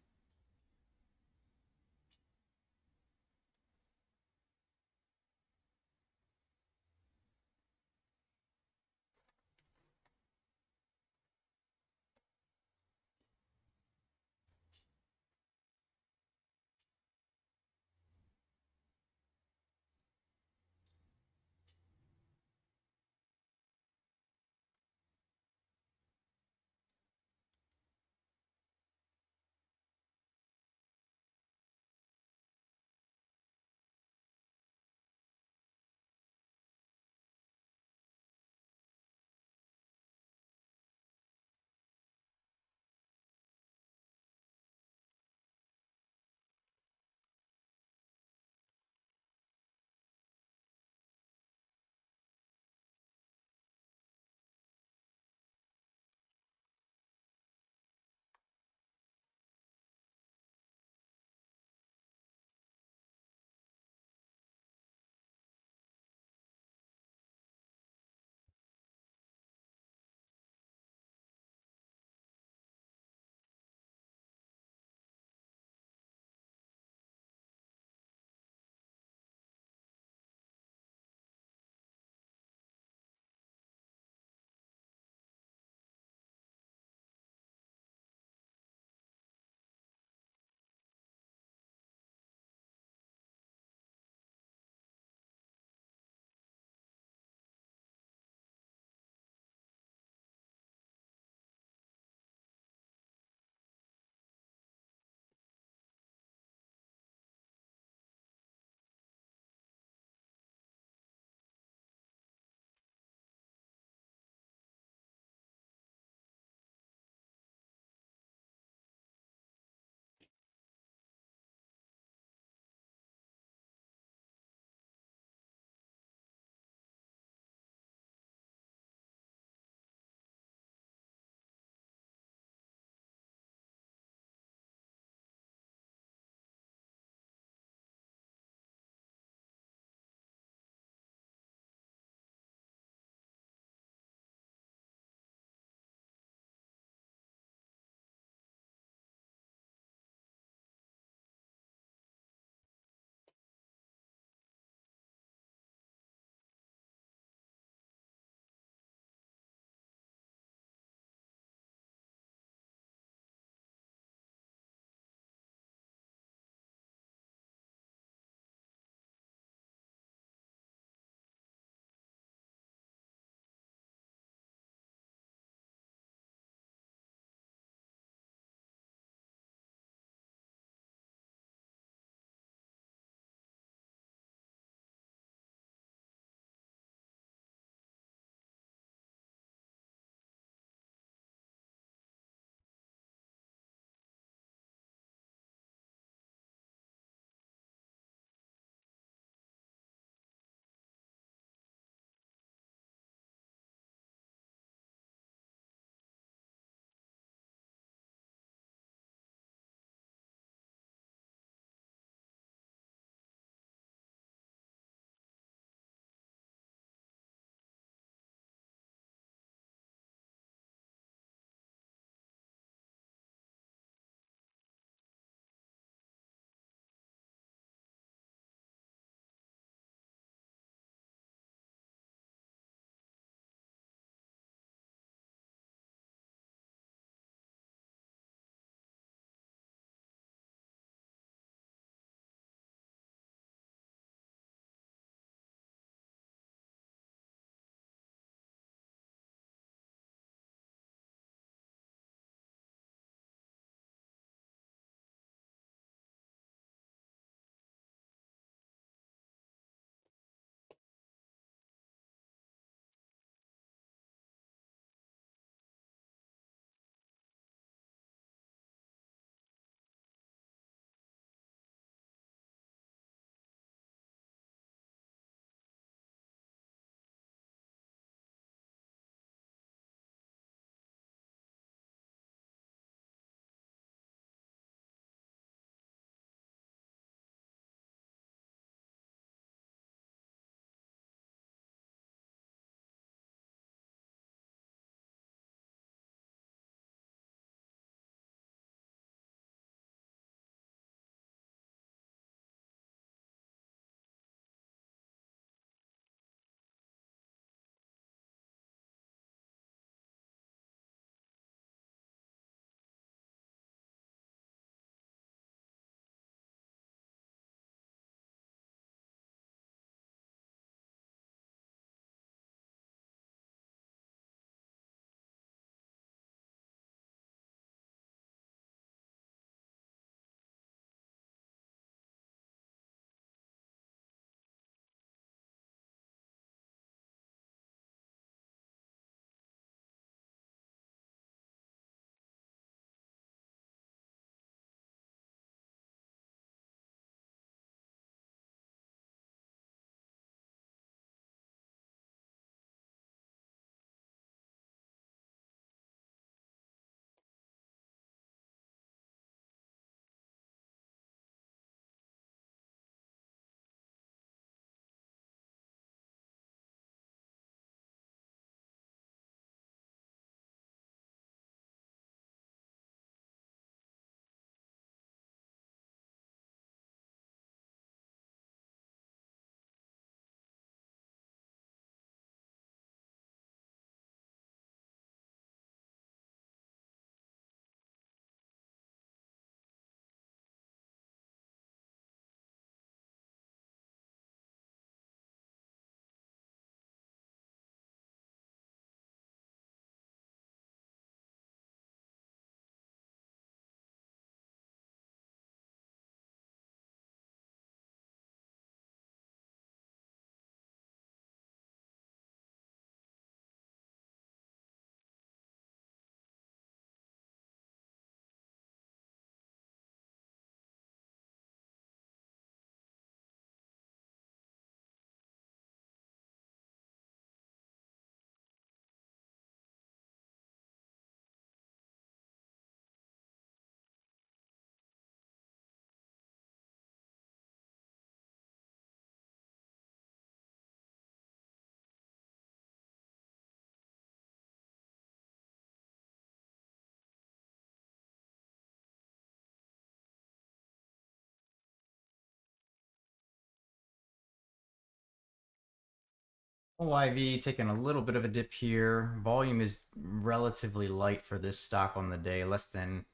OIV taking a little bit of a dip here. Volume is relatively light for this stock on the day, less than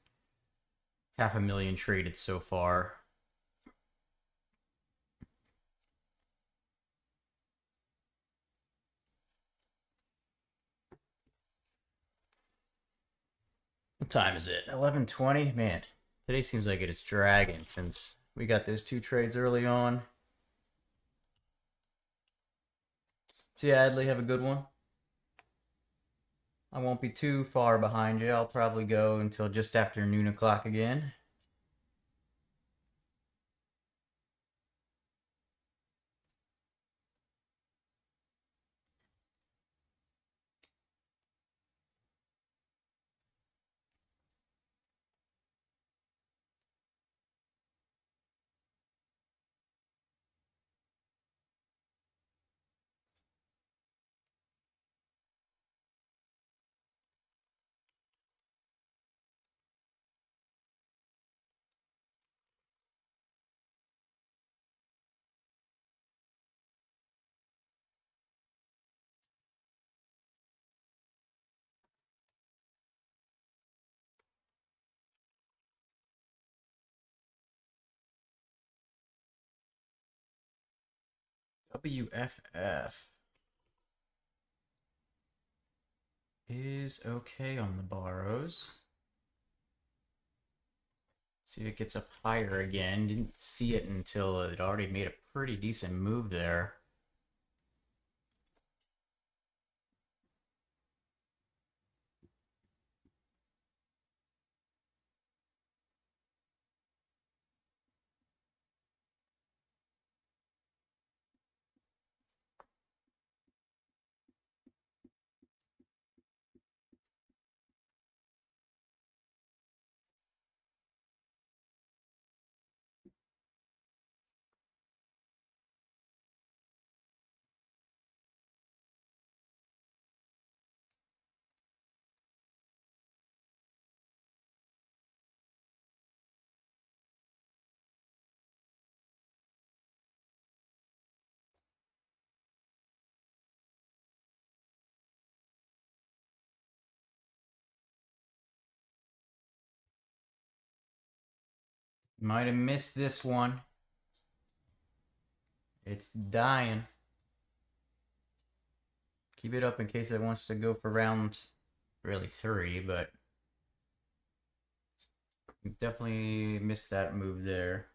500,000 traded so far. What time is it? 11:20? Man, today seems like it's dragging since we got those two trades early on. See ya, Adley. Have a good one. I won't be too far behind you. I'll probably go until just after noon o'clock again. WFF is okay on the borrows. See if it gets up higher again. Didn't see it until it already made a pretty decent move there. Might have missed this one. It's dying. Keep it up in case it wants to go for round really 3, but definitely missed that move there.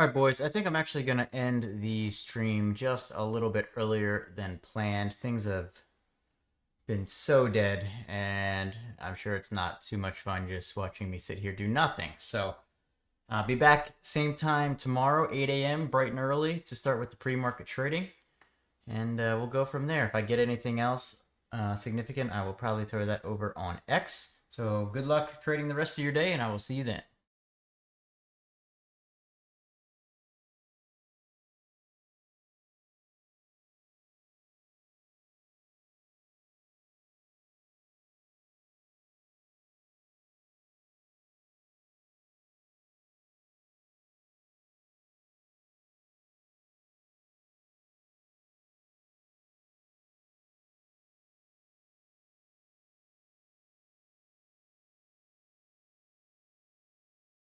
All right, boys, I think I'm actually going to end the stream just a little bit earlier than planned. Things have been so dead, and I'm sure it's not too much fun just watching me sit here do nothing. So I'll be back same time tomorrow, 8 a.m., bright and early, to start with the pre-market trading. And we'll go from there. If I get anything else significant, I will probably throw that over on X. So good luck trading the rest of your day, and I will see you then.